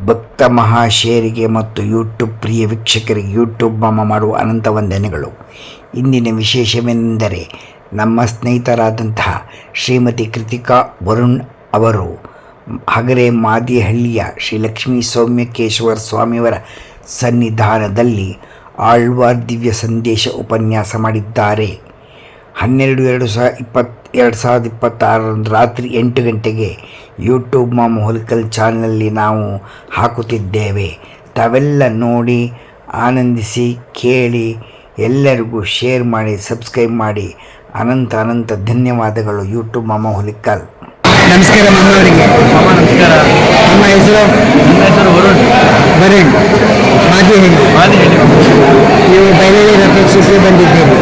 ಭಕ್ತ ಮಹಾಶಯರಿಗೆ ಮತ್ತು ಯೂಟ್ಯೂಬ್ ಪ್ರಿಯ ವೀಕ್ಷಕರಿಗೆ ಯೂಟ್ಯೂಬ್ ಮಾಮ ಮಾಡುವ ಅನಂತ ವಂದನೆಗಳು. ಇಂದಿನ ವಿಶೇಷವೆಂದರೆ ನಮ್ಮ ಸ್ನೇಹಿತರಾದಂತಹ ಶ್ರೀಮತಿ ಕೃತಿಕಾ ವರುಣ್ ಅವರು ಹಗರೆ ಮಾದಿಹಳ್ಳಿಯ ಶ್ರೀ ಲಕ್ಷ್ಮೀ ಸೌಮ್ಯಕೇಶ್ವರ ಸ್ವಾಮಿಯವರ ಸನ್ನಿಧಾನದಲ್ಲಿ ಆಳ್ವಾರ್ ದಿವ್ಯ ಸಂದೇಶ ಉಪನ್ಯಾಸ ಮಾಡಿದ್ದಾರೆ. 12/2/2026 ರಾತ್ರಿ 8 ಗಂಟೆಗೆ ಯೂಟ್ಯೂಬ್ ಮಾಮ ಹುಲಿಕಲ್ ಚಾನಲಲ್ಲಿ ನಾವು ಹಾಕುತ್ತಿದ್ದೇವೆ. ತಾವೆಲ್ಲ ನೋಡಿ ಆನಂದಿಸಿ ಕೇಳಿ, ಎಲ್ಲರಿಗೂ ಶೇರ್ ಮಾಡಿ, ಸಬ್ಸ್ಕ್ರೈಬ್ ಮಾಡಿ. ಅನಂತ ಧನ್ಯವಾದಗಳು. ಯೂಟ್ಯೂಬ್ ಮಾಮ ಹುಲಿಕಲ್. ನಮಸ್ಕಾರ ಮಾಮವರಿಗೆ. ನಮಸ್ಕಾರ. ನಿಮ್ಮ ಹೆಸರು? ನನ್ನ ಹೆಸರು ವರುಣ್ ಮಾದಿಹಳ್ಳಿ. ನೀವು ಬಯಲಲ್ಲಿ ರಥೋತ್ಸವಕ್ಕೆ ಬಂದಿದ್ದೀರಿ.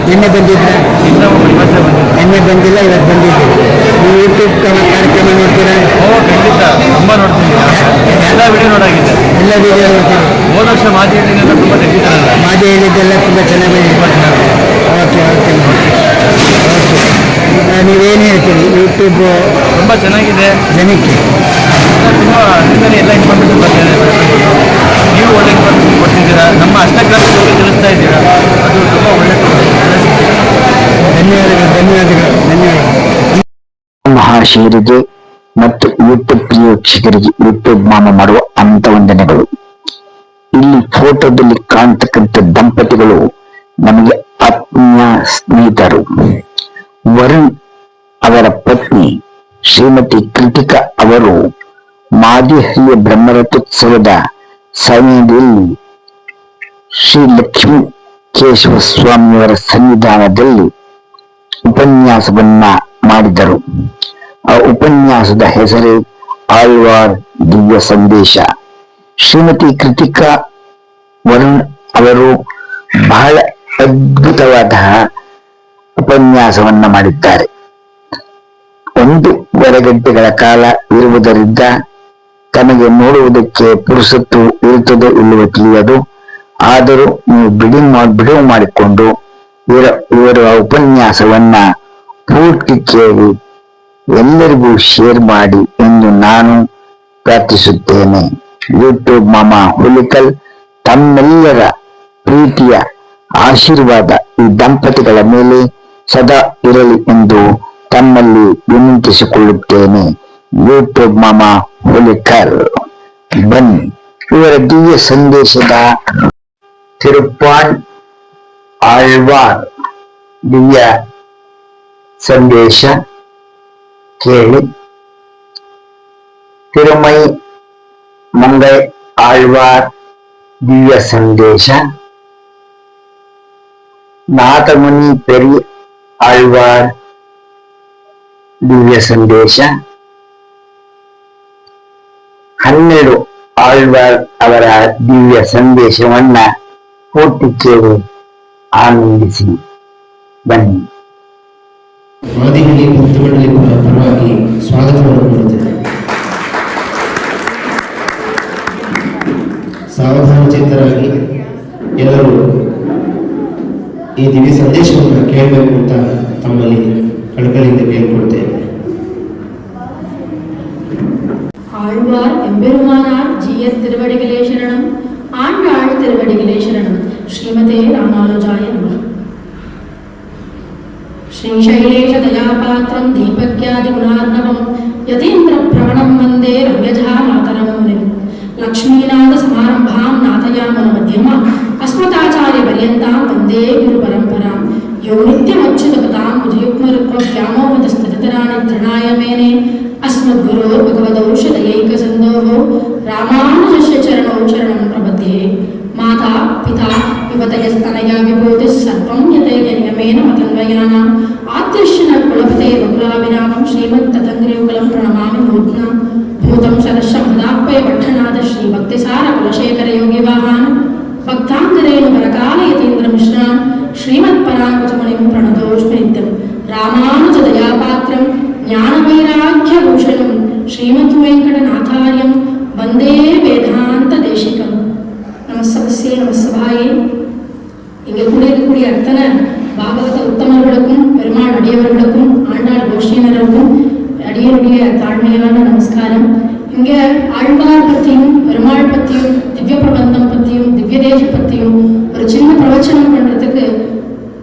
ನಿನ್ನೆ ಬಂದಿದ್ರ? ನಿನ್ನೆ ಬಂದಿಲ್ಲ, ಇವತ್ತು ಬಂದಿದ್ದೀರಿ. ನೀವು ಯೂಟ್ಯೂಬ್ ಕಾರ್ಯಕ್ರಮ ನೋಡ್ತೀರಾ? ಖಂಡಿತ ತುಂಬ ನೋಡ್ತೀನಿ. ಎಲ್ಲ ವಿಡಿಯೋ ನೋಡಾಗಿದೆ. ಎಲ್ಲ ವಿಡಿಯೋ ನೋಡ್ತೀರಿ? ಹೋದ ವರ್ಷ ಮಾದಿಹಳ್ಳಿನೆಲ್ಲ ತುಂಬ ತೆಗಿತಾರಲ್ಲ, ಮಾದಿಹಳ್ಳಿದ್ದೆಲ್ಲ ತುಂಬ ಚೆನ್ನಾಗಿ ಓಕೆ. ನೀವೇನು ಹೇಳ್ತೀರಿ? ಯೂಟ್ಯೂಬ್ ತುಂಬ ಚೆನ್ನಾಗಿದೆ. ಜನಕ್ಕೆ ತುಂಬ ಅದರಿಂದಲೇ ಎಲ್ಲ ಇನ್ಫಾರ್ಮೇಷನ್ ಬರ್ತಿದೆ. ನೀವು ಒಳ್ಳೆ ಇನ್ಫಾರ್ಮೇಷನ್ ಕೊಡ್ತಿದ್ದೀರಾ, ನಮ್ಮ ಅಷ್ಟಗ್ರಾಮದವರಿಗೆ ತಿಳಿಸ್ತಾ ಇದ್ದೀರಾ, ಅದು ತುಂಬ ಒಳ್ಳೆ. ಧನ್ಯವಾದಗಳು. ಮಹಾಶಯರಿಗೆ ಮತ್ತು ಯೂಟ್ಯೂಬ್ ಪ್ರಿಯ ವೀಕ್ಷಕರಿಗೆ ಯೂಟ್ಯೂಬ್ ಮಾಮ ಮಾಡುವ ಅನಂತ ವಂದನೆಗಳು. ಇಲ್ಲಿ ಫೋಟೋದಲ್ಲಿ ಕಾಣ್ತಕ್ಕಂಥ ದಂಪತಿಗಳು ನಮಗೆ ಆತ್ಮೀಯ ಸ್ನೇಹಿತರು. ವರುಣ್ ಅವರ ಪತ್ನಿ ಶ್ರೀಮತಿ ಕೃತಿಕಾ ಅವರು ಮಾದಿಹಳ್ಳಿಯ ಬ್ರಹ್ಮರಥೋತ್ಸವದ ಸಮಯದಲ್ಲಿ ಶ್ರೀ ಲಕ್ಷ್ಮೀ ಕೇಶವ ಸ್ವಾಮಿಯವರ ಸನ್ನಿಧಾನದಲ್ಲಿ ಉಪನ್ಯಾಸವನ್ನ ಮಾಡಿದರು. ಆ ಉಪನ್ಯಾಸದ ಹೆಸರೇ ಆಳ್ವಾರ್ ದಿವ್ಯ ಸಂದೇಶ. ಶ್ರೀಮತಿ ಕೃತಿಕಾ ವರುಣ್ ಅವರು ಬಹಳ ಅದ್ಭುತವಾದ ಉಪನ್ಯಾಸವನ್ನ ಮಾಡಿದ್ದಾರೆ. 1.5 ಗಂಟೆಗಳ ಕಾಲ ಇರುವುದರಿಂದ ತಮಗೆ ನೋಡುವುದಕ್ಕೆ ಪುರುಸತ್ತು ಇರುತ್ತದೋ ಇಲ್ಲವೋ ತಿಳಿಯದು. ಆದರೂ ನೀವು ಬಿಡುವು ಮಾಡಿಕೊಂಡು ಇವರ ಉಪನ್ಯಾಸವನ್ನ ಪೂರ್ತಿ ಕೇಳಿ ಎಲ್ಲರಿಗೂ ಶೇರ್ ಮಾಡಿ ಎಂದು ನಾನು ಪ್ರಾರ್ಥಿಸುತ್ತೇನೆ. ಯೂಟ್ಯೂಬ್ ಮಾಮ ಹುಲಿಕಲ್ ತಮ್ಮೆಲ್ಲರ ಪ್ರೀತಿಯ ಆಶೀರ್ವಾದ ಈ ದಂಪತಿಗಳ ಮೇಲೆ ಸದಾ ಇರಲಿ ಎಂದು ತಮ್ಮಲ್ಲಿ ವಿನಂತಿಸಿಕೊಳ್ಳುತ್ತೇನೆ. ಯೂಟ್ಯೂಬ್ ಮಾಮ ಹುಲಿಕಲ್ ಬನ್ನಿ, ಇವರ ದಿವ್ಯ ಸಂದೇಶದ ತಿರುಪ್ಪಾನ್ ಆಳ್ವಾರ್ ದಿವ್ಯ ಸಂದೇಶ ಕೇಳಿ. ತಿರುಮೈ ಮಂಗೈ ಆಳ್ವಾರ್ ದಿವ್ಯ ಸಂದೇಶ. ನಾಥಮುನಿ ಪೆರಿ ಆಳ್ವಾರ್ ದಿವ್ಯ ಸಂದೇಶ. 12 ಆಳ್ವಾರ್ ಅವರ ದಿವ್ಯ ಸಂದೇಶವನ್ನ ಪೂರ್ತಿ ಕೇಳಿ ಆನಂದಿಸಿ ಬನ್ನಿ. ಮಾದಿಹಳ್ಳಿ ಭಕ್ತಮಂಡಳಿ ಪರವಾಗಿ ಸ್ವಾಗತವನ್ನು ಕೋರುತ್ತೇನೆ. ಸಾವಧಾನ ಚಿತ್ತರಾಗಿ ಎಲ್ಲರೂ ಈ ದಿವ್ಯ ಸಂದೇಶವನ್ನು ಕೇಳಬೇಕು ಅಂತ ತಮ್ಮಲ್ಲಿ ಕಳಕಳಿಯಿಂದ ಕೇಳಿಕೊಡ್ತೇವೆ. ஆழ்வார் எம்பெருமானார் ஜீயத் திருவடிகளே சரணம். ஆண்டாள் திருவடிகளே சரணம். ஸ்ரீமதே ராமானுஜாய நமः. श्रीशैलेश दयापात्रं दीपज्ञादि गुणार्णवं यतीन्द्र प्रवणं वन्दे रम्यजा मातरं मुनिं. लक्ष्मीनाथ समारंभां नाथयामन मध्यमाम् अस्मदाचार्य पर्यन्तां वन्दे गुरु परम्परां. यो नित्यमच्युतपदां भुजयुग्मरुक्मव्यामोहतस्तदितराणि तृणाय मेने अस्मद्गुरो भगवदौष दयैकसन्दोः रामानुजस्य चरणौ शरणं प्रपद्ये. माता पिता युवतयस्तनया विभूतिः सर्वं यतेय नियमेन मतन्वयानाम् आद्यश्यन कुलपते रघुराभिरामं श्रीमत्तदङ्घ्रियुगलं प्रणमामि मूर्ध्ना. भूतं शरश्च महदाह्वय पट्टनाद श्रीभक्तिसार कुलशेखरयोगिवाहान् भक्ताङ्गरेणु परकालयतीन्द्रमिश्रान् श्रीमत्पराङ्कुचमुनिं प्रणतोऽस्मि नित्यं. रामानुजदयापात्रं ज्ञानवैराग्यभूषणं श्रीमद्वेङ्कटनाथार्यं वन्दे वेदान्तदेशिकम्. நமஸ்தே நமஸ்தபாயே. இங்கே கூடிய அத்தனை பாகவத உத்தமர்களுக்கும் பெருமாள் அடியவர்களுக்கும் ஆண்டாள் கோஷ்டியினருக்கும் அடியனுடைய தாழ்மையான நமஸ்காரம். இங்கே ஆழ்வார் பற்றி பத்தியும் பெருமாள் பத்தியும் திவ்ய பிரபந்தம் பத்தியும் திவ்ய தேச பத்தியும் ஒரு சின்ன பிரவச்சனம் பண்றதுக்கு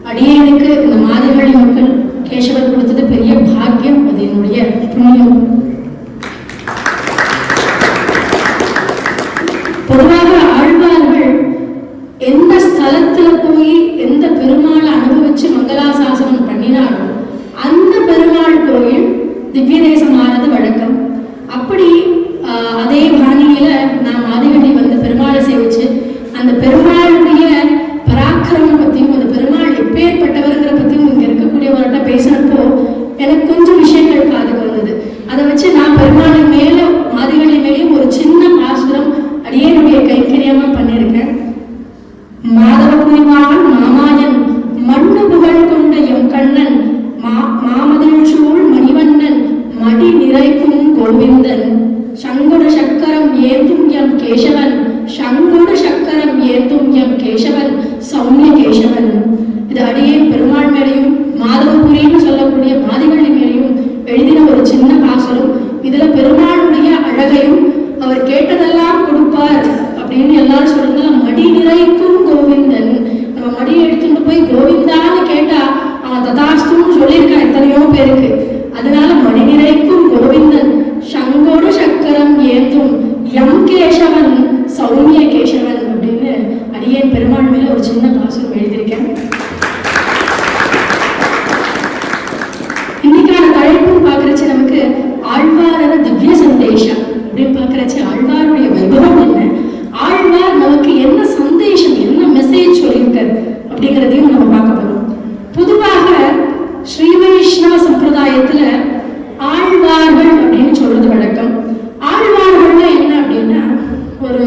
அடியேனுக்கு இந்த மாதிரிகளி மக்கள் கேசவர் கொடுத்தது பெரிய பாக்கியம். அது என்னுடைய புண்ணியம். பொதுவாக ஆழ்வார்கள் எந்த ஸ்தலத்துல போய் எந்த பெருமாளை அனுபவிச்சு மங்களாசாசனம் பண்ணினாலும் அந்த பெருமாள் கோயில் திவ்ய தேசமானது வழக்கம். அப்படி அதே பாணியில நாம் ஆதிகள்ளி வந்து பெருமாளை சேவிச்சு அந்த பெருமாளுடைய பராக்கிரமம் பத்தியும் அந்த பெருமாள் எப்பேற்பட்டவர்கிற பத்தியும் இங்க இருக்கக்கூடியவர்கிட்ட பேசினப்போ எனக்கு கொஞ்சம் விஷயங்கள் காதுக்கு வந்தது. அதை வச்சு நான் பெருமாளின் மேல ஆதிகள்ளி மேலேயும் ஒரு சின்ன பாசுரம் அடியேனுடைய கைக்கரியமா பண்ணியிருக்கேன். மாதவபுரிவான் மாமாயன் மண்ணு புகழ் கொண்ட எம் கண்ணன் மாமதில் சூழ் மணிவண்ணன் மடி நிறைக்கும் கோவிந்தன் சங்குட சக்கரம் ஏந்தும் எம் கேசவன் சங்குட சக்கரம் ஏந்தும் எம் கேசவன் சௌமிய கேசவன். இது அடியேன் பெருமாள் மேலையும் மாதவபுரின்னு சொல்லக்கூடிய மாதிகள்ளி மேலையும் எழுதின ஒரு சின்ன பாசுரம். இதுல பெருமாளுடைய அழகையும் அவர் கேட்டதெல்லாம் கொடுப்பார் அப்படின்னு எல்லாரும் சொல்றதுனால மடி நிறைக்கும் கோவிந்தன். நம்ம மடியை எடுத்துட்டு போய் கோவிந்தான்னு கேட்டா அவன் ததாஸ்துன்னு சொல்லியிருக்கான் எத்தனையோ பேருக்கு. அதனால மடி நிறைக்கும் கோவிந்தன் சங்கோடு சக்கரம் ஏந்தும் எம் கேசவன் சௌமிய கேசவன் அப்படின்னு அடியேன் பெருமாள் மேல ஒரு சின்ன பாசுரம் எழுதியிருக்கேன். இன்னைக்கான தலைப்புன்னு பாக்குறச்சு நமக்கு ஆழ்வாரத திவ்ய சந்தேஷம் அப்படின்னு பாக்குறச்சு ஆழ்வாருடைய வைபவம் என்ன, ஆழ்வார் நமக்கு என்ன சந்தேஷம் என்ன மெசேஜ் சொல்லியிருக்காரு அப்படிங்கிறதையும் நம்ம பார்க்க போறோம். பொதுவாக ஸ்ரீ வைஷ்ணவ சம்பிரதாயத்துல ஆழ்வார்கள் அப்படின்னு சொல்றது வழக்கம். ஆழ்வார்கள்ல என்ன அப்படின்னா ஒரு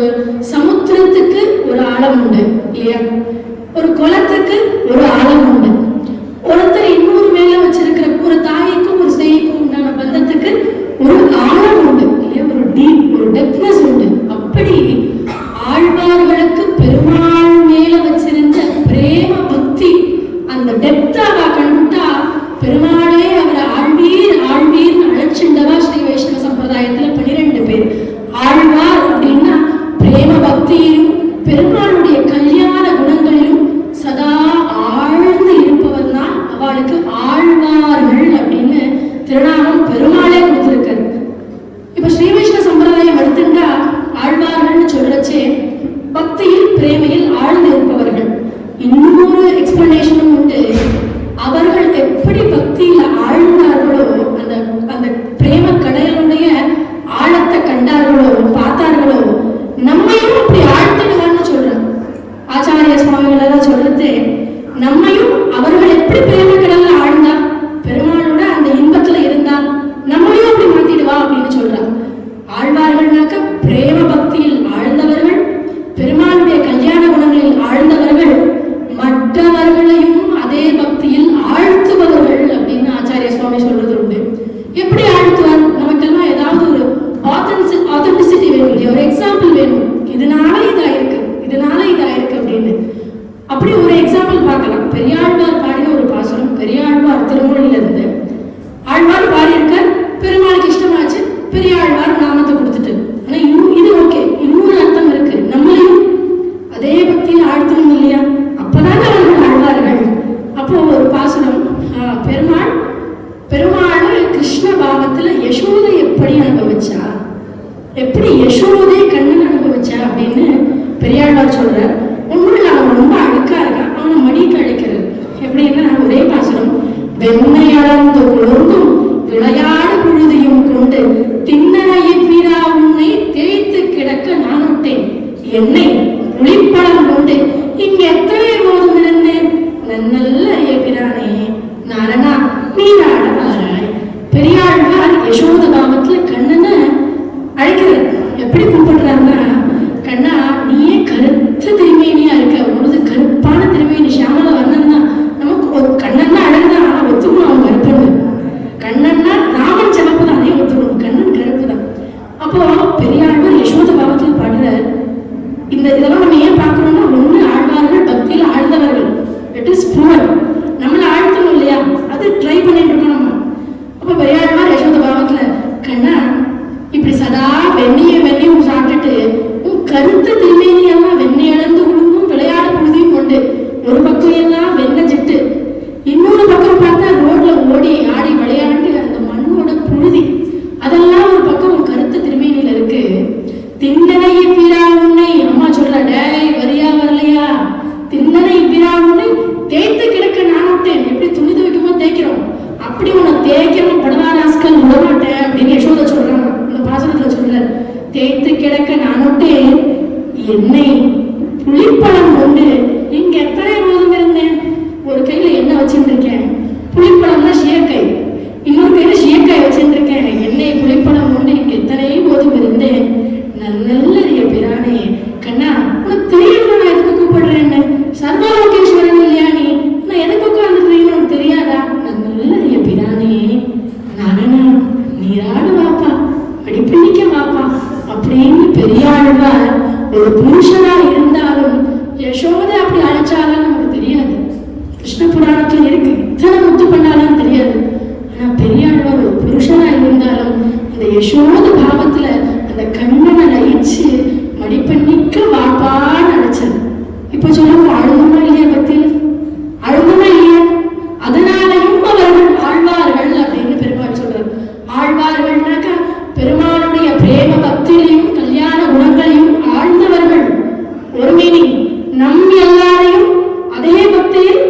சமுத்திரத்துக்கு ஒரு ஆழம் உண்டு இல்லையா, ஒரு குளத்துக்கு ஒரு ஆழம் உண்டு, ஒருத்தர் இன்னொரு மேல வச்சிருக்கிற ஒரு தாய்க்கும் ஒரு சேய்க்கும் உண்டான பந்தத்துக்கு ஒரு ஆழம் உண்டு இல்லையா, ஒரு டீப் ஒரு டெப்த்னஸ் உண்டு. அப்படி ஆழ்வார்களுக்கு பெருமாள் மேல வச்சிருந்த பிரேம பக்தி அந்த டெப்தாவா கண்டுட்டா பெருமாளே அவரை ஆழ்வீர் ஆழ்வீர்னு அழைச்சிண்டவா ஸ்ரீ வைஷ்ணவ சம்பிரதாயத்துல 12 பேர். ஆழ்வார் அப்படின்னா பிரேம பக்தியிலும் பெருமாளுடைய கல்யாண குணங்களிலும் சதா ஆழ்ந்து இருப்பவர் தான் அவளுக்கு ஆழ்வார்கள் அப்படின்னு திருநாமம் பெருமாளே கொடுத்திருக்காரு. இப்ப ஸ்ரீ வைஷ்ணவ சம்பிரதாயம் எடுத்துட்டா ஆழ்வார்கள்னு சொல்றச்சே பக்தியில் பிரேமையில் ஆழ்ந்து இருப்பவர்கள். இன்னொரு எக்ஸ்பிளனேஷனும் உண்டு. அவர்கள் எப்படி பக்தியில ஆழ்ந்தார்களோ அந்த அந்த பிரேம கடலுடைய ஆழத்தை கண்டார்களோ பார்த்தார்களோ நம்மையும் அப்படி ஆழ்த்திடுவான்னு சொல்றாங்க ஆச்சாரிய சுவாமிகள் எல்லாம் சொல்றது. நம்மையும் அவர்கள் எப்படி பிரேம கடல்ல ஆழ்ந்தா பெருமாளோட அந்த இன்பத்துல இருந்தா நம்மையும் அப்படி மாத்திடுவா அப்படின்னு சொல்றாங்க. ஆழ்வார்கள்னாக்க பிரேம பக்தியில் ஆழ்ந்தவர்கள், பெருமாளுடைய கல்யாண குணங்களில் ஆழ்ந்தவர்கள், மற்றவர்களையும் அதே பக்தியில் ஆழ்த்துபவர்கள் அப்படின்னு ஆச்சாரிய சுவாமி சொல்றது உண்டு. எப்படி ஆழ்த்துவார்? நமக்கெல்லாம் ஏதாவது ஒரு ஆத்தென்டிசிட்டி வேணும் இல்லையா, ஒரு எக்ஸாம்பிள் வேணும். இதனால இதாயிருக்கு இதனால இதாயிருக்கு அப்படின்னு. அப்படி ஒரு எக்ஸாம்பிள் பார்க்கலாம். பெரியாழ்வார் பாடின ஒரு பாசுரம், பெரியாழ்வார் திருமொழியில இருந்து ஆழ்வார் பாடியிருக்கார், பெருமாளுக்கு இஷ்டமாச்சு, பெரியாழ்வார் நாமத்தை கொடுத்துட்டு. ஆனா இன்னும் இது ஓகே, இன்னொரு அர்த்தம் இருக்கு. நம்மளையும் அதே பக்தியில் ஆழ்த்தணும் இல்லையா, அப்பதான் அவர்கள் ஆழ்வார்கள். அப்போ ஒரு பாசுரம், பெருமாள் கிருஷ்ண பாவத்துல யசோதை எப்படி அனுபவிச்சா, எப்படி யசோதை கண்ணன் அனுபவிச்சா அப்படின்னு பெரியாழ்வார் சொல்றார். ஒன்றும் அவன் ரொம்ப அழுக்கா இருக்கான், அவனை மடிக்கு அழைக்கிறது. எப்படின்னா ஒரே பாசுரம், வெண்ணை அளந்து குழந்தும் விளையாடு பொழுதையும் கொண்டு திண்ணனையின் வீரா உன்னை தேய்த்து கிடக்க நான் விட்டேன், என்னை புளிப்பழம் கொண்டு இங்க எத்தனை போதும் இருந்தேன், நன்னல்ல ஏபிரானே நாரணா நீராட ஆராய். பெரியாழ்வார் யசோத பாவத்துல கண்ணனை அழைக்கிறார். எப்படி கூப்பிடுறாருன்னா, கண்ணா நீயே கருத்த திருமேனியா இருக்க, உனது கருப்பான திருமேனி சியாமல வர்ணன் தான். நமக்கு கண்ணன்னா அழகுதான், ஆனா ஒத்துக்கணும் அவன் கருப்புன்னு. கண்ணன்னா ராமன் சிவப்பு தான், அதே ஒத்துக்கணும், கண்ணன் கருப்பு தான். அப்போ பெரியாழ்வார் யசோத பாவத்துல பாடுறார். இதெல்லாம் நம்ம ஏன் பார்க்கணும்னா, ஒண்ணு ஆழ்வார்கள் பக்தியில் ஆழ்ந்தவர்கள், இட் இஸ் ப்ரூவன். நம்மள ஆழ்த்தணும் இல்லையா, அது ட்ரை பண்ணிட்டு இருக்கோம் நம்ம. அப்ப பெரியாழ்வார் யசோத பாவத்துல, கண்ணா இப்படி சதா வெண்ணையும் சாப்பிட்டுட்டு கருத்த திருமேனி எல்லாம் வெண்ணெய் அளந்து உழுந்தும் விளையாட புழுதியும் கொண்டு ஒரு பக்கம் எல்லாம் வெண்ணெய் சிட்டு, இன்னொரு பக்கம் பார்த்தா ரோட்ல ஓடி ஆடி விளையாண்டு அந்த மண்ணோட புழுதி, அதெல்லாம் ஒரு பக்கம் கருத்த திருமேனியில இருக்கு. திண்ணனை இவ்விரா உன்னை, அம்மா சொல்ற, டேய் வரியா வரலையா, திண்ணனை இவ்விரா உன்னை தேய்த்து கிடக்க நான் விட்டேன். எப்படி துணி துவைக்குமோ தேய்க்கிறோம், அப்படி உன்னை தேய்க்கிறோம் படவாராஸ்கள் விடமாட்டேன் அப்படின்னு யசோதை சொல்றாங்க. இந்த பாசனத்துல சொல்றாரு, தேய்த்து கிடக்க நான் விட்டேன், என்னை புளிப்பழம் கொண்டு இங்க எத்தனை போதும் இருந்தேன். ஒரு கையில என்ன வச்சுட்டு இருக்கேன், புளிப்பழம்னா ஷியக்காய், இன்னொரு கையில ஷியக்காய் வச்சுட்டு இருக்கேன். என்னை புளிப்பழம் கொண்டு இங்க எத்தனை போதும் இருந்தேன். நல்லறிய பிரானே, கண்ணா உனக்கு தெரியாத நான் எதுக்கு கூப்பிடுறேன்னு, சர்வலோகேஸ்வரன் இல்லையா நீ, நான் எதுக்கு உட்கார்ந்துருக்கீங்கன்னு உனக்கு தெரியாதா. நல்லறிய பிரானே, நானா நீராடு வாப்பா, அடிப்பிடிக்க வாப்பா அப்படின்னு பெரியாழ்வார் ஒரு புருஷனா இருந்தாலும் யசோதை அப்படி அழைச்சாலும் நமக்கு தெரியாது. கிருஷ்ண புராணத்துல இருக்கு, இத்தனை முத்து பண்ணாலும் தெரியாது. ஆனா பெரியாழ்வார் ஒரு புருஷனா இருந்தாலும் அந்த யசோத பாவத்துல அந்த கண்ணனை லயிச்சு மடிப்பண்ணிக்க வாப்பான்னு அழைச்சார். இப்ப சொல்லுங்க, அழுந்தமா இல்லையா பத்தியில, அழுந்தமா இல்லையா? அதனாலையும் அவர்கள் ஆழ்வார்கள் அப்படின்னு பெருமாள் சொல்றார். ஆழ்வார்கள்னாக்கா பெருமாளுடைய பிரேம பக்தியிலையும் கல்யாண குணங்களையும் ஆழ்ந்தவர்கள். ஒரு மீனிங், நம் எல்லாரையும் அதே பக்தியில்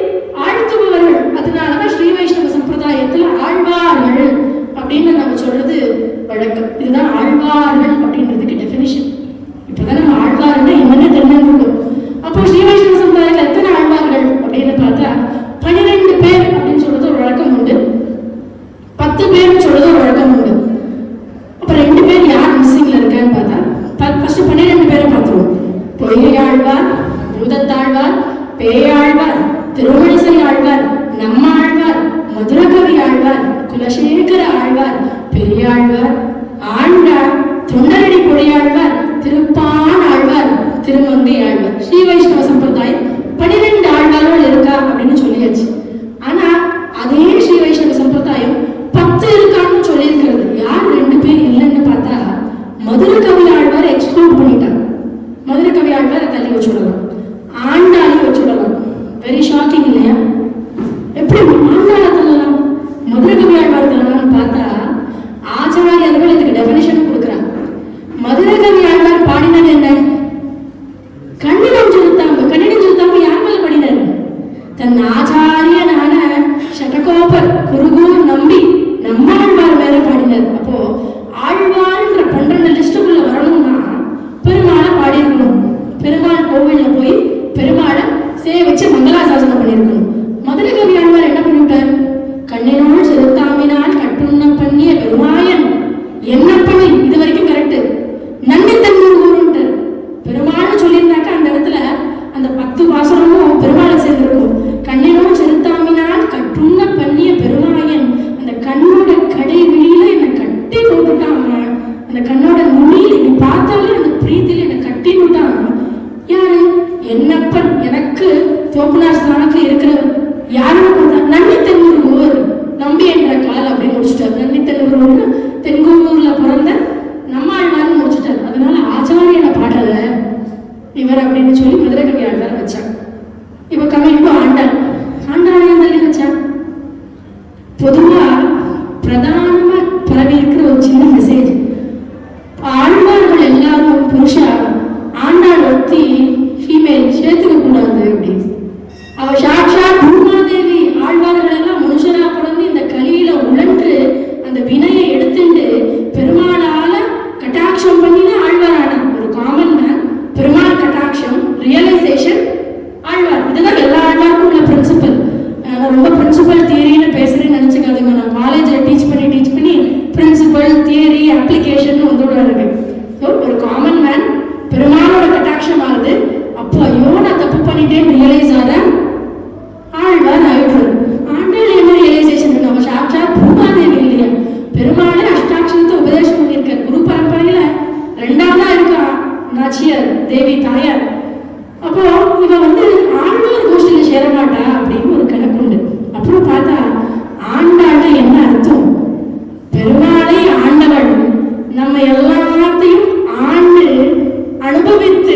ஆழ்த்துபவர்கள். அதனாலதான் ஸ்ரீ வைஷ்ணவ சம்பிரதாயத்துல ஆழ்வார்கள் அப்படின்னு நம்ம சொல்றது வழக்கம். இதுதான் ஆழ்வார்கள் அப்படின்றதுக்கு டெபினிஷன். இப்பதான் நம்ம ஆழ்வார்னா என்னென்ன தெரிஞ்சிருக்கோம். அப்போ ஸ்ரீ வைஷ்ணவ சம்பிரதாயத்துல எத்தனை ஆழ்வார்கள் அப்படின்னு பார்த்தா 12 பேர் அப்படின்னு சொல்றது ஒரு வழக்கம் உண்டு, 10 பேர் சொல்றது ஒரு வழக்கம் உண்டு. அப்ப 2 பேர் யார் மிஸ்ஸிங்ல இருக்கான்னு பார்த்தா ஃபர்ஸ்ட் 12 பேரை பார்த்துருவோம். பொய்யாழ்வார், பூதத்தாழ்வார், பேயாழ்வார், திருமணிசை ஆழ்வார், நம்ம ஆழ்வார், மதுரகவி ஆழ்வார், குலசேகர ஆழ்வார், பெரியாழ்வார், ஆண்டாள், தொண்டரடி பொடியாழ்வார், திருப்பான் ஆழ்வார், திருமங்கை ஆழ்வார். ஸ்ரீ வைஷ்ணவ சம்பிரதாயம் 12 ஆழ்வார்கள் இருக்கா அப்படின்னு சொல்லியாச்சு. ஆனா அதே ஸ்ரீ வைஷ்ணவ சம்பிரதாயம் 10 இருக்கான்னு சொல்லியிருக்கிறது. யார் 2 பேர் இல்லைன்னு பார்த்தா மதுரகவி ஆழ்வார் எக்ஸ்க்ளூட் பண்ணிட்டாங்க. மதுரகவி ஆழ்வாரை தள்ளி வச்சுடலாம், ஆண்டாளி வச்சுடலாம். வெரி ஷாக்கிங் இல்லையா? எப்படி ஆண்டாளை தள்ளலாம், மதுரகவி ஆழ்வார் தள்ளலாம்னு பார்த்தா ஆச்சாரியர்கள் இதுக்கு டெபினிஷன் கொடுக்குறாங்க. மதுரகவி ஆழ்வார் பாடினது என்ன? கண்ணிடம் செலுத்தாம. கண்ணிடம் செலுத்தாம யார் மேல பாடினார்? தன் ஆச்சாரியனான சடகோபர் குருகூர் நம்பி நம்மாழ்வார் மேல பாடினார். அப்போ ஆழ்வார்ன்ற 12 லிஸ்டுக்குள்ள வரணும்னா பெருமாளை பாடியிருக்கணும். பெருமாள் கோவில்ல போய் பெருமாளை சேவிச்சு மங்களாசாசனம் பண்ணியிருக்கணும். மதுரகவி ஆழ்வார் என்ன பண்ணிவிட்டார்? கண்ணினோள் செலுத்தாமினால் கட்டுண்ண பண்ணிய பெருமாயன் என்ன பண்ணி, இது வரைக்கும் கரெக்ட். நன்னி தன்னூர் கூறுன்ட்டு பெருமாள்னு சொல்லியிருந்தாக்க அந்த இடத்துல அந்த 10 வாசனமும் பெருமாளை சேர்ந்திருக்கும். கண்ணினோள் செலுத்தாமினால் கட்டுண்ண பண்ணிய பெருமாயன், அந்த கண்ணோட கடை வெளியில என்னை கட்டி போட்டுட்டான். அந்த கண்ணோட நுனியில் என்னை பார்த்தாலே அந்த பிரீத்தில என்னை கட்டி விட்டான். யாரு? என்னப்பன், எனக்கு தோப்புனார் ஸ்தானத்துல இருக்கிறவர். யாருன்னு பார்த்தா நன்னி தென்னூர் ஊர் நம்பி என்ற கால் அப்படின்னு முடிச்சுட்டார். நன்னி தென்னூர் ஊர்னு தென்கூர்ல பிறந்த நம்மாழ்வார்னு முடிச்சுட்டார். அதனால ஆச்சாரியனை பாடல இவர் அப்படின்னு சொல்லி மதுரகவி ஆழ்வார் வச்சாங்க. இப்ப கம்மிங் டு ஆண்டாள். ஆண்டாளையும் தள்ளி வச்சா. பொதுவா பிரதானமா பரவி இருக்கிற ஒரு சின்ன மெசேஜ், ஆழ்வார்கள் எல்லாரும் புருஷா, ஆண்டாள் ஒத்தி ஃபீமேல் சேர்த்துக்க கூடாது அப்படின்னு. அவ சாட்சாத் பூமாதேவி. ஆழ்வார்கள் எல்லாம் மனுஷனா பிறந்து இந்த கலியில உழன்று அந்த வினையை எடுத்துட்டு பெருமாளால கட்டாட்சம் பண்ணினா ஆழ்வாரான ஒரு காமன் மேன். பெருமாள் கட்டாட்சம், ரியலைசேஷன், ஆழ்வார். இதுதான் எல்லா ஆழ்வாருக்கும் உள்ள பிரின்சிபல். நான் ரொம்ப பிரின்சிபல் தியரின்னு பேசுறேன்னு நினைச்சுக்காதுங்க. நான் காலேஜ்ல டீச் பண்ணி பிரின்சிபல் தியரி அப்ளிகேஷன் உங்களோட இருக்கு. ஒரு காமன் மேன் பெருமாளோட கட்டாட்சம் ஆகுது. அப்போ ஐயோ நான் தப்பு பண்ணிட்டேன்னு ரியலைஸ் ஆத ஆழ்வார் ஆயிடுறாரு. ஆண்டாள் என்ன ரியலைசேஷன்? நம்ம சாட்சாத் பூமாதேவி இல்லையா? பெருமாளே அஷ்டாட்சரத்தை உபதேசம் பண்ணியிருக்கார். குரு பரம்பரையில 2ஆவதா இருக்கா நாச்சியார் தேவி தாயார். அப்போ இவ ஆழ்வார் கோஷ்டியில சேர மாட்டா அப்படின்னு ஒரு கணக்கு உண்டு. அப்புறம் பார்த்தா ஆண்டாள் என்ன அர்த்தம்? பெருமாளை ஆண்டவள் நம்ம எல்லாத்தையும் ஆண்டு அனுபவித்து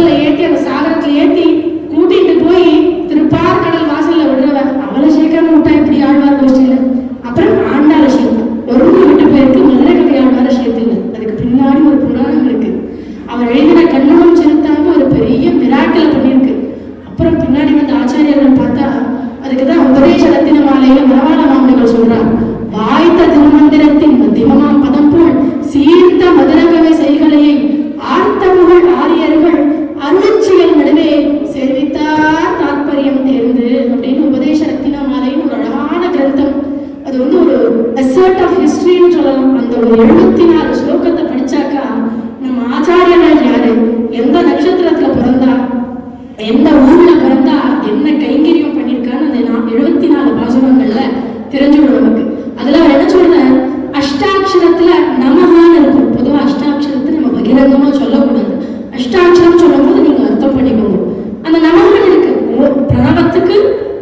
கப்பல்ல ஏத்தி அந்த சாகரத்துல ஏத்தி கூட்டிட்டு போய் திருப்பார்கடல் வாசல்ல விடுறவ அவளை சேர்க்காம விட்டா இப்படி ஆழ்வார் கோஷ்டியில. அப்புறம் ஆண்டாள சேர்த்து ஒரு விட்டு பேருக்கு மதுரை கவி ஆழ்வார சேர்த்து இல்லை. அதுக்கு பின்னாடி ஒரு புராணம் இருக்கு. அவர் எழுதின கண்ணனும் செலுத்தாம ஒரு பெரிய மிராக்கலை பண்ணியிருக்கு. அப்புறம் பின்னாடி வந்து ஆச்சாரியர்கள் பார்த்தா அதுக்குதான் உபதேச ரத்தின மாலையில மரவாள மாமனிகள் சொல்றார், வாய்த்த திருமந்திரத்தின் மத்தியமாம் பதம் போல் சீர்த்த மதுரகவை செய்களையை ஆர்த்த புகழ் ஆரியர்கள் அருட்சிகள் நடுவே செல்வித்தார் தாற்பயம் தேர்ந்து அப்படின்னு உபதேச ரத்தின மாலைன்னு ஒரு அழகான கிரந்தம். அது வந்து ஒரு அசர்ட் ஆஃப் ஹிஸ்டரின்னு சொல்லலாம். அந்த ஒரு 74 ஸ்லோகத்தை படிச்சாக்கா நம்ம ஆச்சாரியர்கள் யாரு, எந்த நட்சத்திரத்துல பிறந்தா, எந்த ஊர்ல பிறந்தா, என்ன கைங்கரியம் பண்ணியிருக்கான்னு அந்த 74 பாசுரங்கள்ல தெரிஞ்சுடும் நமக்கு. அதுல அவர் என்ன சொல்றார், அஷ்டாட்சரத்துல நமகான்னு இருக்கும். பொதுவா அஷ்டாட்சரத்தை நம்ம பகிரங்கமா சொல்லக்கூடாது. அஷ்டாட்சரம் சொல்லும் போது நீங்க அர்த்தம் பண்ணிக்கோங்க. அந்த நமகான் இருக்கு. பிரணவத்துக்கு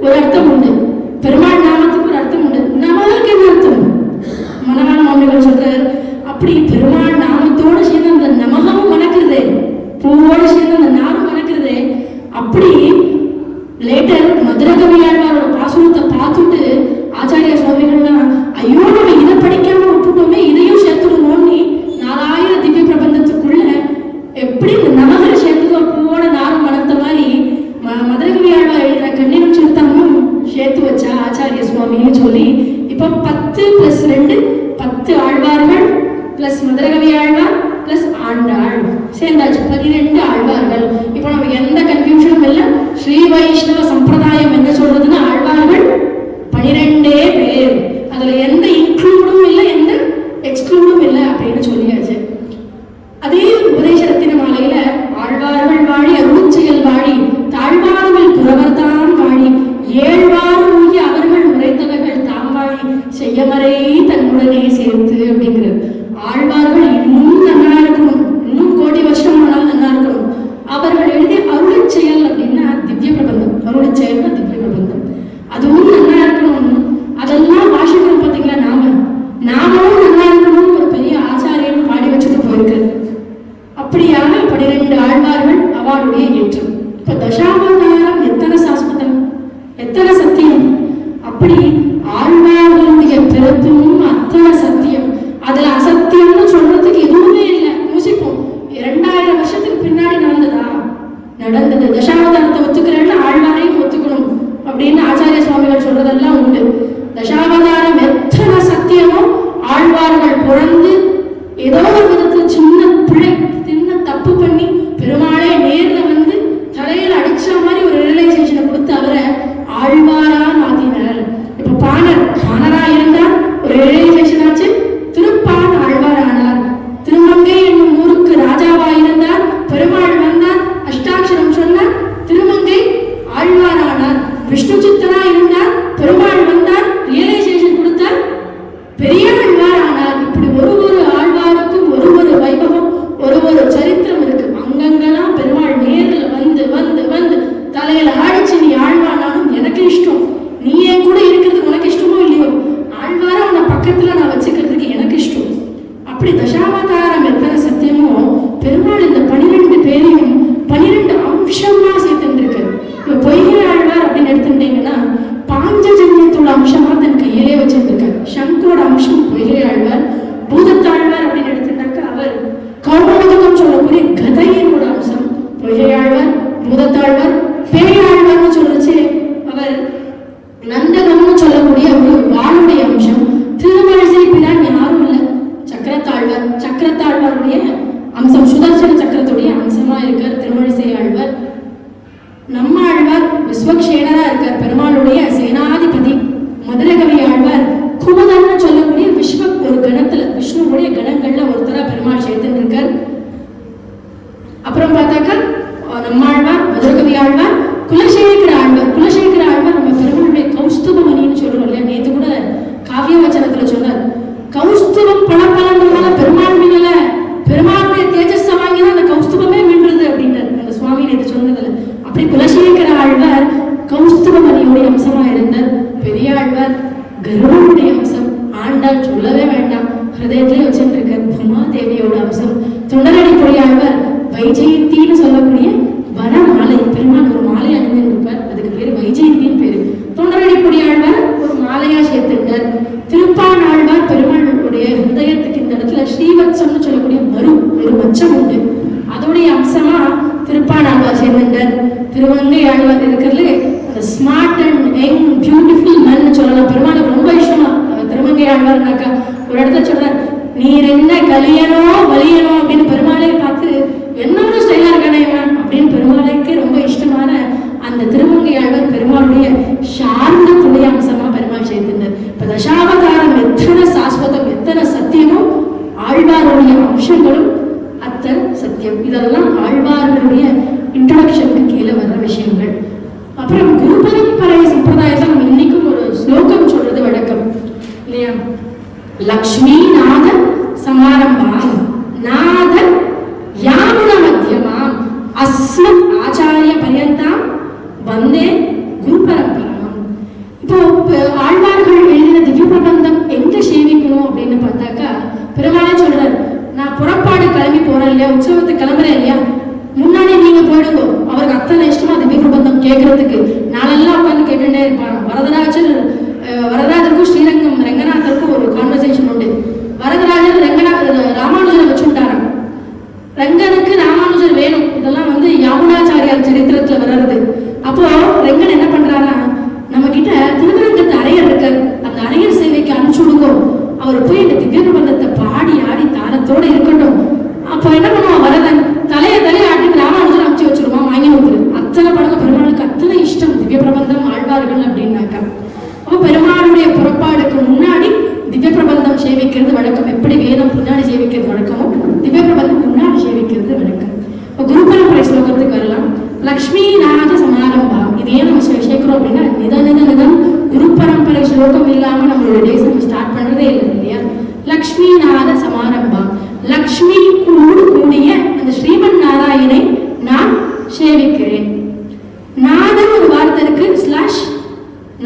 ஒரு அர்த்தம் உண்டு, பெருமாள் நாமத்துக்கு ஒரு அர்த்தம் உண்டு. நமக்கு என்ன அர்த்தம்? மனவாள மாமனிகள் சொல்றாரு, அப்படி பெருமாள் நாமத்தோடு சேர்ந்து அந்த நமகமும் மணக்குறதே, பூவோடு சேர்ந்து அந்த நாமும் மணக்குறதே. அப்படி லேட்டர் மதுரகவியாழ்வாரோட பாசுரத்தை பார்த்துட்டு ஆச்சாரிய சுவாமிகள்லாம் ஐயோ நம்ம இதை படிக்காம விட்டுட்டோமே, இதையும் சேர்த்துடணும்னு 4000 திவ்ய பிரபந்தத்துக்குள்ள எப்படி இந்த நமகரை சேர்த்துக்கோ பூவோட நாரும் மணத்த மாதிரி மதுரகவியாழ்வார் எழுதின கண்ணினும் சிறுத்தாமும் சேர்த்து வச்சா ஆச்சாரிய சுவாமின்னு சொல்லி இப்போ 10+2 10 ஆழ்வார்கள் பிளஸ் மதுரகவி ஆழ்வார் பிளஸ் ஆண்டாள் சேர்ந்தாச்சு 12 ஆழ்வார்கள். இப்போ நமக்கு எந்த கன்ஃபியூஷனும் இல்லை. ஸ்ரீ வைஷ்ணவ சம்பிரதாயம் என்ன சொல்றதுன்னா ஆழ்வார்கள் 12 பேர், அதுல எந்த இன்க்ளூடும் இல்லை எந்த எக்ஸ்க்ளூடும் இல்லை அப்படின்னு சொல்லியாச்சு. அதே உபதேச ரத்தின மாலையில ஆழ்வார்கள் வாழி அருட்செயல் வாழி தாழ்வார்கள் குறவர்தான் வாழி ஏழ்வாறு ஊழி அவர்கள் உரைத்தவர்கள் தாம் வாழி செய்யமறை தன்னுடனே சேர்த்து அப்படிங்கிறது. ஆழ்வார்கள் இன்னும் நல்லா இருக்கணும், இன்னும் கோடி வருஷம் ஆனாலும் நல்லா இருக்கணும். அவர்கள் எழுதிய அருட்செயல் அப்படின்னா திவ்ய பிரபந்தம், அருட்செயல்னா திவ்ய பிரபந்தம், அதுவும் நல்லா இருக்கணும். அதெல்லாம் வாசிக்கிறோம் பார்த்தீங்களா, நாமும் நல்லா இருக்கணும்னு ஒரு பெரிய ஆச்சாரியன் பாடி வச்சுட்டு போயிருக்காரு. அப்படியாக 12 ஆழ்வார்கள் அவளுடைய ஏற்றம். இப்ப தசாவதாரம் எத்தனை சாஸ்வதம், எத்தனை சத்தியம். அப்படி ஆழ்வார்களுடைய பிறப்பும் அத்தனை சத்தியம். அதுல அசத்தியம்னு சொல்றதுக்கு எதுவுமே இல்லை. யோசிப்போம், 2000 வருஷத்துக்கு பின்னாடி நடந்தது. தசாவதாரத்தை ஒத்துக்கிறேன்னு ஆழ்வாரையும் ஒத்துக்கணும் அப்படின்னு ஆச்சாரிய சுவாமிகள் சொல்றதெல்லாம் உண்டு. தசாவதாரம் எத்தனை சத்தியமோ ஆழ்வார்கள் பிறந்து ஏதோ ஒரு விதத்துல சின்ன பிழை சின்ன தப்பு பண்ணி பெருமாளே நேர்ல வந்து தலையில அடிச்ச மாதிரி ஒரு ரியலைசேஷனை கொடுத்து அவரை ஆழ்வாரா மாத்தினார். இப்ப பாணரா இருந்தார், ஒரு ரியலைசேஷன் ஆச்சு, திருப்பான் ஆழ்வார் ஆனார். திருமங்கை என்னும் ஊருக்கு ராஜாவா இருந்தார், பெருமாள் வந்தார், அஷ்டாட்சரம் சொன்னார், திருமங்கை ஆழ்வார் ஆனார். விஷ்ணு சித்தனா இருந்தார், பெருமாள் வந்தார், ரியலைசேஷன் கொடுத்தார், பெரிய ஆழ்வார் ஆனார். இப்படி ஒரு ஆழ்வாருக்கும் ஒரு வைபவம், ஒரு சரித்திரம் இருக்கு. அங்கங்கெல்லாம் பெருமாள் நேரில் வந்து வந்து வந்து தலையில ஆடிச்சு, நீ ஆழ்வானாலும் எனக்கு இஷ்டம், நீ என் கூட இருக்கிறதுக்கு உனக்கு இஷ்டமோ இல்லையோ, ஆழ்வார உன்னை பக்கத்துல நான் வச்சுக்கிறதுக்கு எனக்கு இஷ்டம். அப்படி தசாவதாரம் எத்தனை சத்தியமோ பெருமாள் இந்த 12 பேரையும் 12 அம்சமா சேர்த்துருக்கு. இப்ப பொய்கை ஆழ்வார் அப்படின்னு எடுத்துட்டீங்கன்னா பாஞ்சஜன்யத்தோட அம்சமா தன் கையிலே வச்சிருந்திருக்காரு. சங்கரோட அம்சம் பொய்கை ஆழ்வார். பூதத்தாழ்வார் அப்படின்னு எடுத்துட்டாக்க அவர் கௌமோதகம் சொல்லக்கூடிய கதையினோட அம்சம் பொய்கை ஆழ்வார். பூதத்தாழ்வார் பேயாழ்வார்னு சொல்லிச்சு அவர் நந்தகம்னு சொல்லக்கூடிய ஒரு வாளுடைய அம்சம். திருமழிசை பிரான் யாரும் இல்லை, சக்கரத்தாழ்வாருடைய அம்சம், சுதர்சன சக்கரத்துடைய அம்சமா இருக்கார் திருமழிசை ஆழ்வார். நம்ம ஆழ்வார் விஸ்வக்ஷேனரா இருக்கார், பெருமாளுடைய சேனாதிபதி. மதுரகவி ஆழ்வார் குமுதம்னு சொல்லக்கூடிய ஒரு கணத்துல விஷ்ணுவுடைய கணங்கள்ல ஒருத்தரா பெருமாள் சேர்த்துன்னு இருக்கார். அப்புறம் பார்த்தாக்கா நம்மாழ்வார், மதுரகவி ஆழ்வார், குலசேகர ஆழ்வார். குலசேகர ஆழ்வார் நம்ம பெருமாளுடைய கௌஸ்துபமணின்னு சொல்றோம் இல்லையா, நேற்று கூட காவிய வச்சனத்துல சொன்னார். கௌஸ்துபம் பணப்பலன்றதுனால பெருமாள் மின்னல, பெருமாளுடைய தேஜஸை வாங்கிதான் அந்த கௌஸ்துபமே மின்றது அப்படின்னாரு அந்த சுவாமி நேற்று சொன்னதுல. அப்படி குலசேகர ஆழ்வார் கௌஸ்துபமணியோடைய அம்சமா இருந்தார். பெரிய ஆழ்வார் கருடனுடைய அம்சம். ஆண்டாள் சொல்லவே வேண்டாம், ஹிருதயத்திலே வச்சுட்டு இருக்கார். பூமாதேவியோட அம்சம். தொண்டரடி பொறியாழ்வார் வைஜெயந்தின்னு சொல்லக்கூடிய சொல்லியிருந்தார். திருமங்கை ஆழ்வார் இருக்கிறது அந்த smart and young beautiful man சொல்லலாம். பெருமாளுக்கு ரொம்ப இஷ்டமா திருமங்கை ஆழ்வார்னாக்கா ஒரு இடத்துல சொல்றார், நீர் என்ன கலியனோ வலியனோ அப்படின்னு பெருமாளை பார்த்து என்னோட ஸ்டைலா இருக்கானே அப்படின்னு பெருமாளைக்கு ரொம்ப இஷ்டமான அந்த திருமங்கை ஆழ்வார் பெருமாளுடைய சார்ந்த துணை அம்சமா பெருமாள் செய்திருந்தார். இப்ப தசாவதாரம் எத்தனை சாஸ்வதம் எத்தனை சத்தியமோ ஆழ்வாருடைய அம்சங்களும் அத்தனை சத்தியம். இதெல்லாம் ஆழ்வார்களுடைய இன்ட்ரோடக்ஷனுக்கு கீழே வர்ற விஷயங்கள். அப்புறம் குரு பரம்பரை சம்பிரதாயத்தில் நம்ம இன்னைக்கும் ஒரு ஸ்லோகம் சொல்றது வழக்கம் இல்லையா? லக்ஷ்மி நாத சமாரம்பாம் நாத யாமுன மத்தியமாம் அஸ்மத் ஆச்சாரிய பர்யந்தாம் வந்தே குரு பரம்பராம். இப்போ ஆழ்வார்கள் எழுதின திவ்ய பிரபந்தம் எங்க சேவிக்கணும் அப்படின்னு பார்த்தாக்கா பெருமாளே சொல்றாரு, நான் புறப்பாடு கிளம்பி போறேன் இல்லையா, உற்சவத்துக்கு கிளம்புறேன் இல்லையா, முன்னாடி நீங்க போயிடுங்க. அவருக்கு அத்தனை இஷ்டமா திவ்ய பிரபந்தம் கேட்கறதுக்கு நாளெல்லாம் உட்காந்து கேட்டுட்டே இருப்பாங்க. வரதராஜருக்கும் ஸ்ரீரங்கம் ரங்கநாதருக்கும் ஒரு கான்வர்சேஷன் உண்டு. வரதராஜர் ராமானுஜரை வச்சுட்டாராம். ரங்கனுக்கு ராமானுஜர் வேணும். இதெல்லாம் வந்து யாமுனாச்சாரியார் சரித்திரத்துல வர்றது. அப்போ ரங்கன் என்ன பண்றாரா, நம்ம கிட்ட திருவரங்கத்து அரையர் இருக்கார், அந்த அரையர் சேவைக்கு அனுப்பிச்சு விடுங்க, அவர் போய் இந்த திவ்ய பிரபந்தத்தை பாடி ஆடி தாளத்தோட இருக்கட்டும். அப்போ என்ன பண்ணுவான் வரதன், தலையை ஆட்டி ராமானுஜர் அனுப்பிச்சு வச்சிருவான், வாங்கி வந்துரு. அத்தனை படங்க பெருமாளுக்கு அத்தனை இஷ்டம் திவ்ய பிரபந்தம் ஆழ்வார்கள் அப்படின்னாக்கா. அப்போ பெருமாளுடைய புறப்பாடுக்கு முன்னாடி திவ்ய பிரபந்தம் சேவிக்கிறது வழக்கம். எப்படி வேதம் முன்னாடி சேவிக்கிறது வழக்கமோ திவ்ய பிரபந்தம் முன்னாடி சேவிக்கிறது வழக்கம். இப்போ குரு பரம்பரை ஸ்லோகத்துக்கு வரலாம். லக்ஷ்மி நாத சமாரம்பம், இது ஏன் நம்ம சேர்க்கிறோம் அப்படின்னா நிதம் குரு பரம்பரை ஸ்லோகம் இல்லாம நம்மளுடைய டேஸ் நம்ம ஸ்டார்ட் பண்றதே இல்லை இல்லையா? லக்ஷ்மி நாத சமாரம்பம், லக்ஷ்மி கூடிய அந்த ஸ்ரீமன் நாராயணை நான் சேவிக்கிறேன். நாதன் ஒரு வார்த்தை இருக்கு, ஸ்லாஷ்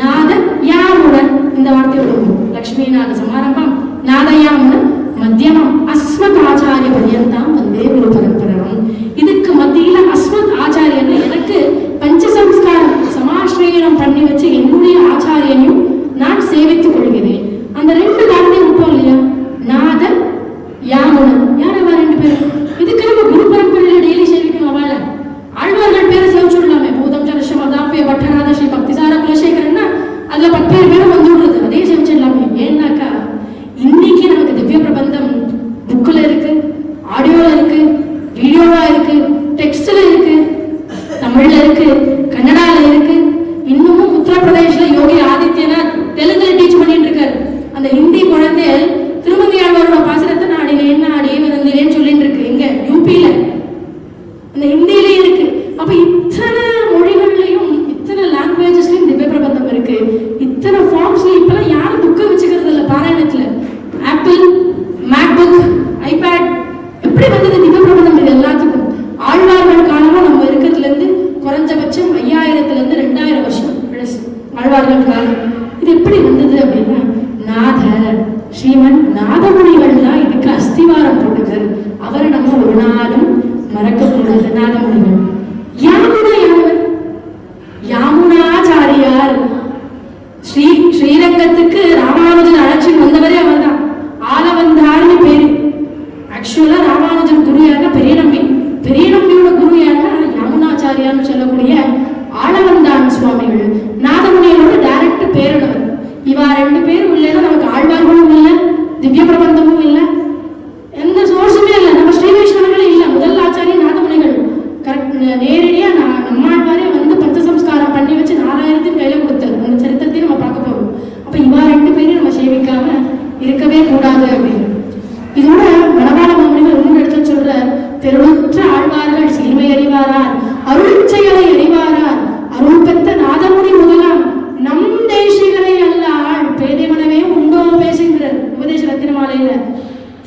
நாத யாமுடன் இந்த வார்த்தையோட லக்ஷ்மி நாத சமாரம்பம் நாதயாமுடன் மத்தியமம் அஸ்மத் ஆச்சாரிய பர்யந்தாம் வந்தே குரு பரம்பரம். இதுக்கு மத்தியில அஸ்மத் ஆச்சாரியன்னு எனக்கு பஞ்சசம்ஸ்காரம் சமாஸ்ரயணம் பண்ணி வச்சு என்னுடைய ஆச்சாரியனையும் நான் சேவித்துக் கொள்கிறேன். அந்த ரெண்டு வார்த்தை விட்டோம் இல்லையா, நாத யாமுடன். யார் அவ ரெண்டு பேரும்? இதுக்கு நம்ம குரு பரம்பரையில டெய்லி சேவிக்கணும். அவள ஆழ்வார்கள் பேரை சேவிச்சுடலாமே, பூதம் சரஷம் அதாப்பிய பட்டநாத ஸ்ரீ பக்திசார குலசேகரன்னா அதுல 10 பேரும் வந்து விடுறது, அதே சேவிச்சிடலாமே. ஏன்னாக்கா இன்னைக்கு நமக்கு திவ்ய பிரபந்தம் புக்ல இருக்கு, ஆடியோல இருக்கு, வீடியோவா இருக்கு, டெக்ஸ்ட்ல இருக்கு, தமிழ்ல இருக்கு, கன்னடால இருக்கு. இன்னமும் உத்தரப்பிரதேஷ்ல யோகி ஆதித்யநாத் தெலுங்குல டீச் பண்ணிட்டு இருக்காரு. அந்த ஹிந்தி குழந்தை திருமங்கையாளரோட பாசனத்தை நாடினேன் நாடியே வந்தேன்னு சொல்லிட்டு இருக்கு. எங்க யூபியில அந்த ஹிந்தியிலே இருக்கு. அப்ப இத்தனை மொழிகள்லயும் இத்தனை லாங்குவேஜஸ்லயும் திவ்ய பிரபந்தம் இருக்கு. இத்தனை ஃபார்ம்ஸ்ல இப்பெல்லாம் யாரும் புக்கை வச்சுக்கிறது இல்லை பாராயணத்துல. ஆப்பிள், மேக்புக், ஐபேட் எப்படி வந்தது திவ்ய பிரபந்தம்? இது எல்லாத்துக்கும் ஆழ்வார்கள் காலமா நம்ம இருக்கிறதுல இருந்து குறைஞ்சபட்சம் 5000ல இருந்து 2000 வருஷம் ஆழ்வார்கள் காலம். இது எப்படி வந்தது அப்படின்னா நாத ஸ்ரீமன் நாதமுனிகள் தான் இதுக்கு அஸ்திவாரம் போட்டுக்காரு. அவரை நம்ம ஒரு நாளும் மறக்கக்கூடாது. நாதமுனிகள். யாமுனா யாவர்? யாமுனாச்சாரியார். ஸ்ரீரங்கத்துக்கு ராமானுஜன் அழைச்சி வந்தவரே அவர் தான். ஆலவந்தார்னு பேரு. ஆக்சுவலா ராமானுஜன் குரு யாருன்னா பெரிய நம்பியோட குரு யாருன்னா யாமுனாச்சாரியார்னு சொல்லக்கூடிய ஆலவந்தான் சுவாமிகள். நாதமுனிகளோட டைரக்ட் பேருனவர். இவா 2 பேரும் இல்லைன்னா நமக்கு ஆழ்வார்களும் இல்லை, திவ்ய பிரபந்தமும் இல்லை, எந்த சோர்ஸுமே இல்லை, நம்ம ஸ்ரீ வைஷ்ணவர்களே இல்லை. முதல் ஆச்சாரிய நாதமுனிகள். கரெக்ட், நேரடியா நம்மாழ்வாரே வந்து பஞ்சசம்ஸ்காரம் பண்ணி வச்சு 4000 கையில கொடுத்தாரு. அந்த சரித்திரத்தையும் நம்ம பார்க்க போறோம். அப்ப இவா 2 பேரையும் நம்ம சேவிக்காம இருக்கவே கூடாது அப்படின்னு. இதோட வடபால மாமனிகள் இன்னொரு இடத்துல சொல்ற, தெருளுற்ற ஆழ்வார்கள் சீர்மை அறிவாரார், அருள் செயலை அறிவாரார், அருள் பெற்ற நாதமுனி முதலாம் நம் தேசிகளை அல்ல ஆள் பேதை மனமே உண்டோ பேசுகிறார் உபதேச ரத்தினமாலையில.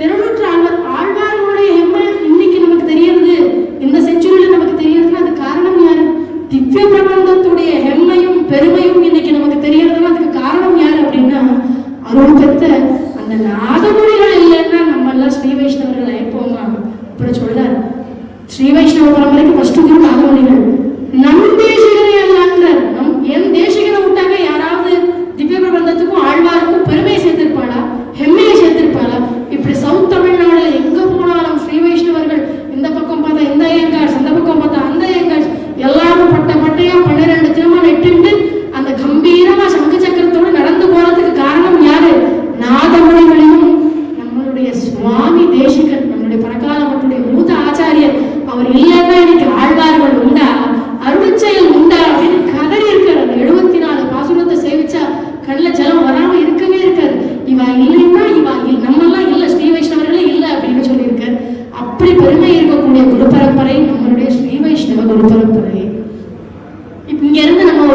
தெருளுற்ற ஆழ்வார்களுடைய எம்மை இன்னைக்கு நமக்கு தெரியறது, இந்த செஞ்சுரியில நமக்கு தெரியறதுன்னா அது காரணம் யாரு? திவ்ய பிரபந்தத்துடைய எம்மையும் பெருமையும் இன்னைக்கு நமக்கு தெரியறதுன்னா அதுக்கு காரணம் யாரு அப்படின்னா அருள் பெற்ற அந்த நாதமுனிகள் இல்லைன்னா நம்ம எல்லாம் ஸ்ரீ வைஷ்ணவர்கள் ஆயிப்போமா? அப்புறம் சொல்றார், ஸ்ரீ வைஷ்ணவ பரம்பரைக்கு ஃபர்ஸ்ட் குரு நாதமுனிகள். நம் தேசிகரை அல்லாங்கிறார். என் தேசிகனை விட்டாங்க யாராவது திவ்ய பிரபந்தத்துக்கும் ஆழ்வாருக்கும் பெருமையை சேர்த்திருப்பாளா, ஹெம்மையை சேர்த்திருப்பாளா? இப்படி சவுத் தமிழ்நாடுல எங்க போனாலும் ஸ்ரீ வைஷ்ணவர்கள் இந்த பக்கம் பார்த்தா இந்த ஐயங்கார், அந்த பக்கம் பார்த்தா அந்த ஐயங்கார்,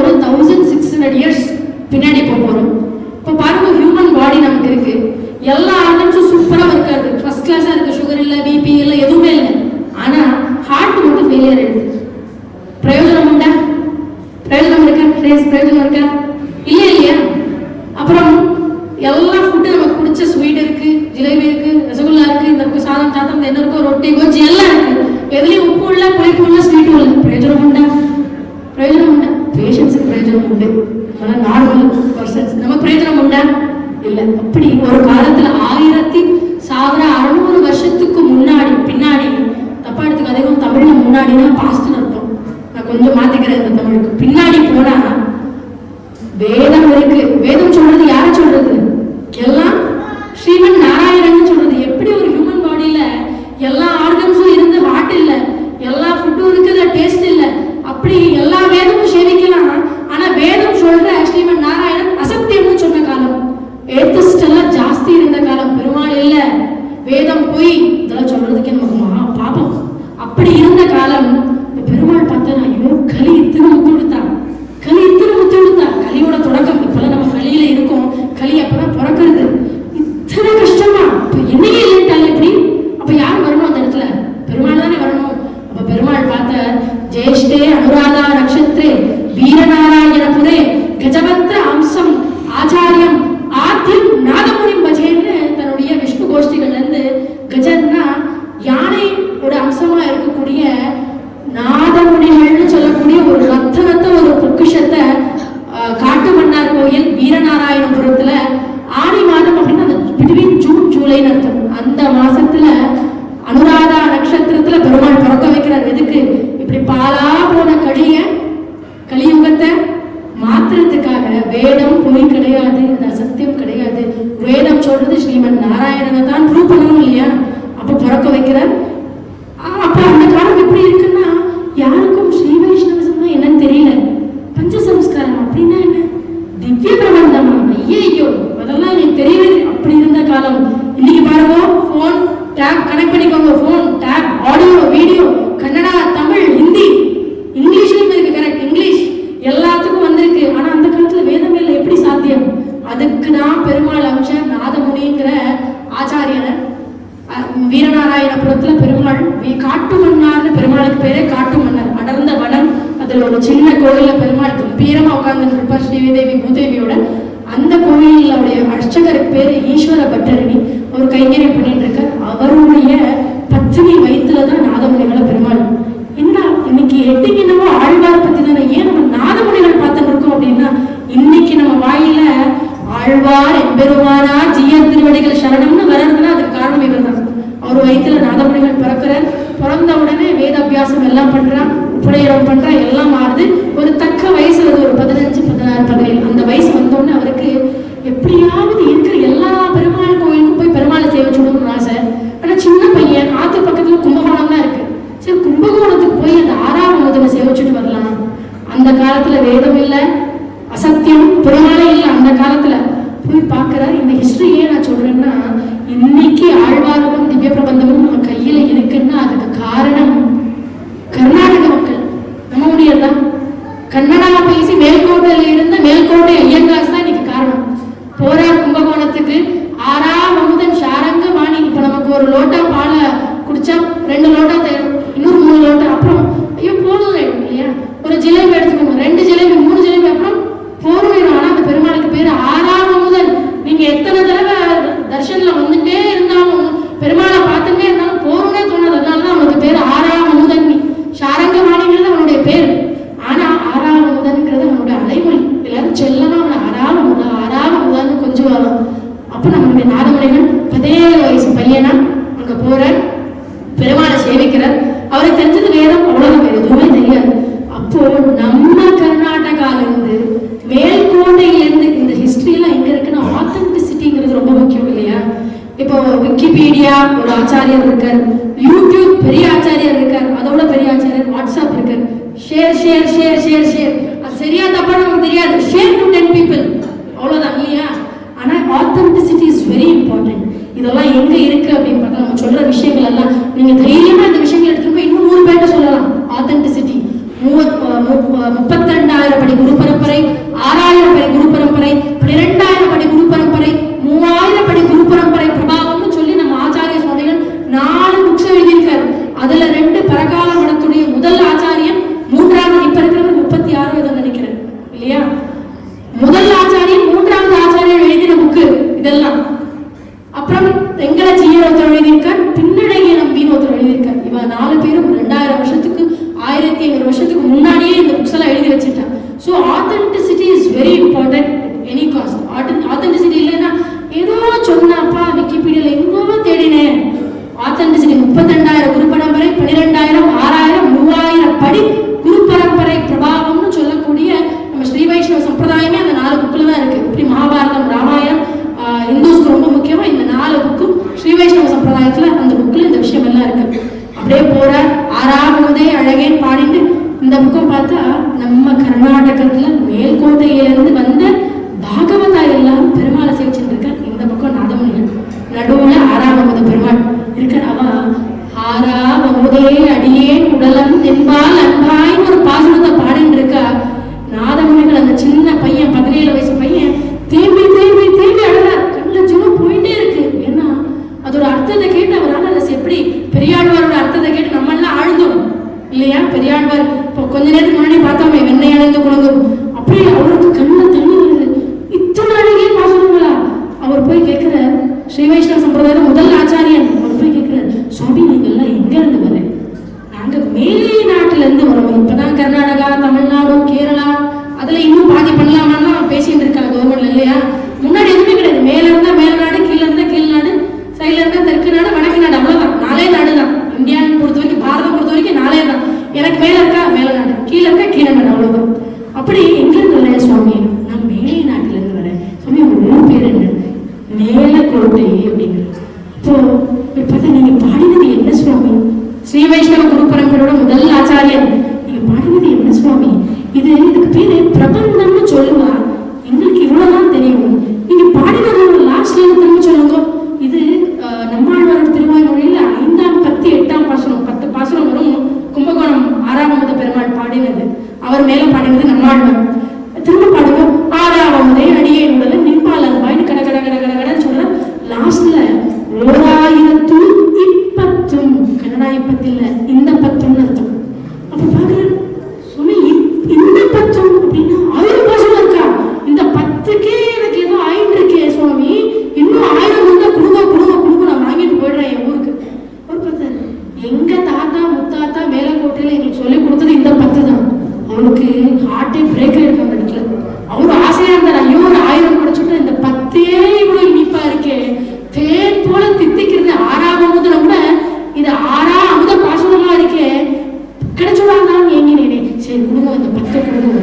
ஒரு 1600 இயர்ஸ் பின்னாடி போகிறோம். இப்போ பாருங்க, ஹியூமன் பாடி நமக்கு இருக்கு, எல்லா ஆர்கன்ஸும் சூப்பராக இருக்காது, ஃபர்ஸ்ட் கிளாஸாக இருக்கு, சுகர் இல்லை, பிபி இல்லை, எதுவுமே இல்லை. ஆனால் ஹார்ட் மட்டும் ஃபெயிலியர் ஆயிடுது. பிரயோஜனம் உண்டா? பிரயோஜனம் இருக்கா? பிரயோஜனம் இருக்கா? இல்லை இல்லையா? அப்புறம் எல்லா ஃபுட்டு நமக்கு பிடிச்ச ஸ்வீட் இருக்கு, ஜிலேபி இருக்கு, ரசகுல்லா இருக்கு, இந்த சாதம் சாதம் என்ன இருக்கோ, ரொட்டி கொஞ்சம் எல்லாம் இருக்கு. எதுலேயும் உப்பு இல்லை, புளிப்பு இல்லை, ஸ்வீட்டும் இல்லை. பிரயோஜனம் உண்டா? பிரயோஜனம் உண்டா? பேஷன்ஸுக்கு பிரயோஜனம் உண்டு, ஆனால் நார்மல் பர்சன்ஸ் நமக்கு பிரயோஜனம் உண்டா? இல்லை. அப்படி ஒரு காலத்துல 1600 வருஷத்துக்கு முன்னாடி, பின்னாடி தப்பா எடுத்துக்காதீங்க, தமிழ்ல முன்னாடினா பாஸ்ட்னு அர்த்தம், நான் கொஞ்சம் மாத்திக்கிறேன் இந்த தமிழுக்கு. பின்னாடி போனா வேதம் இருக்கு. வேதம் சொல்றது யார சொல்றது? எல்லாம் ஸ்ரீமன் நாராயணன் சொல்றது. எப்படி ஒரு ஹியூமன் பாடியில எல்லா ஆர்கன்ஸும் இருந்து ஹார்ட் இல்ல, எல்லா ஃபுட்டும் இருக்குது, டேஸ்ட் இல்ல, அப்படி எல்லா வேதமும் சேவிக்கலாம். ஆனா வேதம் சொல்ற ஸ்ரீமன் நாராயணன் அசத்தியம்னு சொன்ன காலம், ஏத்திஸ்ட் எல்லாம் ஜாஸ்தி இருந்த காலம், பெருமாள் இல்ல, வேதம் போய் இதெல்லாம் சொல்றதுக்கே நமக்கு மகா பாபம். அப்படி இருந்த காலம் பெருமாள் பார்த்தா, ஐயோ களி இத்தனை முத்தி கொடுத்தா, களி இத்தனை முத்தி கொடுத்தா, களியோட தொடக்கம். இப்பெல்லாம் நம்ம களியில இருக்கோம், களி அப்பதான் பிறக்கிறது. இத்தனை கஷ்டமா, இப்ப என்னையே இல்லைட்டால் எப்படி? அப்ப யார் வரணும் அந்த இடத்துல? பெருமாள் தானே வரணும். அப்ப பெருமாள் பார்த்த, ஜேஷ்டே அனுராதா நட்சத்திரே வீரநாராயணபுரே கஜவத்ர அம்சம் ஆச்சாரியம் ஆத்தியம் நாதமுனி பஜேன்னு தன்னுடைய விஷ்ணு கோஷ்டிகள்ல இருந்து, கஜன்னா யானையோட அம்சமா இருக்கக்கூடிய நாதமுனிகள்னு சொல்லக்கூடிய ஒரு ரத்தனத்தை, ஒரு பொக்கிஷத்தை காட்டு மன்னார் கோயில் வீரநாராயணபுரத்துல ஆடி மாதம் அப்படின்னா அந்த பிட்வீன் ஜூன் ஜூலைன்னு அர்த்தம். அந்த மாசத்துல அனுராதா நட்சத்திரத்துல பெருமாள் பிறக்க வைக்கிறார். எதுக்கு? இப்படி பாலா போன கலியுகத்தை மாத்திரத்துக்காக. வேதம் பொய் கிடையாது, அது அசத்தியம் கிடையாது. வேதம் சொல்றது ஸ்ரீமன் நாராயணனை தான் ப்ரூவ் பண்ணணும் இல்லையா? அப்ப பிறக்க வைக்கிறார். அப்ப அந்த காலம் எப்படி இருக்குன்னா, யாருக்கும் ஸ்ரீ வைஷ்ணவம்னா என்னன்னு தெரியல. பஞ்சசம்ஸ்காரம் அப்படின்னா என்ன? திவ்ய பிரபந்தமா? ஐயோ அதெல்லாம் எனக்கு தெரியவே. அப்படி இருந்த காலம். இன்னைக்கு பாருங்க, போன் டேப் கனெக்ட் பண்ணிக்கோங்க, phone tab, audio video, Kannada, Tamil, Hindi, இங்கிலீஷ்லயும் இருக்கு. கரெக்ட், இங்கிலீஷ் எல்லாத்துக்கும் வந்திருக்கு. ஆனா அந்த காலத்துல வேதமே இல்லை. எப்படி சாத்தியம்? அதுக்கு தான் பெருமாள் அம்ச நாதமுனிங்கிற ஆச்சாரியனை வீரநாராயணபுரத்துல பெருமாள் காட்டு மன்னார்னு, பெருமாளுக்கு பேரே காட்டு மன்னர், அடர்ந்த வனம். அதுல ஒரு சின்ன கோயில்ல பெருமாள் கம்பீரமா உட்கார்ந்து இருப்பார் ஸ்ரீதேவி பூதேவியோட. அந்த கோயிலுடைய அர்ச்சகருக்கு பேரு ஈஸ்வர பட்டரணி. அவர் கைங்கரியம் பண்ணிட்டு இருக்கார். அவருடைய பத்தினி வயிற்றுலதான் நாதமுனிகளை பெருமாள். என்னடா இன்னைக்கு ஹெட்டிங் என்னவோ ஆழ்வார் பத்தி தானே, ஏன் நம்ம நாதமுனிகள் பார்த்துட்டு இருக்கோம் அப்படின்னா, இன்னைக்கு நம்ம வாயில ஆழ்வார் எம்பெருமானா ஜீயர் திருவடிகள் சரணம்னு வர்றதுன்னா அதுக்கு காரணம் இவர் தான். அவர் வயிற்றுல நாதமுனிகள் பிறக்கிறார். பிறந்த உடனே வேத அபியாசம் எல்லாம் பண்றா, உபநயனம் பண்றா, எல்லாம் மாறுது. ஒரு தக்க வயசு வருது, ஒரு 15, 16, 17 அந்த வயசு வந்தோடனே அவருக்கு எப்படியாவது இருக்கிற எல்லா பெருமாள் கோயிலுக்கும் போய் பெருமாளை சேவிச்சுடணும்னு ஆசை. ஆனா சின்ன பையன், ஆத்து பக்கத்துல கும்பகோணம் தான் இருக்கு. சரி, கும்பகோணத்துக்கு போய் அந்த 6ஆம் முதலை சேவிச்சுட்டு வரலாம். அந்த காலத்துல வேதம் இல்லை, அசத்தியம், பெருமாளே இல்லை. அந்த காலத்துல போய் பார்க்கிறார். இந்த ஹிஸ்டரி ஏன் நான் சொல்றேன்னா, இன்னைக்கு ஆழ்வாரும் திவ்ய பிரபந்தமும் நம்ம கையில இருக்குன்னா அதுக்கு காரணம் கர்நாடக மக்கள். நம்ம முடியலாம் கன்னடா பேசி மேல்கோட்டையில இருந்த மேல்கோட்டை ஐயங்காஸ் தான் இன்னைக்கு காரணம். போரா கும்பகோணத்துக்கு 6ஆம் அமுதன் சாரங்க வாணி. இப்ப நமக்கு ஒரு லோட்டா பாலை குடிச்சா 2 லோட்டா தேரும், இன்னொரு 3 லோட்டா, அப்புறம் ஐயோ போதும் இல்லையா? ஒரு ஜிலேபி எடுத்துக்கோங்க, 2 ஜிலேபி 3 ஜிலேபி, அப்புறம் போர்வீரம். ஆனா அந்த பெருமாளுக்கு பேரு 6ஆம் அமுதன். நீங்க எத்தனை தடவை தர்ஷன்ல வந்துட்டே இருந்தாலும், பெருமாளை பார்த்துட்டே இருந்தாலும் போருன்னே தோணாது. அதனாலதான் அவனுக்கு பேரு 6ஆம் அமுதன். சாரங்கவாணிங்கிறது அவனுடைய பேர். ஆனா 6ஆம் அமுதன்ங்கிறது அவனுடைய அலைமொழி. எல்லாரும் செல்லமா அவனை 6ஆம் அமுதா 6ஆம் அமுதான்னு கொஞ்சம் வரும். அப்ப நம்மளுடைய நாதமுனிகள் 17 வயசு பையனா அங்க போற பெருமாளை சேவிக்கிறார். அவருக்கு தெரிஞ்சது வேதம், அவ்வளவு வேற எதுவுமே தெரியாது. அப்போ நம்ம கர்நாடகால இருந்து மேல்கோட்டையிலிருந்து இந்த ஹிஸ்டரி எல்லாம் எங்க இருக்குன்னா, ஆத்தென்டிசிட்டிங்கிறது ரொம்ப முக்கியம் இல்லையா? இப்போ விக்கிபீடியா ஒரு ஆச்சாரியர் இருக்கார், யூடியூப் பெரிய ஆச்சாரியர் இருக்கார், அதோட பெரிய ஆச்சாரியர் வாட்ஸ்அப் இருக்கார். Share share share share share, அது சரியா தப்பா நமக்கு தெரியாது. ஷேர் டு 10 people, அவ்வளவுதான் இல்லையா? ஆனா ஆத்தென்டிசிட்டி இஸ் வெரி இம்பார்ட்டன்ட். இதெல்லாம் எங்க இருக்கு அப்படின்னு பார்த்தா, நம்ம சொல்ற விஷயங்கள் எல்லாம் நீங்க தைரியமா இந்த விஷயங்கள் எடுத்துட்டு போய் இன்னும் 100 பேர்ட்ட சொல்லலாம். ஆத்தென்டிசிட்டி 32,000 படி குரு பரம்பரை, 6,000 படி குரு பரம்பரை, 12,000 படி குரு பரம்பரை, 3,000 படி குரு பரம்பரை பிரபாவம்னு சொல்லி நம்ம ஆச்சாரிய சுவாமிகள் 4 புக்ஸ் எழுதியிருக்காரு. அதுல 2 பரகால மடத்துடைய முதல் ஆச்சாரியன், 3வது இப்ப இருக்கிறவர் 36 ஏதோ நினைக்கிறேன் இல்லையா, முதல் ஆச்சாரியன் 3வது ஆச்சாரியர் எழுதின புக்கு இதெல்லாம். அப்புறம் எங்களை ஜீயர் ஒருத்தர் எழுதியிருக்கார், பின்னடையை நம்பின்னு ஒருத்தர் எழுதியிருக்கார். இவ 4 பேரும் 2000 வருஷத்துக்கு 1500 வருஷத்துக்கு முன்னாடியே இந்த புக்ஸ் எல்லாம் எழுதி வச்சுட்டாங்க. So authenticity is very important any cost. Authenticity இல்லைன்னா ஏதோ சொன்னாப்பா விக்கிபீடியால எங்கோ தேடினேன். ஆத்தென்டிசிட்டி 32,000 குரு பரம்பரை, 12,000, 6,000, 3,000 படி குரு பரம்பரை பிரபாவம்னு சொல்லக்கூடிய நம்ம ஸ்ரீ வைஷ்ணவ சம்பிரதாயமே அந்த 4 புக்கில் தான் இருக்கு. இப்படி மகாபாரதம், ராமாயணம் இந்துஸ்க்கு ரொம்ப முக்கியமா இந்த 4 புக்கும் ஸ்ரீ வைஷ்ணவ சம்பிரதாயத்துல அந்த புக்கில் இந்த விஷயம் எல்லாம் இருக்கு. அப்படியே போற ஆறாவதே அழகேன் பாடிட்டு இந்த புக்கம் பார்த்தா நம்ம கர்நாடகத்துல மேல்கோட்டையிலிருந்து வந்த பாகவதா எல்லாரும் பெருமாளை சேவிச்சுட்டு இருக்க. இந்த பக்கம் நாதமுனிகள், நடுவுல 6வது பெருமாள் இருக்கார். அவ ஆறாவதே அடியேன் உடலம் என்பால் அன்பாயின்னு ஒரு பாசுரத்தை பாடிட்டு இருக்கா. நாதமுனிகள் அந்த சின்ன பையன் 17 வயசு பையன் தேம்பி தேம்பி தேம்பி அழகார். கண்ணில் ஜீவம் போயிட்டே இருக்கு. ஏன்னா அதோட அர்த்தத்தை கேட்டு அவரால் அதை எப்படி பெரியாழ்வாரோட அர்த்தத்தை கேட்டு நம்ம எல்லாம் ஆழ்ந்தோம் இல்லையா. பெரியாழ்வார் இப்போ கொஞ்ச நேரத்துக்கு முன்னாடி பார்த்தோமே, வெண்ணெய் அணைந்து குழங்கும், அப்படியே அவருக்கு கண்ணில் தண்ணி வருது. இத்தனை அழகே பாசுரங்களா? அவர் போய் கேட்கிறார், ஸ்ரீ வைஷ்ணவ சம்பிரதாய முதல் ஆச்சாரியன் அவர் போய் கேட்கிறார், சுவாமி நீங்க எல்லாம் எங்க இருந்து வரேன்? நாங்க மேலே நாட்டுல இருந்து வரோம். இப்பதான் கர்நாடகா, தமிழ்நாடு, கேரளா அதுல இன்னும் பாதி பண்ணலாமான்னா பேசிட்டு இருக்காங்க கவர்மெண்ட்ல இல்லையா. முன்னாடி எதுவுமே கிடையாது. மேல இருந்தா மேல நாடு, கீழே இருந்தா கீழ் நாடு, சைட்ல இருந்தா தெற்கு நாடு, வடக்கு நாடு, அவ்வளவுதான். 4 நாடு தான். இந்தியாவை பொறுத்த வரைக்கும், பாரதம் பொறுத்த வரைக்கும் 4 தான். எனக்கு மேல இருக்கா மேல நாடு, கீழே இருக்கா கீழே நாடு, அவ்வளவுதான். அப்படி எங்க இருந்து வரேன் சுவாமி? நான் மேலே நாட்டுல இருந்து வரேன். சுவாமி உங்க ஊர் பேர் என்ன? மேலக்கோட்டை அப்படிங்கிற. அப்போ பார்த்தா நீங்க பாடினது என்ன சுவாமி? ஸ்ரீ வைஷ்ணவ குரு பரம்பரையோட முதல் ஆச்சாரியன், நீங்க பாடினது என்ன சுவாமி? இதுக்கு பேரு பிரபந்தம்னு சொல்லுவா. எங்களுக்கு இவ்வளவுதான் தெரியும். நீங்க பாடினதோட லாஸ்ட் லைன் திரும்ப சொல்லுங்க. இது நம்மாழ்வாரோட திருவாய்மொழியில 5ஆம் பத்தி 8ஆம் பாசுரம், 10 பாசுரம் வரும். கும்பகோணம் 6வது பெருமாள் பாடினது, அவர் மேல பாடினது நம்மாழ்வார். திரும்ப பாடுங்க. 6ஆவதே அடியேன் உடல நின்பால் அன்பாயின்னு கட கட கட கட கடன்னு சொல்ற. லாஸ்ட்ல 1020 கன்னடா 10 இல்ல, இந்த 10ன்னு அர்த்தம். அப்ப பாக்குறேன் சுவாமி இந்த 10 அப்படின்னா 1000 பாசுரம் இருக்கா? இந்த 10க்கே எனக்கு ஏதோ ஆயிட்டு இருக்கே சுவாமி, இன்னும் 1000 இருந்தா குடுங்க குடுங்க குடுங்க, நான் வாங்கிட்டு போயிடுறேன் என் ஊருக்கு. ஒரு 10 எங்க தாத்தா முத்தாத்தா மேலக்கோட்டையில எங்களுக்கு சொல்லி கொடுத்தது இந்த 10 தான். அவருக்கு ஹார்ட்டே பிரேக் ஆயிருக்கு அந்த இடத்துல. அவரு ஆசையா இருந்தார், ஐயோ ஒரு 1000 கிடைச்சுட்டு இந்த 10 இவ்வளவு இனிப்பா இருக்கே, தேன் போல தித்திக்கிறது. 6ஆவது கூட இது 6ஆவது பாசுரமா இருக்கே, கிடைச்சுடாங்கன்னு ஏங்கினேனே. சரி கொடுங்க இந்த 10 கொடுங்க.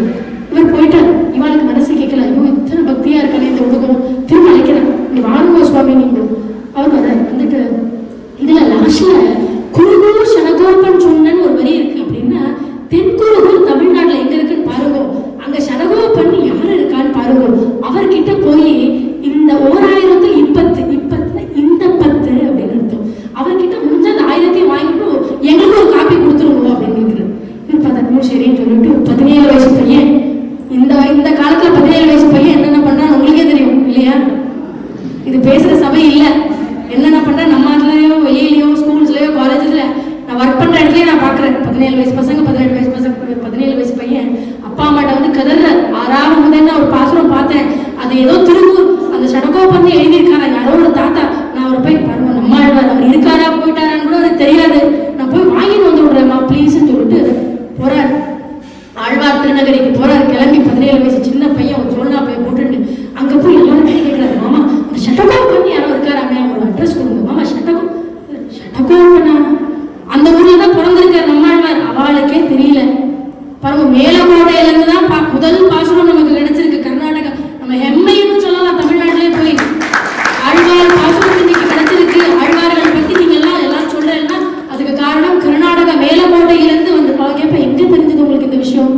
இவர் போயிட்டார். இவளுக்கு மனசு கேட்கல, ஐயோ இத்தனை பக்தியா இருக்கானே இந்த உலகம். திரும்ப அழைக்கிறேன், நீ வாருங்க சுவாமி நீங்க. அவர் வந்துட்டு இதுல லாஸ்ட்ல குருகூர் சனகோபன் சொன்னன்னு ஒரு வரி இருக்கு. அப்படின்னா தென்குருகூர் தமிழ்நாட்டுல எங்க இருக்குன்னு பாருங்க. அங்க சனகோபன் யாரு இருக்கான்னு பாருங்க. அவர்கிட்ட போய் இந்த 1020 இந்த 10 அப்படின்னு அர்த்தம். அவர்கிட்ட முடிஞ்ச அந்த 1000 வாங்கிட்டு எங்களுக்கு ஒரு காப்பி கொடுத்துருங்க அப்படின்னு கேட்கிறேன். இவர் பார்த்தா சரின்னு சொல்லிட்டு 17 வயசு பையன், இந்த காலத்துல 17 வயசு பையன் என்னென்ன பண்றான்னு உங்களுக்கே தெரியும் இல்லையா. இது பேசுற சபை இல்ல. என்னென்ன பண்ற நம்ம நாட்டுலயோ வெளியிலயோ ஸ்கூல்ஸ்லயோ காலேஜஸ்ல நான் ஒர்க் பண்ற இடத்துலயே நான் பாக்குறேன். 17 வயசு பசங்க, 18 வயசு பசங்க, 17 வயசு பையன் அப்பா அம்மாட்ட வந்து கதற. 6ஆவது ஒரு பாசுரம் பார்த்தேன், அது ஏதோ திருவூர் அந்த சடகோபன் எழுதியிருக்காரா யாரோ ஒரு தாத்தா. நான் அவரை போய் பாருங்க, நம்மாழ்வார் அவர் இருக்காரா போயிட்டாரான்னு கூட எனக்கு தெரியாது, நான் போய் வாங்கிட்டு வந்து விடுறேம்மா ப்ளீஸ்ன்னு சொல்லிட்டு போறார். ஆழ்வார் திருநகரிக்கு போறாரு. கிளம்பி 17 வயசு சின்ன பையன் ஒரு சோழனா போய் போட்டுட்டு அங்க போய் எல்லாரும் கேட்கிறாரு, மாமா அந்த சட்டகோபன் யாரோ இருக்காராமே, ஒரு அட்ரஸ் கொடுங்க. மாமா சட்டகோபனா? அந்த ஊர்ல தான் பிறந்திருக்காரு நம்மாழ்வார். அவளுக்கே தெரியல பாருங்க. மேலக்கோட்டையில இருந்து தான் முதல் பாசுரம் நமக்கு கிடைச்சிருக்கு. கர்நாடகா நம்ம ஹெம்மைன்னு சொல்லலாம். தமிழ்நாட்டிலே போய் ஆழ்வார் பாசுரம் இன்னைக்கு கிடைச்சிருக்கு. ஆழ்வார்களை பத்தி நீங்க எல்லாம் சொல்றேன்னா அதுக்கு காரணம் கர்நாடகா மேலக்கோட்டையிலிருந்து வந்து கேட்ப எங்க தெரிஞ்சது உங்களுக்கு இந்த விஷயம்?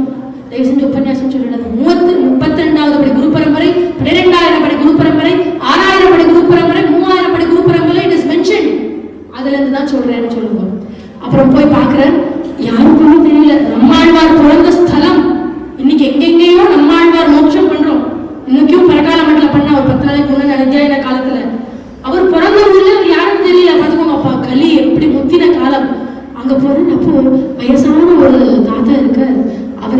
தயவு செஞ்சு உபன்யாசம் சொல்லிடாது. 32வது படி குரு பரம்பரை, 12,000 படி குரு பரம்பரை, 6,000 படி குரு பரம்பரை, 3,000 படி குரு பரம்பரை இட் இஸ் மென்ஷன். அதுல இருந்து தான் சொல்றேன்னு சொல்லுங்க. அப்புறம் போய் பாக்குற யாருக்குமே தெரியல. நம்மாழ்வார் பிறந்த ஸ்தலம்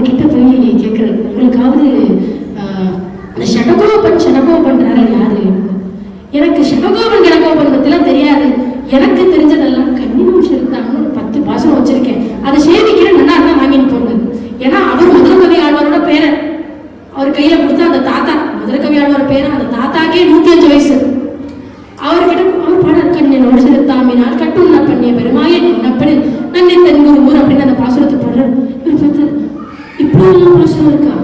அவர்கிட்ட போய் கேட்குறாரு, உங்களுக்காவது அந்த ஷடகோபன்றாரு யாரு? எனக்கு ஷடகோபன் கணகோபன் பத்திலாம் தெரியாது, எனக்கு தெரிஞ்சதெல்லாம் கன்னிமூன் செலுத்தாங்கன்னு ஒரு 10 பாசனம் வச்சிருக்கேன், அதை சேமிக்கிறேன், நல்லா இருந்தா வாங்கிட்டு போங்க. ஏன்னா அவர் மதுரகவி ஆழ்வாரோட பேரன், அவர் கையில கொடுத்தா அந்த தாத்தா மதுரகவி ஆழ்வார் பேரன், அந்த தாத்தாக்கே 105 வயசு. அவர்கிட்ட அவர் பாடார், கண்ணினோடு செலுத்தாமினால் கட்டுண்ண பண்ணிய பெருமாய நின்னப்படி நன்னி தென்கூர் ஊர் அப்படின்னு அந்த பாசுரத்தை பாடுறாரு. இவர் பார்த்தாரு, இப்படியெல்லாம் பாசுரம் இருக்கா,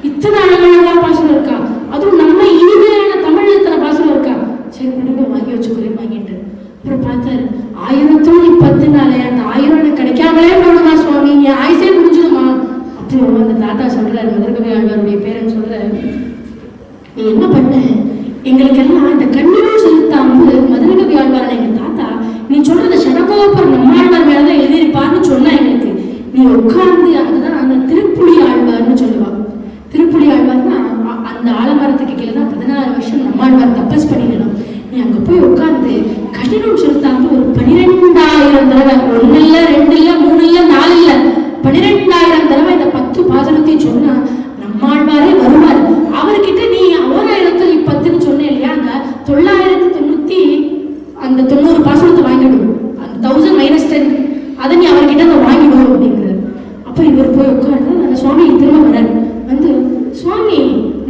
இத்தனை அழகான பாசுரம் இருக்கா, அதுவும் நம்ம இனிமையான தமிழ்ல இத்தனை பாசுரம் இருக்கா, சரி கொடுங்க வாங்கி வச்சுக்கிறேன் வாங்கிட்டு. அப்புறம் பார்த்தாரு, 1010 அந்த 1000 எனக்கு கிடைக்காமலே போடுமா சுவாமி, என் ஆயுசே முடிஞ்சிடுமா. அப்போ அந்த தாத்தா சொல்றாரு, மதுரகவி ஆழ்வாருடைய பேரன் சொல்றாரு, நீ என்ன பண்ண, எங்களுக்கெல்லாம் இந்த கண்ணீரும் செலுத்தாம மதுரகவி ஆழ்வாரன் எங்க தாத்தா நீ சொல்றத ஷடகோபர் நம்மாழ்வார் மேலதான் எழுதியிருப்பார்னு சொன்னா எங்களுக்கு, நீ உட்கார்ந்து அதுதான் அந்த திருப்புலி ஆழ்வார்னு சொல்லுவா. திருப்புலி ஆழ்வார்னா அந்த ஆலமரத்துக்கு கீழே தான் 16 வருஷம் நம்மாழ்வார் தபஸ் பண்ணிடணும். நீ அங்க போய் உட்கார்ந்து கண்ணீரும் செலுத்தாம ஒரு 12,000 தடவை, 1 இல்ல 2 இல்ல 3 இல்ல 4 இல்ல 12,000 தடவை இந்த 10 பாசனத்தையும் சொன்னா நம்மாழ்வாரே வருவார். அவர்கிட்ட நீ 1010ன்னு சொன்னேன் இல்லையா, அந்த 990 அந்த 90 பாசனத்தை வாங்கிடும், அந்த 1000 - 10 அதை நீ அவர்கிட்ட வாங்கிடும் அப்படிங்கிறார். அப்ப இவர் போய் உட்காந்து அந்த சுவாமி திரும்ப வரார், வந்து சுவாமி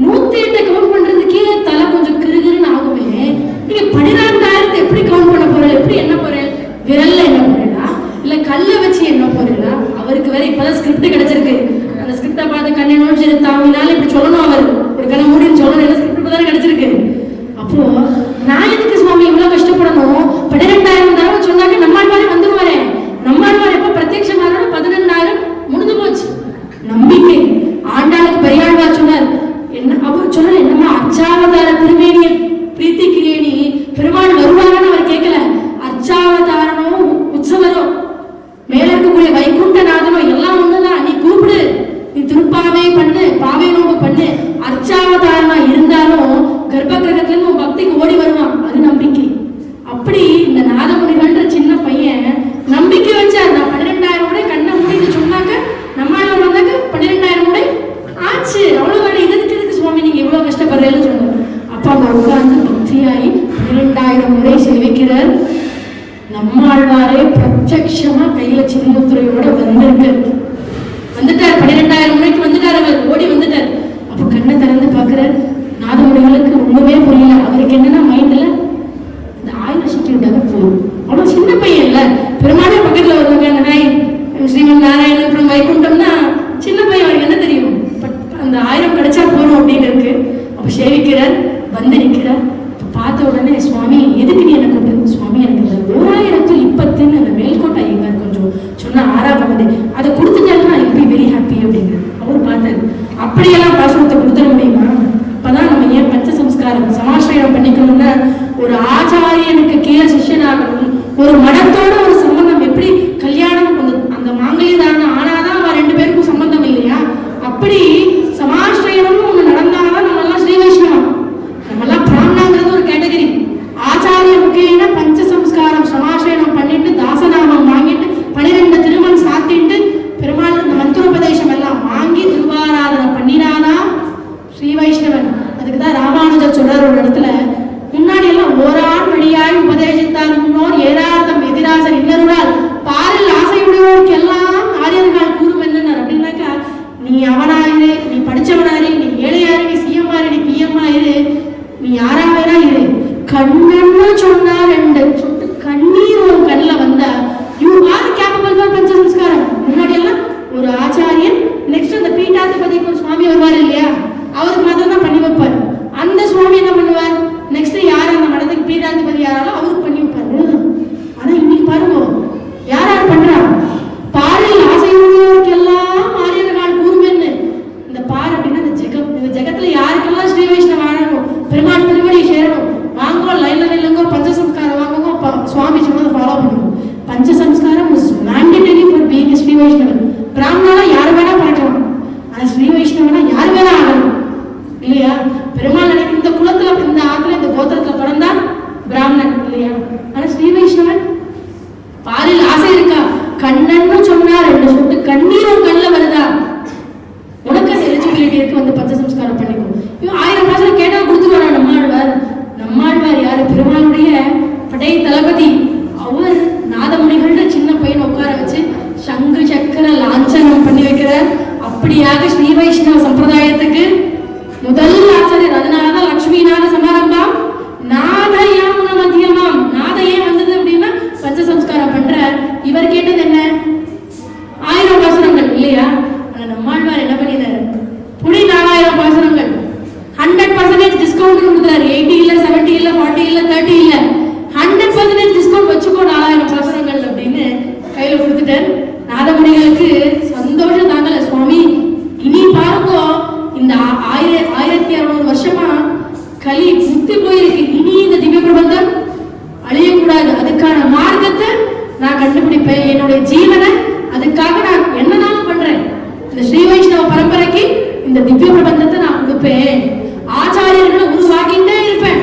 108 கவுண்ட் பண்றதுக்கே தலை கொஞ்சம் கிருகிருன்னு ஆகுமே, நீங்க 12,000 எப்படி கவுண்ட் பண்ண போறேன், எப்படி என்ன போறேன், விரல்ல என்ன போறேனா இல்ல கல்ல வச்சு என்ன போறேனா. அவருக்கு வேற இப்பதான் ஸ்கிரிப்ட் கிடைச்சிருக்கு, அந்த ஸ்கிரிப்டை பார்த்து கண்ணனோடு சரி தாமினால இப்படி சொல்லணும், அவர் ஒரு கண்ண மூடின்னு சொல்லணும், என்ன ஸ்கிரிப்ட் தானே கிடைச்சிருக்கு. அப்போ நான் எதுக்கு சுவாமி இவ்வளவு கஷ்டப்படணும், 12,000 தடவை சொன்னாக்க நம்மாழ்வாரே வந்துருவாரே, நம்மாழ்வார் எப்ப பிரத்யட்சமானாலும் 11,000 முடிஞ்சு போச்சு. நம்பிக்கை ஆண்டாளுக்கு பெரியாழ்வார் சொன்னார், என்ன அவர் சொன்னார், என்னமா அர்ச்சாவதார திருமேனிய பிரீத்தி கிரியேணி பெருமாள் வருவாங்கன்னு அவர் கேட்கல, அர்ச்சாவதாரனோ உற்சவரோ மேல இருக்கக்கூடிய வைகுண்டநாதனோ எல்லாம் ஒண்ணுதான், நீ கூப்பிடு, நீ திருப்பாவை பண்ணு, பாவை நோம்பு பண்ணு, அர்ச்சாவதாரமா இருந்தாலும் கர்ப்ப கிரகத்துல இருந்து பக்திக்கு ஓடி வருவான், அது நம்பிக்கை. அப்படி இந்த நாதமுனிகள்ன்ற சின்ன பையன் நம்பிக்கை வச்சார், நான் 12,000 முறை கண்ணை மூடிட்டு சொன்னாக்க நம்மளால வந்தாக்க 12,000 முறை ஆச்சு, அவ்வளவு வேணும், இதுக்கு சுவாமி நீங்க இவ்வளவு கஷ்டப்படுறேன்னு சொன்னார். அப்ப அவங்க உட்கார்ந்து பக்தியாகி 12,000 முறை சேவிக்கிறார். நம்மாழ்வாரே பிரத்யட்சமா கையில சின்முத்திரையோட வந்துட்டார், 12,000 முறைக்கு வந்துட்டார், அவர் ஓடி வந்துட்டார். அப்ப கண்ணை திறந்து பாக்குறார், நாதமுனிகளுக்கு ஒண்ணுமே புரியல, அவருக்கு என்னன்னா மைண்ட்ல இந்த 1000 சக்தி விட்டாங்க போதும், அவ்வளவு சின்ன பையன் இல்ல, பெருமாளே பக்கத்துல வருவாங்க, ஹாய் ஸ்ரீமன் நாராயணன் வைகுண்டம்னா சின்ன பையன், அவருக்கு என்ன தெரியும், பட் அந்த 1000 கிடைச்சா போறோம் அப்படின்னு இருக்கு. அப்ப சேவிக்கிறார், வந்து நிற்கிறார். பார்த்த உடனே சுவாமி எதுக்கு நீ என்ன கூப்பிட்டு, சுவாமி எனக்கு இந்த 1010 அந்த மேல்கோட்டை ஐயங்கார் கொஞ்சம் சொன்ன 6ஆவது அதை கொடுத்துட்டாருன்னா ஐ பி வெரி ஹாப்பி அப்படிங்கிற. அவர் பார்த்தாரு, அப்படியெல்லாம் பாசனத்தை கொடுத்துட முடியுமா, அப்பதான் நம்ம ஏன் பஞ்ச சம்ஸ்காரம் சமாசிரயம் பண்ணிக்கணும்னா, ஒரு ஆச்சாரியனுக்கு கீழே சிஷ்யனாகணும், ஒரு மடத்தோட ஒரு சம்பந்தம், எப்படி கல்யாணம் அந்த மாங்கல்ய தாரணம் ஆனாதான் அவ 2 பேருக்கும் சம்பந்தம் இல்லையா, அப்படி சமாசிரயம்னு ஒண்ணு நடந்தாதான் நம்ம எல்லாம் ஸ்ரீ வைஷ்ணவம், நம்ம எல்லாம் பிராமணங்கிறது ஒரு கேட்டகரி. ஆச்சாரிய முக்கியம்னா பஞ்ச சம்ஸ்காரம் சமாசயனம் பண்ணிட்டு தாசநாமம் வாங்கிட்டு 12 திருமணம் சாத்திட்டு பெருமாள் இந்த மந்திரோபதேசம் எல்லாம் வாங்கி திருவாராதனை பண்ணினாதான் ஸ்ரீ வைஷ்ணவன். அதுக்குதான் ராமானுஜர் சொல்றார் ஒரு இடத்துல, முன்னாடி எல்லாம் ஓரான் வழியாய் உபதேசித்தார் முன்னோர் ஏராத்தம் எதிராசர் இன்னருளால் பாரில் ஆசையுடையோருக்கு எல்லாம் ஆரியர்கள் கூறும் என்னன்னார். அப்படின்னாக்கா நீ அவனாயிரு, நீ படிச்சவனாரு, நீ ஏழையாரு, நீ சிஎம்ஆரு, நீ பிஎம்ஆரு, நீ யாராவேனா இரு, கண்ணு சொன்னா 2 சொட்டு கண்ணீர் ஒரு கண்ணில் வந்தா யூ ஆர் கேப்பபிள் ஃபார் பஞ்ச சம்ஸ்காரம். முன்னாடி எல்லாம் ஒரு ஆச்சாரியன், நெக்ஸ்ட் அந்த பீட்டாதிபதிக்கு ஒரு சுவாமி வருவார் இல்லையா, அவருக்கு மாத்திரம் தான் பண்ணி வைப்பார். அந்த சுவாமி என்ன பண்ணுவார், நெக்ஸ்ட் யார் அந்த மடத்துக்கு பீட்டாதிபதி யாராலும் அவருக்கு பண்ணி வைப்பார். ஆனா இன்னைக்கு பாருங்க யார் யார் பண்றா, பாரில் ஆசையுடையோருக்கு எல்லாம் ஆரியர்கள் கூறுமென்னு. இந்த பார் அப்படின்னா இந்த ஜெகத்துல யாருக்கெல்லாம் ஸ்ரீ வைஷ்ணவ ஆகணும், பெருமாள் திருவடி சேரணும், வாங்கோ லைன்ல நில்லுங்கோ, பஞ்சசம்ஸ்காரம் வாங்குங்கோ, சுவாமி சொன்னதை ஃபாலோ பண்ணுவோம். Panchasamskaram is mandatory for being Sri Vaishnavan. பிராமணனா யாரு வேணா பார்க்கலாம், ஆனா ஸ்ரீ வைஷ்ணவனா யாரு வேணா ஆகணும் இல்லையா. பெருமாள் நினைக்கிற இந்த குலத்துல, இந்த ஆத்துல, இந்த கோத்திரத்துல பிறந்தா பிராமணன் இல்லையா, அடுத்ததாக ஸ்ரீ வைஷ்ணவ சம்பிரதாயத்துக்கு முதல் ஆச்சாரியர். அதனாலதான் லட்சுமிநாத சமாரம்பம் நாதயாமுன மத்தியமாம். நாதையே வந்தது அப்படின்னா பஞ்சசம்ஸ்காரம் பண்ற இவர் கேட்டது என்ன? 1000 பாசுரங்கள் இல்லையா? ஆனா நம்மாழ்வார் என்ன பண்ணினார்? புடி 4000 பாசுரங்கள் 100% டிஸ்கவுண்ட் கொடுத்தாரு. 80 இல்ல, 70 இல்ல, 40 இல்ல, 30 இல்ல, 100% டிஸ்கவுண்ட் வச்சுக்கோ 4000 பாசுரங்கள் அப்படின்னு கையில கொடுத்துட்டார். நாதமுனிகளுக்கு சந்தோஷம் தாங்கல. சுவாமி இனி பாருங்க, இந்த 1600 வருஷமா கலி முத்தி போயிருக்கு. இனி இந்த திவ்ய பிரபந்தம் அழியக்கூடாது. அதுக்கான மார்க்கத்தை நான் கண்டுபிடிப்பேன். என்னுடைய ஜீவனை அதுக்காக நான் என்னதான் பண்றேன். இந்த ஸ்ரீ வைஷ்ணவ பரம்பரைக்கு இந்த திவ்ய பிரபந்தத்தை நான் கொடுப்பேன். ஆச்சாரியர்களை உருவாக்கிட்டே இருப்பேன்.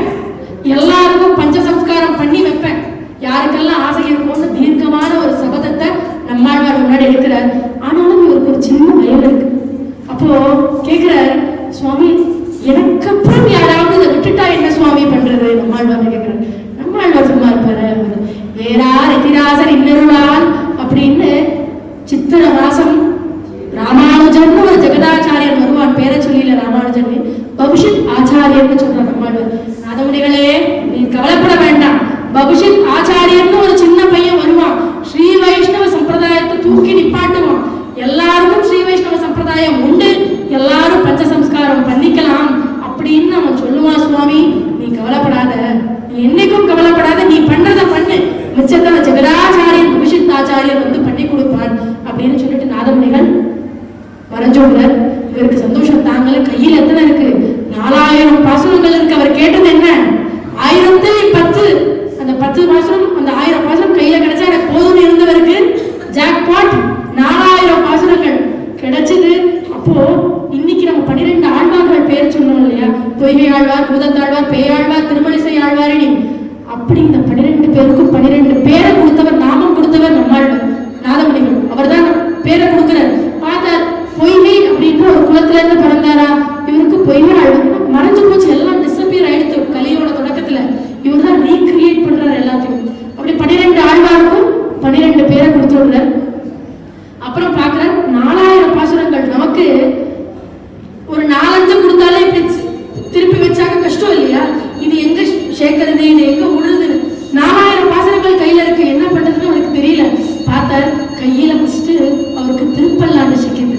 எல்லாருக்கும் பஞ்சசம்ஸ்காரம் பண்ணி வைப்பேன். யாருக்கெல்லாம் ஆசை இருக்கும்னு தீர்க்கமான ஒரு சபதத்தை நம்மாழ்வார் முன்னாடி எடுக்கிறார். ஆனாலும் இவருக்கு ஒரு சின்ன பயம் இருக்கு. அப்போ கேட்கிறார், சுவாமி எனக்கு அப்புறம் யாராவது இதை விட்டுட்டா என்ன சுவாமி பண்றது? நம்மாழ்வார் கேட்கிறார். நம்மாழ்வார் சும்மா இருப்பாரு. வேறார் எதிராசர் இன்னருளால் அப்படின்னு சித்திர மாசம் ராமானுஜன் ஒரு ஜெகதாச்சாரியர் வருவான். பேரை சொல்லில ராமானுஜன், பவிஷித் ஆச்சாரியர்னு சொல்றார் நம்மாழ்வார். நாதமுனிகளே நீ கவலைப்பட வேண்டாம். பவிஷித் ஆச்சாரியர்னு ஒரு சின்ன பையன் வருவான். ஸ்ரீ வைஷ்ணவ சம்பிரதாயத்தை தூக்கி நிப்பாட்டுவான். எல்லாருக்கும் ஸ்ரீ வைஷ்ணவ சம்பிரதாயம் உண்டு, எல்லாரும் பஞ்சசம்ஸ்காரம் பண்ணிக்கலாம் அப்படின்னு அவன் சொல்லுவான். சுவாமி நீ கவலைப்படாத, நீ என்னைக்கும் கவலைப்படாத, நீ பண்றத பண்ணு, மிச்சத்தை ஜெகதாச்சாரியர் பவிஷித் ஆச்சாரியர் வந்து பண்ணி கொடுப்பான் அப்படின்னு சொல்லிட்டு நாதமுனிகள் மறைஞ்சோடுறார். இவருக்கு சந்தோஷம் தாங்கல. கையில் எத்தனை இருக்கு? 4000 பாசுரங்கள் இருக்கு. அவர் கேட்டது என்ன? 1010. அந்த 10 பாசுரம், அந்த 1000 பாசுரம் கையில கிடைச்சா எனக்கு போதும்னு இருந்தவருக்கு ஜாக்பாட் 4000 பாசுரங்கள் கிடைச்சது. அப்போ இன்னைக்கு நம்ம 12 ஆழ்வார்கள் பேர் சொன்னோம் இல்லையா? பொய்கை ஆழ்வார், பூதத்தாழ்வார், பேயாழ்வார், திருமணிசை ஆழ்வாரினி. அப்படி இந்த 12 பேருக்கும் 12 பேரை கொடுத்தவர், நாமம் கொடுத்தவர் நம்மாழ்வார் நாதமுனிகள். அவர் தான் பேரை கொடுக்கிறார். பார்த்தார், பொய்கை அப்படின்ற ஒரு குலத்துல இருந்து பிறந்தாரா? இவருக்கு பொய்கை ஆழ்வார் மறைஞ்சு போச்சு, எல்லாம் டிஸப்பியர் ஆயிடுச்சு கலியோட தொடக்கத்துல. இவர் தான் ரீக்ரியேட் பண்றாரு எல்லாத்தையும். அப்படி 12 ஆழ்வாருக்கும் 12 பேரை கொடுத்து விடுறார். அப்புறம் பாக்குறார் 4000 பாசுரங்கள். நமக்கு ஒரு 4-5 கொடுத்தாலே இப்படி திருப்பி வச்சாக்க கஷ்டம் இல்லையா? இது எங்க சேர்க்கறது, இது எங்க விடுறது? 4000 பாசுரங்கள் கையில இருக்கு, என்ன பண்றதுன்னு அவருக்கு தெரியல. பார்த்தார், கையில ஃபர்ஸ்ட் அவருக்கு திருப்பல்லாண்டு சிக்கிது.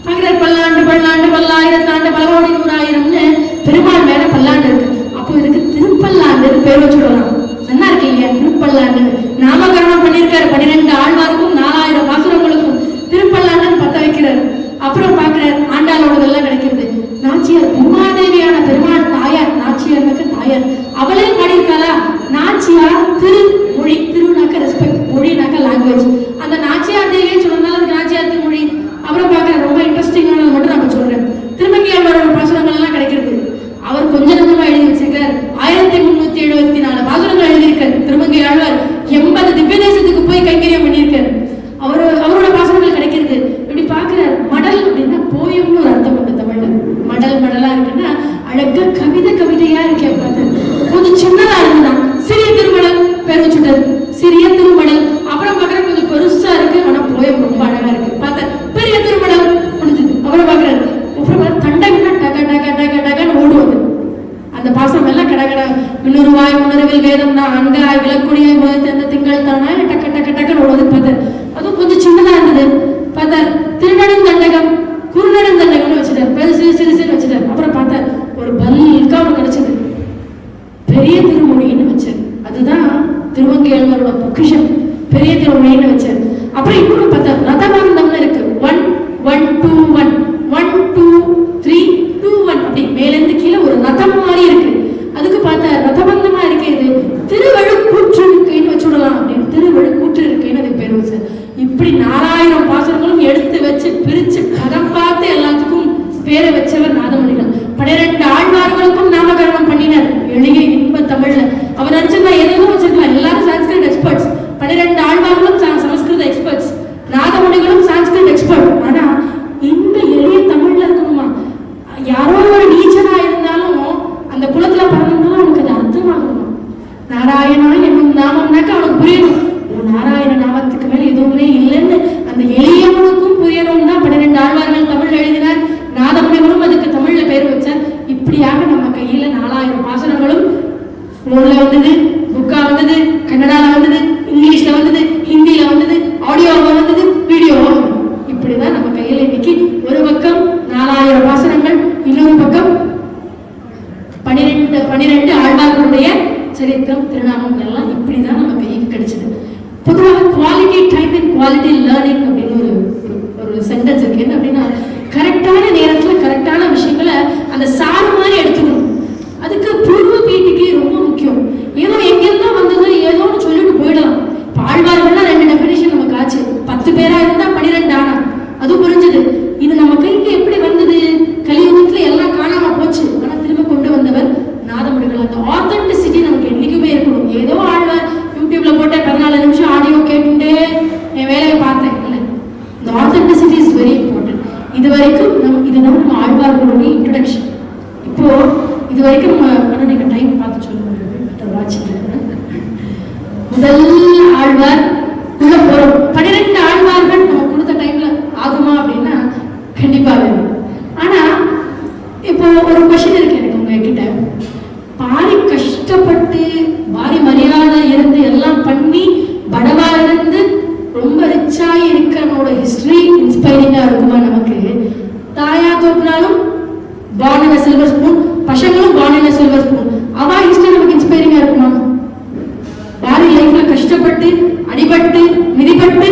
பார்க்கிறார், பல்லாண்டு பல்லாண்டு பல்லாயிரத்தாண்டு பலகோடி 100,000ன்னு பெருமாள் மேல பல்லாண்டு இருக்கு. அப்போ இதுக்கு திருப்பல்லாண்டு பேர் வச்சுடலாம். நல்லா இருக்கு இல்லையா? திருப்பல்லாண்டு நாமகரணம் பண்ணியிருக்காரு. 12 ஆழ்வாருக்கும் 4000 பாசுரங்களுக்கும் திருப்பல்லாண்டுன்னு பத்த வைக்கிறார். அப்புறம் பார்க்கிறார், ஆண்டாளோடதெல்லாம் கிடைக்கிறது. நாச்சியார் உமாதேவியான பெருமாள் தாயார், நாச்சியாருக்கு தாயார், அவளே பாடியிருக்காளா? நாச்சியார் திருமொழி, திருநாக்க ரெஸ்பெக்ட், மொழினாக்க லாங்குவேஜ். அந்த நாச்சியார் தேவியே சொன்னதால அதுக்கு நாச்சியார் திருமொழி. அப்புறம் பார்க்கிறேன், ரொம்ப இன்ட்ரெஸ்டிங்கானது மட்டும் நம்ம சொல்றேன். திருமங்கையாழ்வாரோட பாசுரங்கள் எல்லாம் கிடைக்கிறது. அவர் கொஞ்ச நெஞ்சமா எழுதி வச்சிருக்கார். 1374 பாசுரங்கள் எழுதியிருக்காரு திருமங்கையாழ்வார். 80 திவ்ய தேசத்துக்கு போய் கைங்கரியம் பண்ணியிருக்காரு. அவரோட பாசுரங்கள் கிடைக்கிறது. இப்படி பார்க்கிறார். மடல் அப்படின்னா போயம்னு ஒரு அர்த்தம் உண்டு தமிழ்ல. மடல் மடலா இருக்குன்னா அழகா கவிதையா இருக்கே. பார்த்தேன் கொஞ்சம் சின்னதா இருந்துதான் சிறிய திருமடல் பேர் வச்சுட்டாரு. சிறிய திருமடல். அப்புறம் பார்க்கற கொஞ்சம் பெருசா இருக்கு, ஆனா போயம் ரொம்ப அழகா இருக்கு. பார்த்தேன் பெரிய திருமடல் முடிஞ்சது. அப்புறம் பார்க்கறாரு, அப்புறம் தண்டகன்னா டக டக டக டகன்னு ஓடுவது. அந்த பாசம் எல்லாம் கடகட முன்னுருவாய் முன்னுருவில் வேதம்னா அங்காய் விளக்குடியாய் முதல் திங்கள் தானா டக்க டக்க டக்குன்னு ஓடுவது. பார்த்தார், அதுவும் கொஞ்சம் சின்னதா இருந்தது. பார்த்தார், திருநெடுந்தண்டகம் குறுநெடுந்தண்டகம்னு வச்சுட்டார். பெருசு சிறுசுன்னு வச்சுட்டார். அப்புறம் பார்த்தார், ஒரு பல்கா ஒன்று கிடைச்சது, பெரிய திருமொழின்னு வச்சார். அதுதான் திருமங்கையாழ்வாரோட பொக்கிஷம், பெரிய திருமொழின்னு வச்சார். அப்புறம் இன்னொன்று பார்த்தார், ரதபந்தம்னு இருக்கு. 1 1 2 1 1 2 3 2 1 அப்படி மேலேருந்து கீழே ஒரு ரதம் மாதிரி இருக்கு. அதுக்கு பார்த்தா ரதபந்தமா இருக்கிறது. திருவழுக்கூற்று இருக்கைன்னு வச்சுடலாம் அப்படின்னு திருவழுக்கூற்று இருக்கைன்னு அதுக்கு பேர் வச்சார். இப்படி 4000 பாசுரங்களும் எடுத்து வச்சு பிரிச்சு பதம் பார்த்து எல்லாத்துக்கும் பேரை வச்சவர் நாதமுனிகள். 12 ஆழ்வார்களுக்கும் நாமகரணம் பண்ணினார் எளிய இன்ப தமிழ்ல. அவர் நினைச்சிருந்தா எதுவும் வச்சிருக்கலாம். எல்லாரும் சான்ஸ்கிரிட் எக்ஸ்பர்ட்ஸ். 12 ஆழ்வார்களும் சமஸ்கிருத எக்ஸ்பர்ட்ஸ், நாதமுனிகளும் சான்ஸ்கிரிட் எக்ஸ்பர்ட். ஆனா இந்த எளிய தமிழ்ல இருக்கணுமா? யாரோ ஒரு நீச்சனா இருந்தாலும் அந்த குலத்துல பிறந்தா அவனுக்கு அது அர்த்தமாகணுமா? நாராயணா என்னும் நாமம்னாக்க அவனுக்கு புரியணும். நாராயண நாமத்துக்கு மேல எதுவுமே இல்லைன்னு அந்த எளியவனுக்கும் புரியணும்னா 12 ஆழ்வார்கள் தமிழ் எழுதினார். திருநாமம் எல்லாம் இப்படிதான் நம்ம கைக்கு கிடைச்சது. பொதுவாக quality time and quality learning அப்படின்னு ஒரு சென்டென்ஸ் இருக்கு. என்ன அப்படின்னா, கரெக்டான நேரத்துல கரெக்டான விஷயங்களை அந்த சாறு மாதிரி எடுத்துக்கணும். அதுக்கு பூர்வ பீட்டிக்கு ரொம்ப முக்கியம். ஏதோ எங்கிருந்தா வந்தது ஏதோன்னு சொல்லிட்டு போயிடலாம். ஆழ்வார்கள்னா 2 டெபினிஷன் நமக்கு ஆச்சு. 10 பேரா இருந்தா 12 ஆனா அது புரிஞ்சது. இது நம்ம கைக்கு எப்படி வந்தது? கலியுகத்துல எல்லாம் காணாம போச்சு, ஆனா திரும்ப கொண்டு வந்தவர் நாதமுடிகள். அந்த ஆத்தென்டிசிட்டி நமக்கு என்னைக்குமே இருக்கணும். ஏதோ ஆழ்வார் யூடியூப்ல போட்ட 14 நிமிஷம் ஆடியோ கேட்டுட்டே என் வேலையை பார்த்தேன் இல்லை. இந்த ஆத்தென்டிசிட்டி இஸ் வெரி இம்பார்ட்டன்ட். இது வரைக்கும் இதுதான் நம்ம ஆழ்வார்களுடைய இன்ட்ரடக்ஷன். இப்போ இது வரைக்கும் நம்ம நீங்க டைம் பார்த்து சொல்லுங்க. முதல் ஆழ்வார் உள்ள போறோம். 12 ஆழ்வார்கள் நம்ம கொடுத்த டைம்ல ஆகுமா அப்படின்னா கண்டிப்பா வேணும். ஆனா இப்போ ஒரு கொஸ்டின் இருக்கு எனக்கு உங்ககிட்ட. பாரி கஷ்டப்பட்டு பாரி மரியாதை இருந்து எல்லாம் பண்ணி படவா இருந்து ரொம்ப ரிச்சாகி இருக்கிறனோட ஹிஸ்டரி இன்ஸ்பைரிங்கா இருக்குமா நமக்கு? தாயா தோப்பினாலும் born in a silver spoon, பசங்களும் born in a silver spoon. அவா ஹிஸ்டரி நமக்கு இன்ஸ்பைரிங்கா இருக்குமா? பாரி லைஃப்ல கஷ்டப்பட்டு அடிபட்டு மிதிப்பட்டு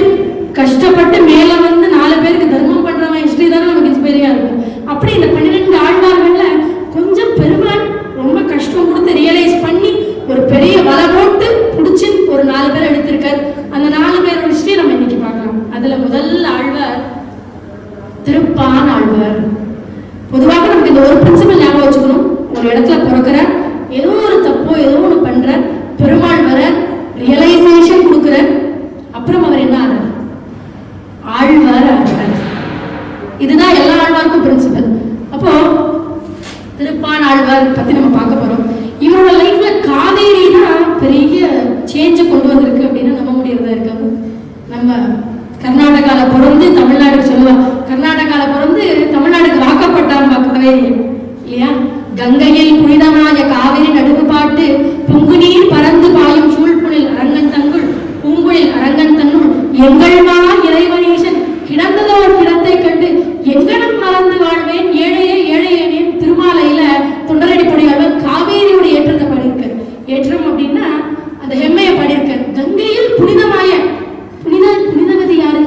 கஷ்டப்பட்டு மேல வந்து 4 பேருக்கு தர்மம் பண்றவன் ஹிஸ்டரி தானே நமக்கு இன்ஸ்பைரிங்கா இருக்கும். அப்படி இந்த 12 ஆழ்வார்கள்ல கொஞ்சம் பெருமாள் ரொம்ப கஷ்டம் கொடுத்து ரியலைஸ் பண்ணி ஒரு பெரிய வலை போட்டு பிடிச்சி ஒரு 4 பேர் எடுத்திருக்கார். அந்த 4 பேரோட ஹிஸ்டரி நம்ம இன்னைக்கு பார்க்கலாம். அதுல முதல் ஆழ்வார் திருப்பான் ஆழ்வார். பொதுவாக நமக்கு இந்த ஒரு பிரின்சிபல் ஞாபகம் வச்சுக்கணும். ஒரு இடத்துல பிறக்கிற, ஏதோ ஒரு தப்போ ஏதோ ஒன்று பண்ற, பெருமாள் வர ரியலைசேஷன் கொடுக்குற, அப்புறம் அவர் என்ன ஆகிறார்? ஆழ்வார் ஆகிறார். இதுதான் எல்லா ஆழ்வாருக்கும் பிரின்சிபல். அப்போ திருப்பான் ஆழ்வார் பத்தி நம்ம பார்க்க போறோம். இவரோட லைஃப்ல காவேரி தான் பெரிய சேஞ்சை கொண்டு வந்திருக்கு அப்படின்னு நம்ப முடியறதா இருக்காது. நம்ம கர்நாடகால பிறந்து தமிழ்நாடுக்கு சொல்லுவாங்க, கர்நாடகால பிறந்து தமிழ்நாடுக்கு வாக்கப்பட்டாங்க காவேரி இல்லையா? கங்கையில் புனிதமாய காவிரி நடுவு பாட்டு பொங்குநீர் பறந்து பாயும் சூழ்புணில் அரங்கன் தங்குள் பூங்குழில் அரங்கன் தன்னுள் எங்கள்மா இறைவனீசன் கிடந்ததோர் கிடத்தை கண்டு எங்கனம் மறந்து வாழ்வேன் ஏழையே ஏழையேனேன் திருமாலையில தொண்டரடி பொடியாளர் காவேரியோட ஏற்றத்தை பாடியிருக்க. ஏற்றம் அப்படின்னா அந்த ஹெம்மையை பாடியிருக்க. கங்கையில் புனிதமாய புனிதவதி யாரு?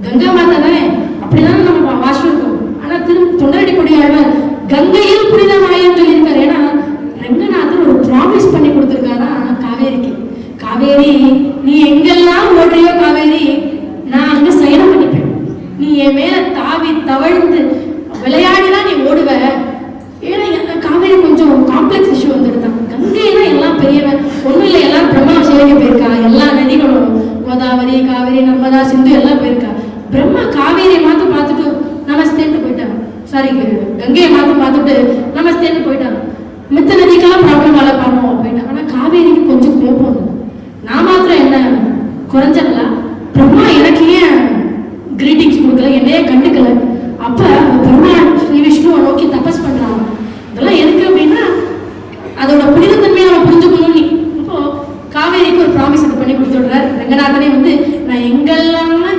கங்கா மாதா தானே? அப்படிதானே நம்ம வாசிச்சிருக்கோம். ஆனா தொண்டரடி பொடியாளர் கங்கையில் புனிதமாயன்னு சொல்லியிருக்காரு. ஏன்னா ரங்கநாதன் ஒரு ப்ராமிஸ் பண்ணி கொடுத்துருக்காரா காவேரிக்கு. காவேரி நீ எங்கெல்லாம் ஓடுறியோ காவேரி, நான் அங்க சயனம் பண்ணிப்பேன். நீ என் மேல தாவி தவழ்ந்து விளையாடிதான் நீ ஓடுவ. ஏன்னா காவேரி கொஞ்சம் காம்ப்ளெக்ஸ் இஷ்யூ வந்துடுதான். கங்கைனா எல்லாம் பெரியவன் ஒன்றும் இல்லை, எல்லாரும் பிரம்மா சேவைக்கு போயிருக்கா. எல்லா நதிகளும் கோதாவரி காவேரி நர்மதா சிந்து எல்லாம் போயிருக்கா. பிரம்மா காவேரியை மாத்து பார்த்துட்டு நமஸ்தேன்னு போயிட்டான். சாரி, கங்கையை பார்த்துட்டு நமஸ்தேன்னு போயிட்டான். மித்த நதிக்கெல்லாம் ப்ராப்ளம் ஆல பாருவோம் போயிட்டான். ஆனா காவேரிக்கு கொஞ்சம் கோபம். நான் மாத்திரம் என்ன குறைஞ்சல? பிரம்மா எனக்கு ஏன் கிரீட்டிங்ஸ் கொடுக்கல, என்னையே கண்டுக்கல? அப்ப பெருமாள் ஸ்ரீ விஷ்ணுவை நோக்கி தபஸ் பண்றான். இதெல்லாம் எதுக்கு அப்படின்னா அதோட புனிதத்தன்மையை நம்ம புரிஞ்சுக்கணும். நீ இப்போ காவேரிக்கு ஒரு ப்ராமிஸ் இது பண்ணி கொடுத்துடுறார் ரங்கநாதனே. வந்து நான்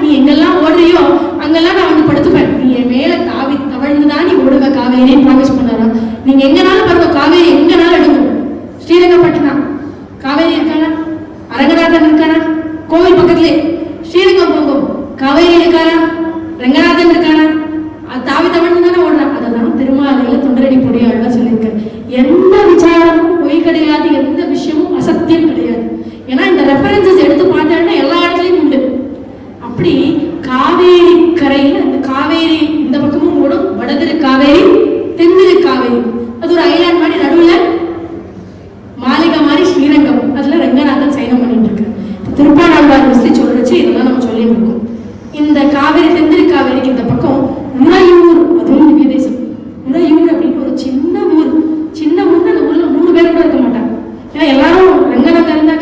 நீ எங்கெல்லாம் ஓடுறியோ அங்கெல்லாம் நான் வந்து படுத்துப்பேன். நீ என் மேல தாவி தவழ்ந்துதான் நீ ஓடுவ காவேரின்னு ப்ராமிஸ் பண்ணாரா. நீங்க எங்கனாலும் பாருங்க, காவேரி எங்கனாலும் எடுக்கும். ஸ்ரீரங்கப்பட்டினம் காவேரி இருக்கானா? அரங்கநாதன் இருக்கானா? கோவில் பக்கத்துலேயே ஸ்ரீரங்கம் போகும், காவேரி இருக்காரா? ரங்கநாதன் இருக்கானா? தாவி தவழ்ந்து தானே ஓடுறான். அதெல்லாம் திருமாலையில தொண்டரடி பொடியாழ்வார் சொல்லியிருக்காரு. எந்த விசாரமும் பொய் கிடையாது, எந்த விஷயமும் அசத்தியம் கிடையாது. ஏன்னா இந்த ரெஃபரன்சஸ் எடுத்து பார்த்தோம்னா எல்லா இடத்துலையும் உண்டு. அப்படி காவேரி கரையில அந்த காவேரி இந்த பக்கமும் ஓடும், வடதிரு காவேரி தென்திரு காவேரி. அது ஒரு ஐலாண்ட் மாதிரி, நடுவுல மாளிகை மாதிரி ஸ்ரீரங்கம். அதுல ரங்கநாதன் சயனம் பண்ணிட்டு இருக்காரு. திருப்பாணாழ்வார் ஹிஸ்டரி சொல்றச்சு இதெல்லாம் நம்ம சொல்லிட்டு இருக்கோம். இந்த காவேரி தென்திரு காவேரிக்கு இந்த பக்கம் உறையூர், அதுவும் திவ்ய தேசம். உறையூர் அப்படின்னு ஒரு சின்ன ஊர். சின்ன ஊர்னா அந்த ஊர்ல 100 பேர் கூட இருக்க மாட்டாங்க. ஏன்னா எல்லாரும் ரங்கநாதன் இருந்தா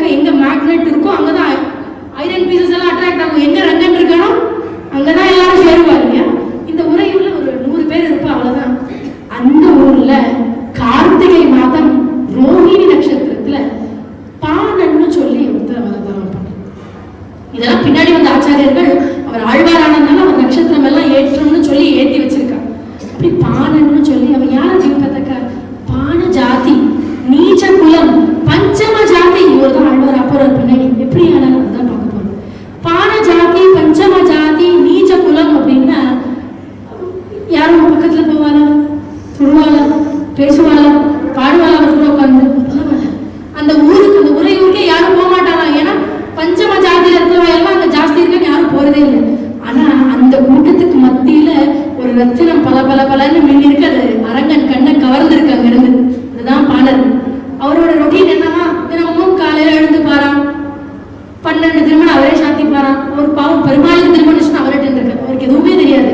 போவாளா, தொழுவாளா, பேசுவாளா, பாடுவாளா கூட உட்காந்து அந்த ஊருக்கு, அந்த உறையூருக்கே யாரும் போக மாட்டாங்க. ஏன்னா பஞ்சம ஜாதியில இருக்கிறவங்க எல்லாம் அங்க ஜாஸ்தி இருக்குன்னு யாரும் போறதே இல்லை. ஆனா அந்த கூட்டத்துக்கு மத்தியில ஒரு ரத்தினம் பல பல பலன்னு மின்னி இருக்கு. அது அரங்கன் கண்ணை கவர்ந்துருக்கு அங்க இருந்து. அதுதான் பாணர். அவரோட ரொட்டீன் என்னன்னா, தினமும் காலையில எழுந்து பாராம், 12 திருமணம் அவரே சாத்திப்பாராம். ஒரு பாவம் பெருமாளுக்கு திருமணம் அவர்கிட்ட இருக்காரு, அவருக்கு எதுவுமே தெரியாது.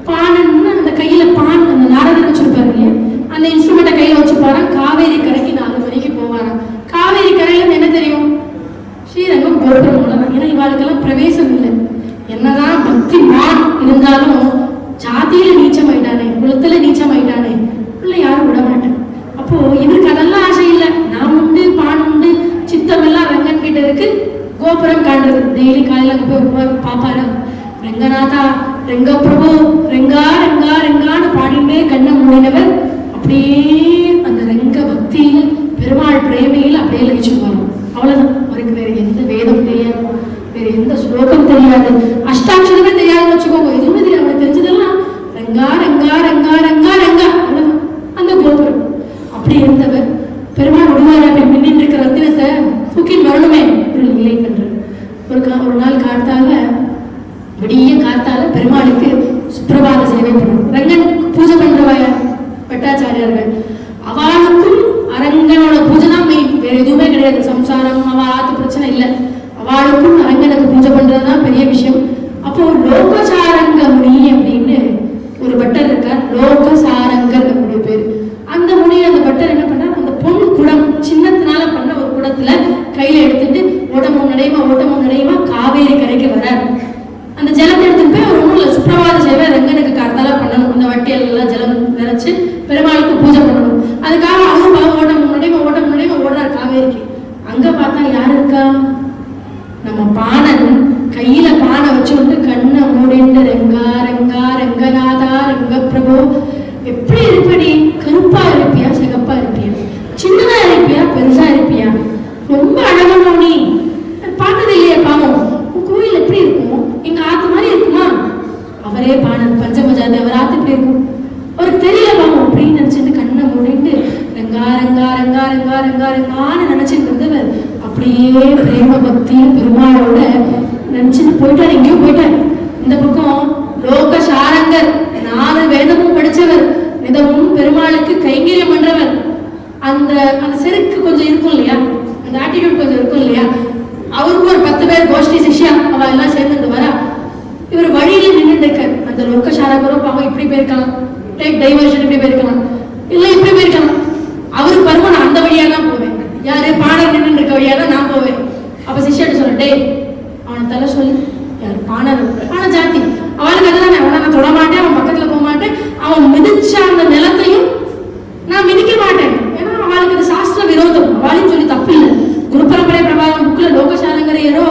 பானன்னு அந்த கையில பான், அந்த நாரதர் வச்சிருப்பாரு இல்லையா, அந்த இன்ஸ்ட்ருமெண்ட்டை கையில வச்சுப்பாராம். காவேரி கரைக்கு 4 மணிக்கு போவாராம். காவேரி கரையில என்ன தெரியும், ஸ்ரீரங்கம் கோபுரம் உள்ளதான். ஏன்னா இவாளுக்கெல்லாம் பிரவேசம் இல்லை. என்னதான் பக்தி மான் இருந்தாலும் ஜாதியில நீச்சம் ஆயிட்டானே, குளத்துல நீச்சம் ஆயிட்டானே, உள்ள யாரும் விட மாட்டேன். அப்போ இவருக்கு அதெல்லாம் ஆசை இல்லை. நான் உண்டு, பான் உண்டு, சித்தம் எல்லாம் ரங்கன் கிட்ட இருக்கு. கோபுரம் காண்றது டெய்லி காலையில அங்க போய் பாப்பாரு. ரங்கநாதா, ரெங்க பிரபு, ரெங்கா ரெங்கா ரெங்கான்னு பாடிட்டே கண்ணை மூடினவர் அப்படியே அந்த ரெங்க பக்தியில, பெருமாள் பிரேமையில அப்படியே லயிச்சுக்குவாரு. அவ்வளவுதான். அவருக்கு வேற எந்த வேதம் தெரியாது, வேற எந்த ஸ்லோகம் தெரியாது, அஷ்டாட்சரமே தெரியாதுன்னு வச்சுக்கோங்க. எதுவுமே தெரியாது. அவனுக்கு தெரிஞ்சதெல்லாம் ரெங்கா ரெங்கா ரெங்கா ரெங்கா ரெங்கா, அவ்வளவுதான். அந்த கோபுரம் அப்படி இருந்தவர் பெருமாள் விடுவாரு. அப்படி மின்னிட்டு இருக்கிற ரத்தினத்தை தூக்கின் வரணுமே இல்லை பண்ற. ஒரு நாள் காத்தால, விடிய காத்தால பெருமாளுக்கு சுப்பிரபாத சேவை பண்ணும். ரங்கன் பூஜை பண்றவ பட்டாச்சாரியார்கள், அவளுக்கும் அரங்கனோட பூஜை தான் மெயின், வேற எதுவுமே கிடையாது. சம்சாரம் அவ ஆத்து பிரச்சனை இல்லை, அவளுக்கும் அரங்கனுக்கு பூஜை பண்றதுதான் பெரிய விஷயம். அப்போ லோகசாரங்க முனி அப்படின்னு ஒரு பட்டர் இருக்கார், லோகசாரங்கர் அப்படிய பேர். அந்த முனி, அந்த பட்டர் என்ன பண்ணார், அந்த பொன் குடம் சின்னத்தினால பண்ண ஒரு குடத்துல கையில எடுத்துட்டு ஓட்டமும் நடையுமா காவேரி கரைக்கு வரார். அந்த ஜலத்தை எடுத்துட்டு போய் ஒரு ஊர்ல சுப்பிரபாத சேவை ரங்கனுக்கு காத்தால பண்ணணும். அந்த வட்டியல் எல்லாம் ஜலம் நிறைச்சு பெருமாளுக்கு பூஜை பண்ணணும். அதுக்காக அவரும் ஓட்டமும் நடையுமா ஓடுறார் காவேரிக்கு. அங்க பார்த்தா யாரு இருக்கா, நம்ம பாணன் கையில பானை வச்சுட்டு கண்ணை மூடிட்டு ரெங்கா ரெங்கா ரெங்கநாதா ரெங்க பிரபு, எப்படி இருப்ப நீ, கருப்பா இருப்பியா சிகப்பா இருப்பியா, சின்னதா இருப்பியா பெருசா இருப்பியா, ரொம்ப அழகானோ நீ, பார்த்தது இல்லையா, பாவம் உன் கோயில் எப்படி இருக்கும், எங்க ஆத்து மாதிரி இருக்குமா. அவரே பாணன் பஞ்சமஜாதி, அவர் ஆத்து எப்படி இருக்கும் அவருக்கு தெரியல பாவம். அப்படின்னு நினைச்சிட்டு கண்ணை மூடிட்டு ரெங்கா ரெங்கா ரெங்கா ரெங்கா ரெங்கா ரெங்கான்னு நினைச்சிட்டு இருந்தவர் அப்படியே பிரேம பக்தியும் பெருமாளோட நினைச்சுட்டு போயிட்டார். எங்கேயோ போயிட்டார். இந்த பக்கம் லோகசாரங்கர், 4 வேதமும் படிச்சவர், நிதமும் பெருமாளுக்கு கைங்கரியம் பண்றவர். அந்த அந்த செருக்கு கொஞ்சம் இருக்கும் இல்லையா, அந்த ஆட்டிடியூட் கொஞ்சம் இருக்கும் இல்லையா. அவருக்கு ஒரு 10 பேர் கோஷ்டி சிஷ்யா, அவ எல்லாம் சேர்ந்துட்டு வரா. இவர் வழியில நின்றுட்டு இருக்கார். அந்த லோகசாரங்கரும் பாவம் இப்படி போயிருக்கலாம், டேக் டைவர்ஷன் இப்படி போயிருக்கலாம், இல்ல இப்படி போயிருக்கலாம். அவருக்கு பருவம் நான் அந்த வழியா தான் போவேன், யாரு பாணர் நின்று இருக்க வழியா தான் நான் போவேன். அப்ப சிஷ்யாட்டு சொல்ல, டே அவனை தலை சொல்லி, யார் பாணர், பாண ஜாதி, அவளுக்கு அதுதானே, அவனை நான் தொட மாட்டேன், அவன் பக்கத்துல போக மாட்டேன், அவன் மிதிச்ச அந்த நிலத்தையும் நான் மிதிக்க மாட்டேன். ஏன்னா அவளுக்கு அது சாஸ்திர விரோதம், அவளையும் சொல்லி தப்பு இல்லை. குரு பரம்பரை பிரபாகம் புக்கில் லோகசாரங்கரை ஏதோ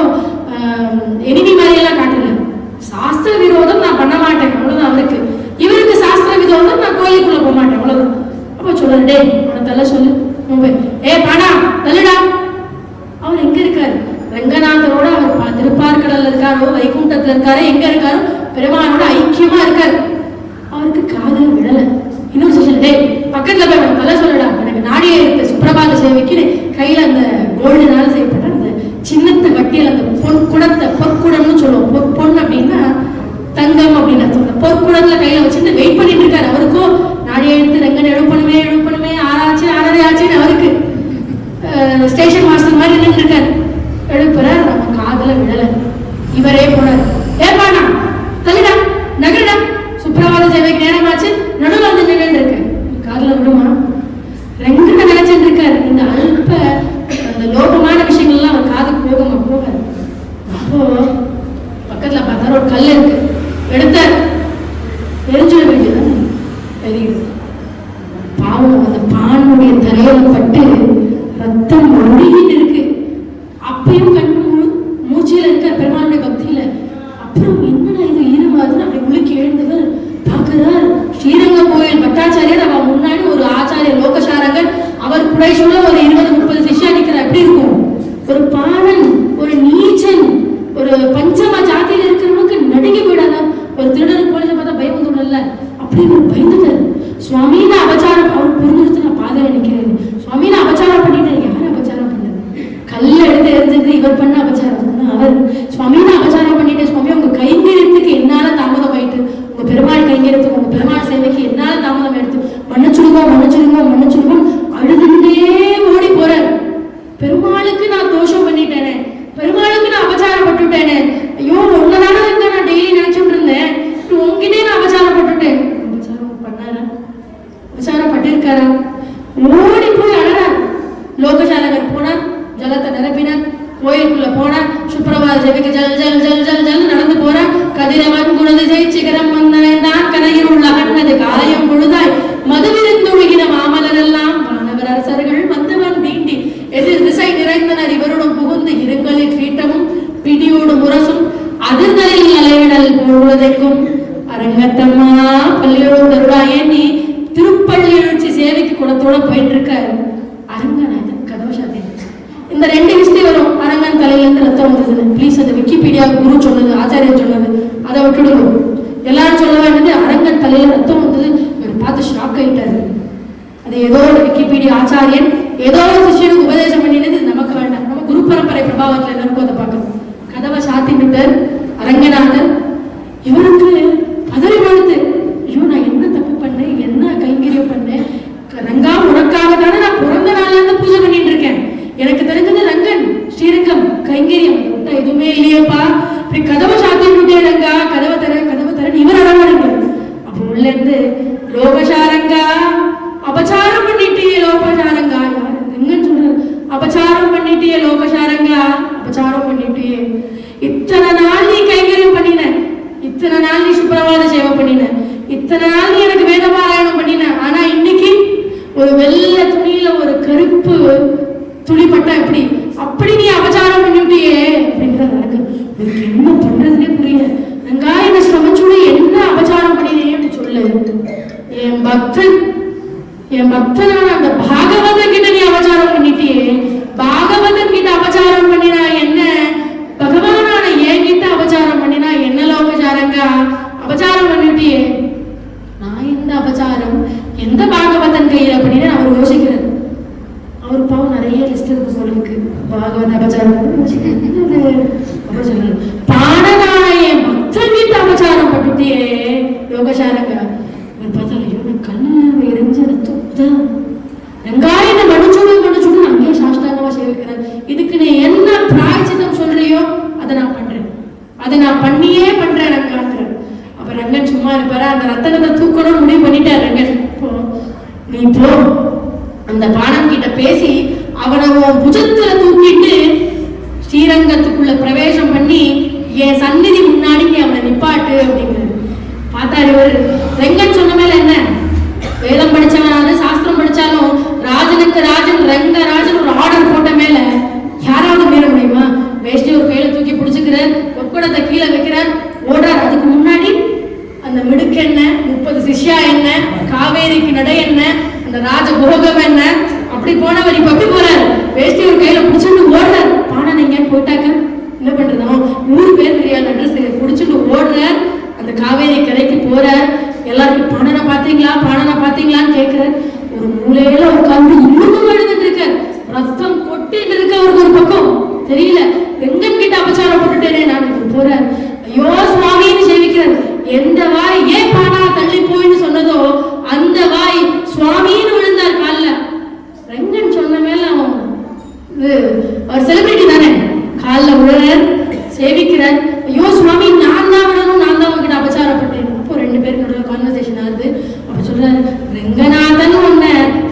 எனிமி மாதிரியெல்லாம் காட்டல, சாஸ்திர விரோதம் நான் பண்ண மாட்டேன், அவ்வளவுதான் அவருக்கு. இவருக்கு சாஸ்திர விரோதம், நான் கோயிலுக்குள்ள போக மாட்டேன், அவ்வளவுதான். அப்ப சொல்ற, டே அவனை தலை சொல்லு, ஏ பாடா தள்ளுடா. அவர் எங்க இருக்காரு, ரங்கநாதரோட அவர் திருப்பார்கடல்ல இருக்காரோ, வைகுண்டத்துல இருக்காரோ, எங்க இருக்காரோ, பெருமானோட ஐக்கியமா இருக்காரு. அவருக்கு காதல் விடல. இன்னொரு செஷன், டே பக்கத்துல போய் தலை சொல்லுடா, எனக்கு நாடியே இருக்கு சுப்பிரபாத சேவைக்கு கையில அந்த கோல்டுனால செய்யப்பட்ட அந்த சின்னத்தை வட்டியில் அந்த பொற்குடத்தை, பொற்குடம்னு சொல்லுவோம், பொன் அப்படின்னா தங்கம் அப்படின்னு அர்த்தம். பொற்குடத்துல கையில வச்சுட்டு வெயிட் பண்ணிட்டு இருக்காரு. அவருக்கும் நாடியை எடுத்து ரங்கன் எழுப்பணுமே, ஆறாச்சு 6:30 ஆச்சுன்னு அவருக்கு ஸ்டேஷன் மாஸ்டர் மாதிரி நின்று இருக்காரு. எழுப்புறாரு, நம்ம காதல விடல. இவரே போனார், ஏப்பாண்ணா தள்ளிடா நகரடா, சுப்பிரபாத சேவைக்கு நேரமாச்சு, நடுவில் வந்து நின்று இருக்கு, காதல விடுமா. ரெங்கனை நினைச்சிட்டு இருக்காரு. இந்த அல்ப அந்த லோபமான விஷயங்கள்லாம் அவர் காதுக்கு போகாது. அப்போ பக்கத்துல பார்த்தா ஒரு கல் இருக்கு, எடுத்தார், எரிஞ்சிட வேண்டியது. தெரியும் பாவம், அந்த பானுடைய தலையில பட்டு ரத்தம் ஒழுகிட்டு இருக்கு. அப்பயும் கண்ணு மூச்சியில இருக்கார் பெருமானுடைய பக்தியில. அப்புறம் என்னடா இது ஈரமாதுன்னு அப்படி உளுக்கி எழுந்தவர் பார்க்கிறார். ஸ்ரீரங்கம் கோயில் பட்டாச்சாரியர், அவ முன்னாடி ஒரு ஆச்சாரியர் லோகசாரங்கர், அவர் புடைசூழ ஒரு 20-30 சிஷ்யா நிற்கிறார். எப்படி இருக்கும், ஒரு பாணன், ஒரு நீச்சன், ஒரு பஞ்சம ஜாதியில இருக்கிறவனுக்கு நடுங்கி போயிடாதா. ஒரு திருடனுக்கு போலீஸை பார்த்தா பயம் வந்துடல, அப்படி ஒரு பயந்துட்டார். சுவாமி நான் அபச்சாரம், அவர் புரிஞ்சுட்டு நான் பாதையில நிக்கிறேன். சுவாமி நான் அபச்சாரம் பண்ணிட்டேன். யார் அபச்சாரம் பண்ணது? கல்ல எடுத்து எரிஞ்சது இவர் பண்ண அபச்சாரம். அவர் சுவாமி நான் அபச்சாரம் பண்ணிட்டேன் சுவாமி, உங்க கைங்கரியத்துக்கு என்னால தாமதம் ஆயிட்டு, உங்க பெருமாள் கைங்கரியத்துக்கு உங்க பெருமாள் சேவைக்கு என்னால தாமதம் ஆயிடுத்து, மன்னிச்சுடுங்க மன்னிச்சுடுங்க மன்னிச்சுடுங்க அழுதுகிட்டே ஓடி போறார். பெருமாளுக்கு நான் தோஷம் பண்ணிட்டேனே, பெருமாளுக்கு நான் அபச்சாரம் பட்டுட்டேனே, ஐயோ உன்னதான நான் டெய்லி நினைச்சுட்டு இருந்தேன், உங்ககிட்டே நான் அபச்சாரம் பட்டுட்டேன். அபச்சாரம் பண்ணாரா? அபச்சாரம் பட்டிருக்காரா? ஓடி போய் அழறார். லோகசாலகர் போனார், ஜலத்தை நிரப்பினார், கோயிலுக்குள்ள போனார், சுப்பிரபாத ஜெபிக்க ஜல் ஜல் ஜல் ஜல் ஜல் நடந்து போறார். கதிரவன் குணதிசை சிகரம் வந்தனைந்தான் கரையில் உள்ள அகன்னது காலையம் பொழுதாய் மதுவிருந்தொழுகின மாமலரெல்லாம் வானவர் அரசர்கள் வந்தவன் தீண்டி எதிர் திசை நிறைந்தனர் இவருடன் புகுந்து இருங்களில் கீட்டமும் பிடியோடு முரசும் அதிர்தலில் அலைவிடல் போடுவதைக்கும் அரங்கத்தம்மா பள்ளியோடு தருடாயே நீ திருப்பள்ளி எழுச்சி சேவைக்கு குணத்தோட போயிட்டு இருக்க அரங்கநாதன் கதவு சாத்தி. இந்த 2 ஹிஸ்டரி வரும். அரங்கன் தலையில இருந்து ரத்தம் வந்ததுன்னு ப்ளீஸ் அது விக்கிபீடியா குரு சொன்னது, ஆச்சாரியர் சொன்னது, அதை விட்டுடுங்க. எல்லாரும் சொல்ல வேண்டியது அரங்கன் தலையில ரத்தம் வந்தது, இவர் பார்த்து ஷாக் ஆயிட்டாரு. அது ஏதோ ஒரு விக்கிபீடியா ஆச்சாரியன் ஏதோ ஒரு சிஷ்யனுக்கு உபதேசம் பண்ணினது, நமக்கு வேண்டாம். நம்ம குரு பரம்பரை பிரபாவத்தில் எல்லாருக்கும் அதை பார்க்கணும். கதவை சாத்திட்டு அரங்கநாதர் இவருக்கு பதறி கொடுத்து, ஐயோ நான் என்ன தப்பு பண்ணேன், என்ன கைங்கரியம் பண்ணேன், ரங்கா உனக்காக தானே நான் பிறந்த நாள்ல இருந்து பூஜை பண்ணிட்டு இருக்கேன், எனக்கு தெரிஞ்சது ரங்கன் ஸ்ரீரங்கம் கைங்கரியம் விட்டா எதுவுமே இல்லையப்பா, இப்படி கதவை சாத்திட்டு ரங்கா கதவை தர இவர் அடவாடுங்க. அப்போ உள்ள இருந்து லோகசாரங்கா அபச்சாரம் பண்ணிட்டியே லோகசாரங்கா, எங்கன்னு சொல்றாரு, அபச்சாரம் பண்ணிட்டியே லோகசாரங்கா, அபச்சாரம் பண்ணிட்டியே, இத்தனை நாள் நீ கைங்கரியம் பண்ணின, இத்தனை நாள் நீ சுப்பிரபாத சேவை பண்ணின, இத்தனை நாள் நீ எனக்கு வேத பாராயணம் பண்ணின, ஆனா இன்னைக்கு ஒரு வெள்ளை துணியில ஒரு கருப்பு துணிப்பட்டா எப்படி, அப்படி நீ அபச்சாரம் பண்ணிட்டியே அப்படின்றது எனக்கு என்ன பண்றதுன்னே புரியல. ரங்கா என்ன சிரமச்சூட என்ன அபச்சாரம் பண்ணினேன்னு சொல்லு. என் பக்தனான அந்த பாகவதன் கிட்ட நீ அபச்சாரம் பண்ணிட்டியே, பாகவதன் கிட்ட அபச்சாரம் பண்ணினா என்ன, பகவானான என் கிட்ட அபச்சாரம் பண்ணினா என்ன லோகசாரங்க, அபச்சாரம் பண்ணிட்டியே, நான் எந்த அபச்சாரம் எந்த பாகவதன் கையில அப்படின்னு அவர் யோசிக்கிறார். அவர் பாவம் நிறைய லிஸ்ட் இருக்கு சொல்லுக்கு, பாகவத அபச்சாரம் பாடனான என் பக்தன் கிட்ட அபச்சாரம் பண்ணிட்டியே லோகசாரங்க. இவர் பார்த்தா ஐயோ கண்ணு எரிஞ்சு ரத்தம் வெங்காயத்தை மன்னிச்சுடு அங்கேயே சாஷ்டாங்கமா சேவிக்கிறார். இதுக்கு நீ என்ன பிராயச்சித்தம் சொல்றியோ அதை நான் பண்றேன், அதை நான் பண்ணியே பண்றேன் ரங்காங்கிற. அப்ப ரங்கன் சும்மா இருப்பாரு, அந்த ரத்தனத்தை தூக்கணும் முடிவு பண்ணிட்டார் ரங்கன். நீ போ அந்த பானம் கிட்ட பேசி அவனை புஜத்துல தூக்கிட்டு ஸ்ரீரங்கத்துக்குள்ள பிரவேசம் பண்ணி என் சந்நிதி முன்னாடி நீ அவனை நிப்பாட்டு அப்படிங்கிறாரு. பார்த்தாரு இவர் ரங்கன் சொன்ன மேல என்ன, வேதம் படிச்சவனாவது சாஸ்திரம் படிச்சாலும் ராஜனுக்கு ராஜன் ரங்கராஜன் ஒரு ஆர்டர் போட்ட மேல யாராவது மீற முடியுமா? வேஷ்டி ஒரு கையில தூக்கி பிடிச்சுக்கிறார், பொற்குடத்தை கீழே வைக்கிறார், ஓடுறார். அதுக்கு முன்னாடி அந்த மிடுக்கு என்ன, 30 சிஷ்யா என்ன, காவேரிக்கு நடை என்ன, அந்த ராஜபோகம் என்ன, அப்படி போனவர் இப்ப அப்படி போறாரு, வேஷ்டி ஒரு கையில பிடிச்சுட்டு ஓடுறார். பானன் எங்கேன்னு போயிட்டாக்க என்ன பண்றதோ ஊர் பேர் தெரியாது, அட்ரஸ் பிடிச்சிட்டு ஓடுறார். அந்த காவேரி கரைக்கு போறார். எல்லாருக்கும் பானனை பாத்தீங்களான்னு கேட்கிறார். ஒரு மூலையில உட்கார்ந்து இன்னும் எழுதிட்டு இருக்கார், ரத்தம் கொட்டிட்டு இருக்க. அவருக்கு ஒரு பக்கம் தெரியல, ரெங்கன் கிட்ட அபச்சாரம் போட்டுட்டேனே நான் போறார். ஐயோ சுவாமின்னு சேவிக்கிறார். எந்த வாய் ஏன் பானா தள்ளி போயின்னு சொன்னதோ அந்த வாய் சுவாமின்னு விழுந்தார் காலில். ரெங்கன் சொன்ன மேல அவர் செலிபிரிட்டி தானே, காலில் விழுறார், சேவிக்கிறார். ஐயோ சுவாமி நான் தான் விடணும், நான் தான் உங்ககிட்ட அபச்சாரப்பட்டேன். அப்போ 2 பேருக்கு கான்வர்சேஷன் ஆகுது. அப்ப சொல்றாரு, ரெங்கநாதன் உன்ன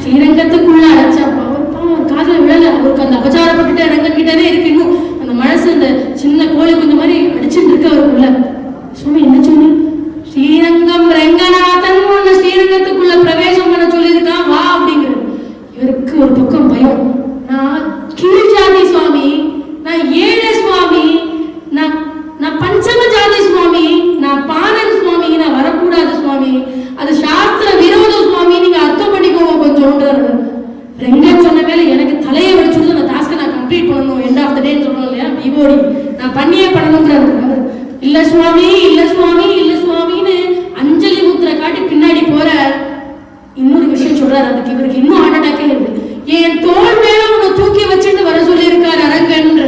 ஸ்ரீரங்கத்துக்குள்ள அடைச்சப்ப அவர் காதல விழல, அவருக்கு அந்த அபச்சாரப்பட்டுட்டு ரங்கன் கிட்டே இருக்கு. இன்னும் அந்த மனசு அந்த சின்ன கோழி குஞ்சு மாதிரி அடிச்சுட்டு இருக்கு அவருக்குள்ள. சுவாமி என்ன சொன்ன, ஸ்ரீரங்கம் ரெங்கநாதன் உன்ன ஸ்ரீரங்கத்துக்குள்ள பிரவேசம் பண்ண சொல்லியிருக்கான் வா அப்படிங்கிறது. இவருக்கு ஒரு பக்கம் பயம், நான் கீழ் ஜாதி சுவாமி, நான் ஏழை சுவாமி, நான் பஞ்சம ஜாதி சுவாமி, நான் பானன் சுவாமி, நான் வரக்கூடாது சுவாமி, அது சாஸ்திர விரோத சுவாமி, நீங்க சொல்றாரு. அதுக்கு இவருக்கு இன்னும் ஹார்ட் அட்டாக்கே இருக்கு. என் தோல் மேல உன்னை தூக்கி வச்சுட்டு வர சொல்லியிருக்காரு அரங்கன்ற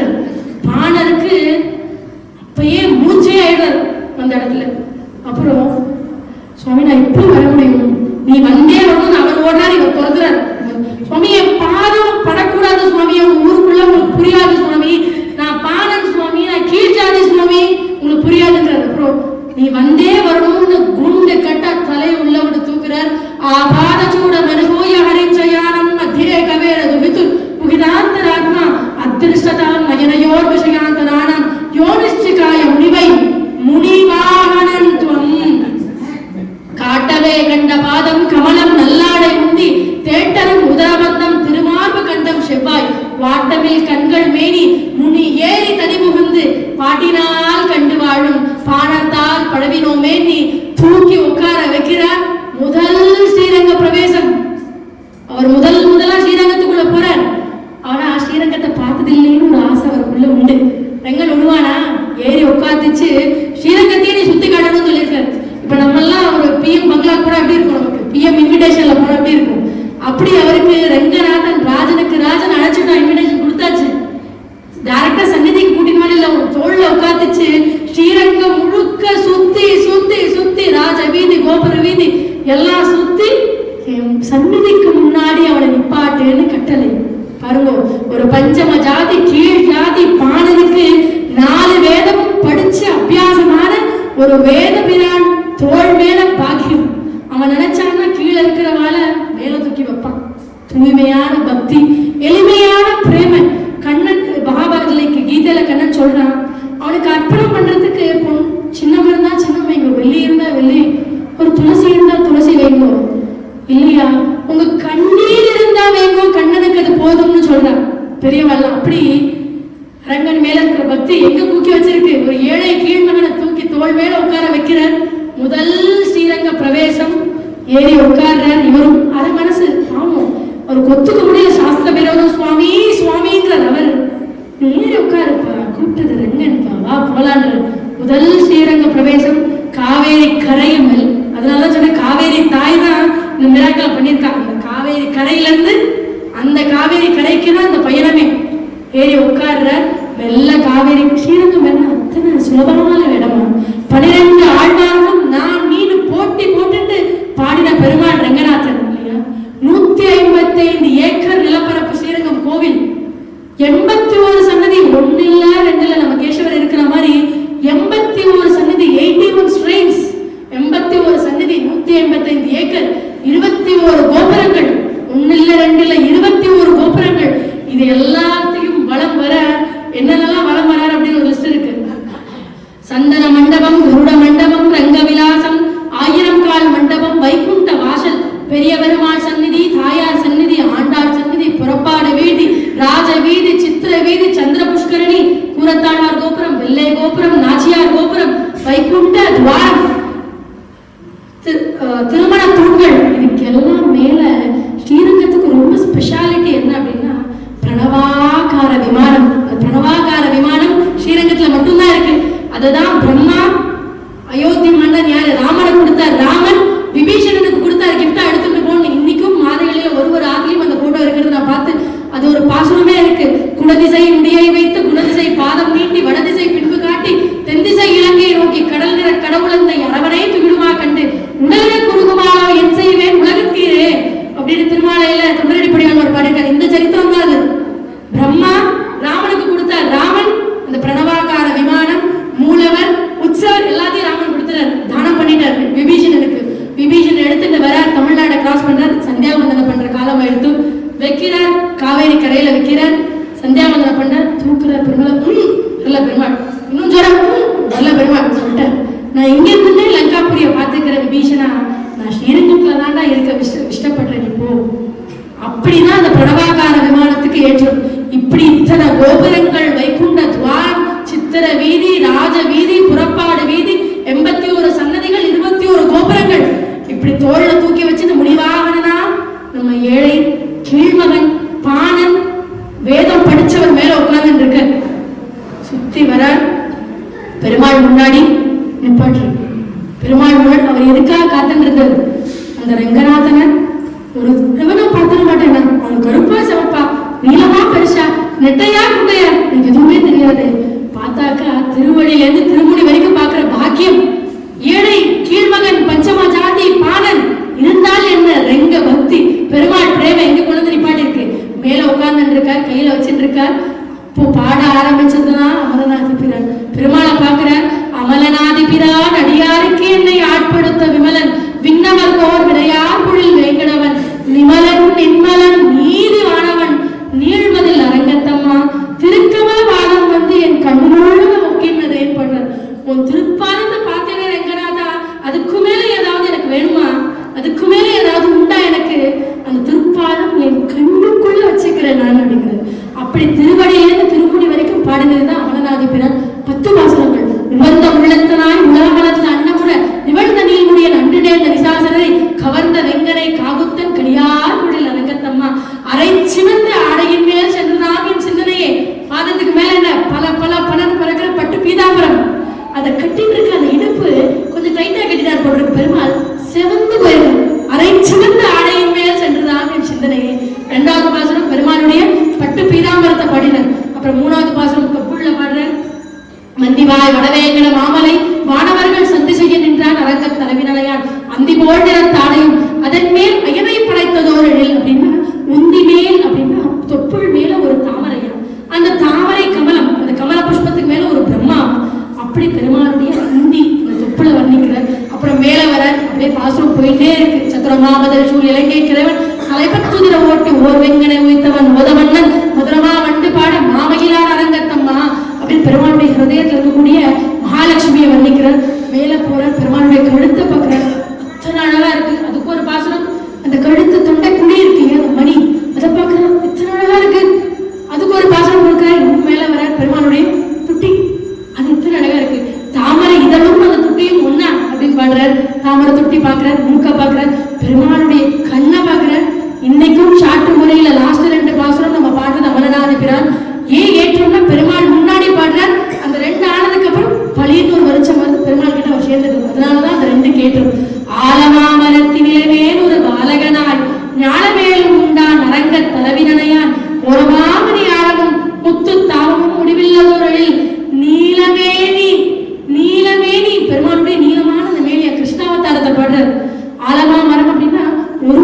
பாணருக்கு அப்பயே மூச்சே ஆயிடுறாரு அந்த இடத்துல. அப்புறம் சுவாமி நான் எப்படி வர முடியும், நீ வந்தே வரணும். அவர் ஓடுறாரு, இவர் துறந்துறாரு. சுவாமி என் பாதம் படக்கூடாது சுவாமி, உங்க ஊருக்குள்ள உங்களுக்கு புரியாது சுவாமி, நான் பாணன் சுவாமி, நான் கீழ்ஜாதி சுவாமி, உங்களுக்கு புரியாதுன்றார். அப்புறம் நீ வந்தே வரணும்னு குண்டு கட்டா தலை உள்ள விட்டு தூக்குறார். ஆபாத சூட மனுகோய ஹரிச்சயானம் மத்தியே கவேர துவித்து புகிதாந்தராத்மா அதிருஷ்டதாம் நயனயோர் விஷயாந்தரானம் யோனிஷ்டிகாய முனிவை முனிவாகனன் துவம். காட்டவே கண்ட பாதம் கமலம் நல்லாடை முந்தி தேட்டரும் உதரபந்தம் திருமார்பு கண்டம் செவ்வாய் வாட்டமில் கண்கள் மேனி முனி ஏறி தனி புகுந்து பாட்டினால் கண்டு வாழும் பாணத்தால் பழவினோமே நீ தூக்கி உட்கார வைக்கிறார். முதல் ஸ்ரீரங்க பிரவேசம். அவர் முதலா ஸ்ரீரங்கத்துக்குள்ள போறார். ஆனா ஸ்ரீரங்கத்தை பார்த்ததில்லைன்னு ஒரு ஆசை அவருக்குள்ள உண்டு. ரெங்கன் விடுவானா, ஏறி உட்காந்துச்சு ஸ்ரீரங்கத்தையே நீ சுத்தி காட்டணும்னு சொல்லியிருக்காரு. இப்ப நம்ம எல்லாம் ஒரு பிஎம் பங்களா கூட அப்படி இருக்கும், நமக்கு பிஎம் இன்விடேஷன்ல போன அப்படி இருக்கும். அப்படி அவருக்கு ரங்கநாதன் ராஜனுக்கு ராஜன் அழைச்சிட்டா, இன்விடேஷன் கொடுத்தாச்சு. டைரக்டா சந்நிதிக்கு கூட்டிட்டு மாதிரி இல்ல, ஒரு தோல்ல உட்காந்துச்சு ஸ்ரீரங்கம் முழுக்க சுத்தி சுத்தி சுத்தி ராஜ வீதி கோபுர வீதி எல்லாம் சுத்தி சந்நிதிக்கு முன்னாடி அவனை நிப்பாட்டுன்னு கட்டளை. பாருங்க, ஒரு பஞ்சம ஜாதி கீழ் ஜாதி பாணனுக்கு 4 வேதமும் படிச்சு அபியாசமான ஒரு வேத பிரான் தோல் மேல பாக்கியம். அவன் நினைச்சான்னா கீழே இருக்கிறவால மேல தூக்கி வைப்பான். தூய்மையான பக்தி, எளிமையான பிரேம. கண்ணன் மகாபாரதத்துக்கு கீதையில கண்ணன் சொல்றான், அவனுக்கு அர்ப்பணம் பண்றதுக்கு சின்னம் இருந்தா சின்னம் வைங்க, வெள்ளி இருந்தா வெள்ளி, ஒரு துளசி இருந்தா துளசி வைங்கோ, இல்லையா உங்க கண்ணீர் இருந்தா வைங்கோ, கண்ணனுக்கு அது போதும்னு சொல்றான் பெரியவெல்லாம். அப்படி ரங்கன் மேல இருக்கிற பக்தி எங்க தூக்கி வச்சிருக்கு. ஒரு ஏழை கீழ்மகனை தூக்கி தோல் மேல உட்கார வைக்கிறார். முதல் ஸ்ரீரங்க பிரவேசம். ஏறி உட்கார்றார். இவரும் அரை மனசு பாவம், அவர் கொத்துக்க முடியல. சாஸ்திர விரோதம் சுவாமி சுவாமிங்கிறார். அவர் ஏறி உட்காருப்பா, கூப்பிட்டது ரங்கன்பா, வா போலான்ற. முதல் ஸ்ரீரங்க பிரவேசம். காவேரி கரையமல், அதனாலதான் சொன்ன காவேரி தாய் தான் இந்த மிராக்கள் பண்ணியிருக்காங்க. அந்த காவேரி கரையில இருந்து அந்த காவேரி கரைக்கு தான் அந்த பயணமே. ஏறி உட்கார்ற வெள்ள காவேரி. ஸ்ரீரங்கம் என்ன அத்தனை சுலபமான இடமா? 12 ஆழ்வார்களும் நான் நீனு போட்டி போட்டுட்டு பாடின பெருமாள் ரங்கநாதன் இல்லையா? 155 ஏக்கர் நிலப்பரப்பு ஸ்ரீரங்கம் கோவில். 81 சன்னதி, 1 இல்ல 2 இல்ல, நம்ம கேசவர் இருக்கிற மாதிரி 81 சன்னதி, 81 ஸ்ட்ரெயின்ஸ், 81 சன்னதி, 155 ஏக்கர், 21 கோபுரங்கள், 1 இல்ல 2 இல்ல 21 கோபுரங்கள். இது எல்லாத்தையும் வலம் வர என்னென்னலாம் வலம் வரார் அப்படின்னு ஒரு லிஸ்ட் இருக்கு. சந்தன மண்டபம், குருட மண்டபம், ரங்க விலாசம், 1000 கால் மண்டபம், வைகுண்ட வாசல், பெரிய பெருமாள் சந்நிதி, தாயார் சந்நிதி, ஆண்டாள் சந்நிதி, புறப்பாடு வீதி, ராஜ வீதி, சித்திர வீதி, சந்திர புஷ்கரணி, கூரத்தாழ்வார் கோபுரம், வெள்ளை கோபுரம், நாச்சியார் கோபுரம், வைகுண்ட துவாரம், திருமண தூண்கள். இதுக்கெல்லாம் மேல ஸ்ரீரங்கத்துக்கு ரொம்ப ஸ்பெஷாலிட்டி என்ன அப்படின்னா பிரணவாகார விமானம். பிரணவாகார விமானம் ஸ்ரீரங்கத்துல மட்டும்தான் இருக்கு. அதுதான் பிரம்மா அயோத்தி மன்னன் யாரு ராமனை கொடுத்தார். ராமன் விபீஷணனுக்கு கொடுத்தார், கிஃப்டா எடுத்துட்டு போகணும். இன்னைக்கும் மாதைகளில ஒரு ஆகலையும் அந்த போட்டோ இருக்கிறது நான் பார்த்து அது ஒரு பாசனமே இருக்கு. குணதிசை முடியை வைத்து குணதிசை பாதம் நீட்டி வடதிசை பின்பு காட்டி தென்திசை இலங்கையை நோக்கி கடல் நிற கடவுளந்தை அரவணை துகிடுமா கண்டு உடலின குறுகுமாலோ என் செய்வேன் உலகத்தீரே அப்படின்னு திருமாலையில தொண்டரடிப்படியால் ஒரு பாடிருக்காரு. இந்த சரித்திரம் தான் அது. பிரம்மா ராமனுக்கு கொடுத்தார். ராமன் அந்த பிரணவாகார விமானம், மூலவர், உற்சவர் எல்லாத்தையும் ராமன் கொடுத்தார், தானம் பண்ணிட்டார் விபீஷணனுக்கு. விபீஷணன் எடுத்துட்டு வர தமிழ்நாடை கிராஸ் பண்றார். சந்தியாவந்தனம் பண்ற காலம் எடுத்து வைக்கிறார். காவேரி கரையில வைக்கிறார். சந்தியாவந்தனம் பண்றார். தூக்குறார். பெருமாள் நல்ல பெருமாள், இன்னும் ஜோரம் நல்ல பெருமாள் சொல்லிட்டார். நான் இங்க இருந்தே லங்காபுரிய பாத்துக்கிற விபீஷணா, நான் ஸ்ரீரங்கத்துல தாண்டா இருக்க இஷ்டப்படுறேன். இப்போ அப்படிதான் அந்த பிரணவாகார விமானத்துக்கு ஏற்றம். இப்படி இத்தனை கோபுரங்கள், வைகுண்ட துவாரம், சித்திர வீதி, ராஜ வீதி, புறப்பாடு வீதி, 81 சன்னதிகள், 21 கோபுரங்கள். இப்படி தோல்ல தூக்கி வச்சு முடிவாகனா நம்ம ஏழை கீழ்மகன் பாணன் வேதம் படிச்சவர் மேல உட்கார்ந்து இருக்க. சுத்தி வர பெருமாள் முன்னாடி நிப்பாட்டு. பெருமாள் முன்னாடி அவர் எதுக்காக காத்துட்டு இருந்தார்? அந்த ரங்கநாதனை ஒரு தடவை பார்த்துட மாட்டேன். அவன் கருப்பா சிவப்பா நீளமா பெருசா நெட்டையா குட்டையா எனக்கு எதுவுமே தெரியாது. பார்த்தாக்கா திருவடியிலேருந்து திருமுடி வரைக்கும் பார்க்கிற பாக்கியம். ஏழை கீழ்மகன் பஞ்சமா ஜாதி பாணன் இருந்தால் என்ன ரெங்க பக்தி பெருமாள் பிரேம எங்க கொண்டு வந்து நிப்பாட்டி இருக்கு. மேல உட்கார்ந்து இருக்கார், கையில வச்சுட்டு இருக்கார். இப்போ பாட ஆரம்பிச்சதுதான் அமலநாதி பிரான். பெருமாளை பார்க்கிறார். அமலநாதி பிரான் அடியாருக்கு என்னை ஆட்படுத்த விமலன் விண்ணவர் கோர் விளையார் பொழில் வேங்கடவன் நிமலன் நின்மலன் நீதி வானவன் நீழ்வதில் அரங்கத்தம்மா திருக்கமல பாதம் வந்து என் கண்ணோடு முக்கியது ஏற்படுறார். உன் திருப்பாதத்தை பார்த்தேனே ரெங்கநாதா, அதுக்கு மேல ஏதாவது எனக்கு வேணுமா? அதுக்கு மேல ஏதாவது உண்டா எனக்கு? அந்த திருப்பாதம் என் கண்ணுக்குள்ள வச்சுக்கிறேன் நான் அப்படிங்கிறது. அப்படி திருவடியிலிருந்து திருமுடி வரைக்கும் பாடினதுதான் அமலநாதி பிரான். 10 பாசுரங்கள். உவந்த உள்ளத்தனாய் உலகமலத்தில் அன்னமுட நிவழ்ந்த நீள்முடிய நண்டு நேர்ந்த நிசாசரை கவர்ந்த வெங்கனை காகுத்தன் கடியார் குடில் அரங்கத்தம்மா அரை சிவந்த ஆடையின் மேல் சென்றதாம் என் சிந்தனையே. பாதத்துக்கு மேல என்ன பல பல பலன் பறக்கிற பட்டு பீதாம்பரம் அதை கட்டிட்டு இருக்க. அந்த இடுப்பு கொஞ்சம் டைட்டா கட்டினார் போடுற பெருமாள் செவந்து போயிடும். அரை சிவந்த ஆடையின் மேல் சென்றதாம் என் சிந்தனையே. 2வது பாசுரம் பெருமாளுடைய பட்டு பீதாம்பரத்தை பாடினார். அப்புறம் 3வது பாசுரம் கப்புள்ள பாடுறார். மந்திவாய் வடவேங்கட மாமலை வானவர்கள் சந்தி செய்ய நின்றான் அரங்க தலைவினலையான் அந்தி போல் நிறத்தாடையும் அதன் மேல் அயனை படைத்ததோர் எழில் அப்படின்னா உந்தி மேல் அப்படின்னா தொப்புள் மேல ஒரு தாமரையா, அந்த தாமரை கமலம், அந்த கமல புஷ்பத்துக்கு மேல ஒரு பிரம்மா. அப்படி பெருமாளுடைய உந்தி அந்த தொப்புளை வர்ணிக்கிறார். அப்புறம் மேல வர அப்படியே பாசுரம் போயிட்டே இருக்கு. சத்துரமாபதல் சூழ் இலங்கை கிழவன் தலைப்பத்துதிர ஓட்டி ஓர் வெங்கனை உய்த்தவன் ஓதவண்ணன் மதுரமா வண்டு பாட மாமகிலார் அரங்கத்தம்மா அப்படின்னு பெருமாளுடைய ஹிருதயத்தில் இருக்கக்கூடிய மகாலட்சுமியை வர்ணிக்கிறார். மேல போற பெருமாளுடைய கழுத்தை பார்க்கிறார். அத்தனை அழகா இருக்கு. அதுக்கு ஒரு பாசுரம். அந்த கழுத்து தொண்டை குழி இருக்கு இல்லையா, அந்த மணி, அதை பார்க்கிறார். இத்தனை அழகா இருக்கு. அதுக்கு ஒரு பாசுரம் கொடுக்கிறார். இன்னும் மேல வர பெருமாளுடைய துட்டி, அது இத்தனை அழகா இருக்கு. தாமரை இதழும் அந்த துட்டியும் ஒன்னா அப்படின்னு பாடுறார். தாமரை துட்டி பார்க்கிறார், மூக்க பார்க்கிறார், பெருமாளுடைய கண்ணை பார்க்கிறார். இன்னைக்கும் ஷார்ட் முறையில லாஸ்ட் 2 பாசுரம் நம்ம பாடுறது அமலநாதி பிரான். ஏன் ஏற்றம்னா பெருமாள் முன்னாடி பாடுறார். அந்த 2 ஆனதுக்கு அப்புறம் பழின்னு ஒரு வருஷம் வந்து பெருமாள் கிட்ட அவர் சேர்ந்துடும். அதனாலதான் அந்த 2 கேட்டோம். ஆலமாமரத்தினிலே மேல் ஒரு பாலகனாய் ஞானமேலும் உண்டான் அரங்க தலைவினையான் ஒருமாமணி ஆழமும் முத்து தாவமும் முடிவில்லதொழில் நீலமேனி நீலமேனி பெருமாளுடைய நீளமான அந்த மேலியா கிருஷ்ணாவதாரத்தை பாடுறார். ஆலமா மரம் அப்படின்னா ஒரு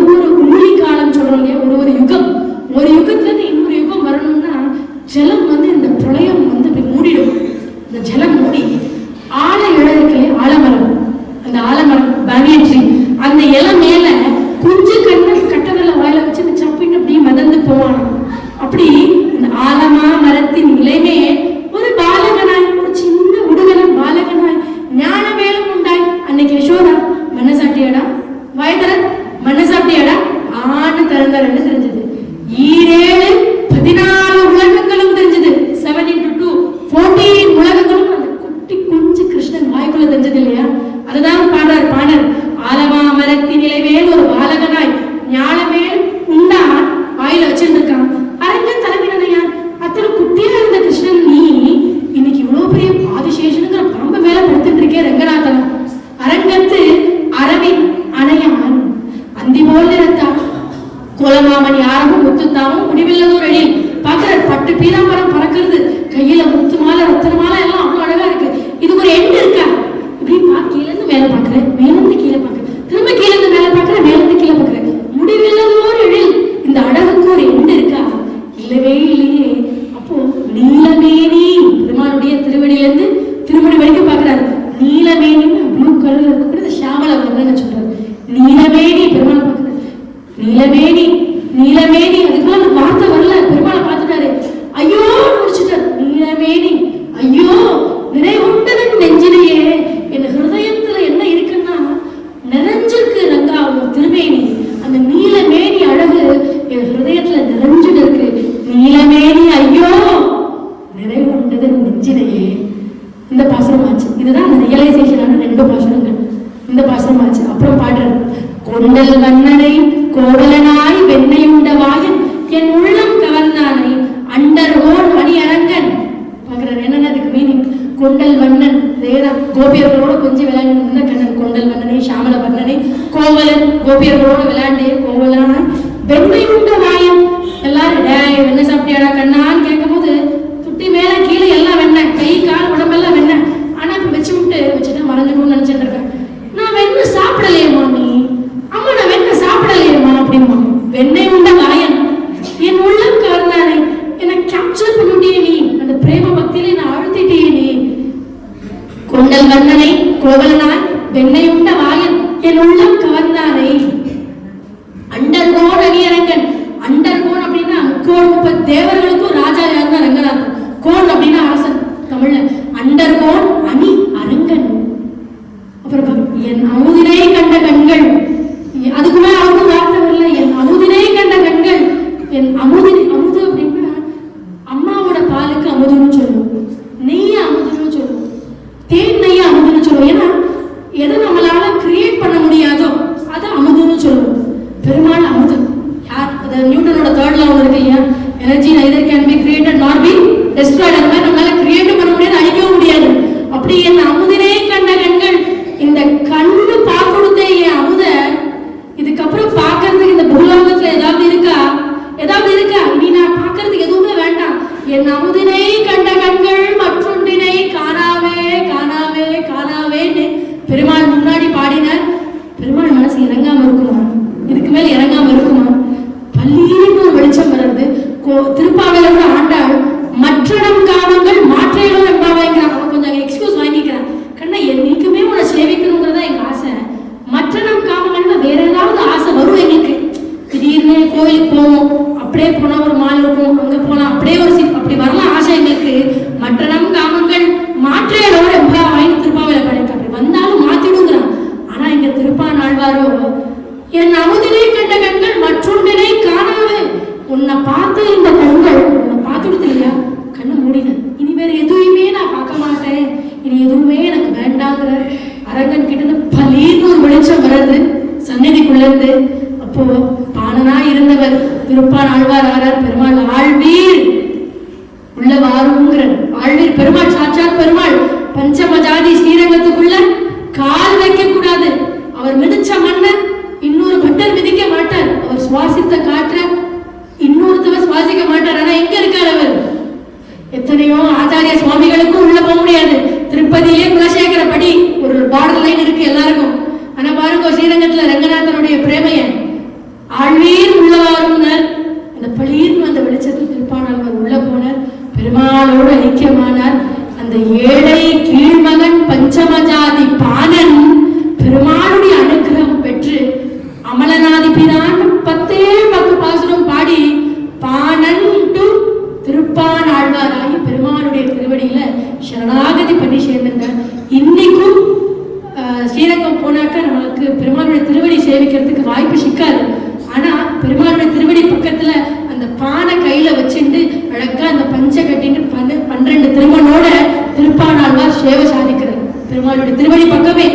ஊழி காலம் சொல்றோம் இல்லையா, ஒரு யுகம். ஒரு யுகத்துல இருந்து இன்னொரு யுகம் வரணும்னா ஜலம் வந்து இந்த பிரளயம் வந்து இப்படி மூடிடும். இந்த ஜலம் மூடி ஆழ இலை இருக்கு இல்லையா, ஆலமரம், அந்த ஆலமரம் பேனியன் ட்ரீ, அந்த இலை மேல குஞ்சு கண்ணு கட்டவில்ல வாயில வச்சு சப்பின்னு அப்படி மதந்து போவானோ. அப்படி இந்த ஆலமா மரத்தின் இலைமே ஒரு பாலகனாய், ஒரு சின்ன உடுகலன் பாலகனாய் ஞான வேலும் உண்டாய். அன்னைக்கு யசோதா மண்ணை சாட்டியாடா, வயதர மண்ணை சாட்டியாடா, ஆணு திறந்தாருன்னு தெரிஞ்சது. 14 உலகங்களும் தெரிஞ்சது. 7 into 2 14 உலகங்களும் அந்த குட்டி குஞ்சு கிருஷ்ணன் வாய்க்குள்ள தெரிஞ்சது இல்லையா. அதுதான் பாடுறார் பாடர். ஆலமா மரத்தின் இலைமேல் ஒரு பாலகனாய் ஞானமேல் உண்டான் வாயில வச்சுட்டு இருக்கான் அரங்க தலைவினையான். அத்தனை குட்டியா இருந்த கிருஷ்ணன் நீ இன்னைக்கு இவ்வளவு பெரிய ஆதிசேஷனுங்கிற பாம்பு மேல படுத்துட்டு இருக்கே ரங்கநாதன். அரங்கத்து அரவின் அணையான் அந்தி போல் நிறத்தா கோலமாமணி ஆரம்பம் முத்துத்தாவும் முடிவில்லதோர் எழில் பாக்குற பட்டு பீதாம்பரம் பறக்கிறது. கையில முத்து மாலை ரத்தன மாலை எல்லாம் அவ்வளவு அழகா இருக்கு. இது ஒரு எண்டு இருக்கா? இப்படி கீழ இருந்து மேல பாக்குறேன், மேல இருந்து கீழே பாக்குறேன், திரும்ப கீழ இருந்து மேல பாக்குறேன், மேல இருந்து கீழே பாக்குறேன். முடிவில்லதோர் எழில், இந்த அழகுக்கு ஒரு எண்டு இருக்கா? இல்லவே இல்லையே. அப்போ நீலமேனி பெருமாளுடைய திருவடியிலிருந்து திருமணி வரைக்கும் பாக்குறாரு. நீலமேனின்னு ப்ளூ கலர்ல இருக்கக்கூடிய ஷாமல வர்ணனை சொல்றாரு. நீலமேனி பெருமாள் பாக்குறாரு. நீலமேனி நீலமேனி, அதுக்குள்ள அந்த வார்த்தை வரல. பெருமாளை பார்த்துட்டாரு, ஐயோ முடிச்சுட்டார். நீலமேனி, ஐயோ நிறைவுண்டதன் நெஞ்சிலேயே, என் ஹிருதயத்துல என்ன இருக்குன்னா நிறைஞ்சிருக்கு ரங்கா உன் திருமேனி. அந்த நீலமேனி அழகு என் ஹிருதயத்துல நிறைஞ்சுட்டு இருக்கு. நீலமேனி ஐயோ நிறைவுண்டதன் நெஞ்சிலேயே. இந்த பாசுரம் ஆச்சு. இதுதான் அந்த ரியலைசேஷனான 2 பாசுரங்கள். இந்த பாசுரம் ஆச்சு. அப்புறம் பாடுறாரு. கொண்டல் வண்ணனை கோவலனாய் வெண்ணையுண்ட வாயன் என் உள்ளம் கவர்ந்தானை அண்டர் ஓன் அணி அரங்கன். பாக்குறாரு என்னன்னா அதுக்கு மீனிங். கொண்டல் வண்ணன் அதேதான், கோபியர்களோட கொஞ்சம் விளையாண்டு கண்ணன். கொண்டல் வண்ணனை ஷாமல வண்ணனை கோவலன் கோபியர்களோட விளையாண்டே கோவலனாய் அப்படிமா. வெண்ணெய் உண்ட வாயன் என் உள்ளம் கவர்ந்தானே, என்னை கேப்சர் பண்ணிட்டியே நீ, அந்த பிரேம பக்தியில என்னை அழுத்திட்டியே நீ. கொண்டல் வண்ணனை கோவலனாய் வெண்ணெய் உண்ட வாயன் என் உள்ளம் கவர்ந்தானே. அண்டர்கோன் அணியரங்கன், அண்டர்கோன் அப்படின்னா 30 தேவர்களுக்கும் ராஜா யாருன்னா ரங்கநாதன். கோன் அப்படின்னா அரசன் தமிழ்ல. அண்டர்கோன் அணி அரங்கன். அப்புறம் என் அமுதினை கண்ட கண்கள், அதுக்குமே அவருக்கு வார்த்தை வரல. என் அமுதினை கண்ட கண்கள், என் அமுது அப்படின்னா அம்மாவோட பாலுக்கு அமுதுன்னு சொல்லுவோம், நெய்ய அமுதுன்னு சொல்லுவோம், தேன் நெய்ய அமுதுன்னு சொல்லுவோம். ஏன்னா எதை நம்மளால கிரியேட் பண்ண முடியாதோ அதை அமுதுன்னு சொல்லுவோம். பெருமாள் அமுது. யார் நியூட்டனோட 3rd law இருக்கு இல்லையா, energy neither can be created நார் பி டெஸ்ட்ராய்ட். அந்த மாதிரி நம்மளால கிரியேட் பண்ண முடியாது, அழிக்கவும் முடியாது. அப்படி என் அமுதினை கண்ட கண்கள், இந்த கண்ணு பார்க்கொடுத்த என் அமுத இதுக்கப்புறம் பார்க்கறதுக்கு இந்த பூலோகத்துல ஏதாவது இருக்கா? இனி நான் பார்க்கறதுக்கு எதுவுமே வேண்டாம். என் அமுதினை கண்ட கண்கள் மற்றொன்றினை காணாவே காணாவே காணாவேன்னு பெருமாள் முன்னாடி பாடினார். பெருமாள் மனசு இறங்காம இருக்குமா? இதுக்கு மேல இறங்காம இருக்குமா? பள்ளீர்னு ஒரு வெளிச்சம் வர்றது. திருப்பாவையில ஆண்டாள் மற்றடம் காமங்கள் மாற்றையிலோ என்பாவைங்கிறான். அவன் கொஞ்சம் எக்ஸ்கியூஸ் வாங்கிக்கிறான். கண்ணா என்னைக்குமே உன்னை சேவிக்கணுங்கிறதா எங்க ஆசை. மற்றடம் காமங்கள்னா வேற ஏதாவது ஆசை வரும் எங்களுக்கு. திடீர்னு கோயிலுக்கு போவோம், அப்படியே போனா ஒரு மால் இருக்கும், அங்க போனா அப்படியே ஒரு அப்படி வரலாம் ஆசை எங்களுக்கு. மற்றடம் காமங்கள் மாற்றையிலோ என்பாவைன்னு திருப்பாவையில பண்ணிருக்க. அப்படி வந்தாலும் மாத்திடுங்கிறான். ஆனா இங்க திருப்பானாழ்வாரோ என் அமுதினை கண்ட கண்கள் மற்றொன்றினை காணாது. உன்னை பார்த்து இந்த கண்கள் உன்னை பார்த்துடுது இல்லையா, கண்ணு மூடின. இனி வேற எதுவுமே நான் பார்க்க மாட்டேன், இனி எதுவுமே எனக்கு வேண்டாங்கிற அரங்கன் கிட்ட இருந்து பலீர்னு ஒரு வெளிச்சம் வர்றது சந்நிதிக்குள்ள இருந்து. அப்போ பாணனா இருந்தவர் திருப்பான் ஆழ்வார் ஆறார். பெருமாள் ஆழ்வீர் உள்ள வாருங்கிற ஆழ்வீர் பெருமாள், சாட்சாத் பெருமாள். பஞ்சமஜாதி ஸ்ரீரங்கத்துக்குள்ள கால் வைக்க கூடாது. அவர் மிதிச்ச மண்ண இன்னொரு பட்டர் மிதிக்க மாட்டார். அவர் சுவாசித்த காற்ற இன்னொருத்தவர் சுவாசிக்க மாட்டார். ஆனா எங்க இருக்கார் அவர்? எத்தனையோ ஆச்சாரிய சுவாமிகளுக்கும் உள்ள போக முடியாது. திருப்பதியிலே குலசேகர படி ஒரு பார்டர் லைன் இருக்கு எல்லாருக்கும். ஆனா பாருங்க ஸ்ரீரங்கத்துல ரங்கநாதனுடைய பிரேமைய ஆழ்வீர் உள்ளவாருனர். அந்த பளீர்னு அந்த வெளிச்சத்தில் திருப்பானாழ்வார் உள்ள போனார். பெருமாளோடு ஐக்கியமானார். அந்த ஏழை கீழ்மகன் பஞ்சமஜாதி பாணன் பெருமாளுடைய அனுகிரகம் பெற்று அமலநாதி பிரான் 10 பாசுரம் பாடி பாணன் டு திருப்பான் ஆழ்வாராகி பெருமாளுடைய திருவடியில சரணாகதி பண்ணி சேர்ந்தாங்க. இன்னைக்கும் ஸ்ரீரங்கம் போனாக்க நம்மளுக்கு பெருமாளுடைய திருவடி சேவிக்கிறதுக்கு வாய்ப்பு சிக்காது. ஆனா பெருமாளுடைய திருவடி பக்கத்துல அந்த பானை கையில வச்சுட்டு அழகா அந்த பஞ்ச கட்டின்னு 12 திருமணோட திருப்பானாழ்வார் சேவை சாதிக்கிறார் பெருமாளுடைய திருவடி பக்கமே.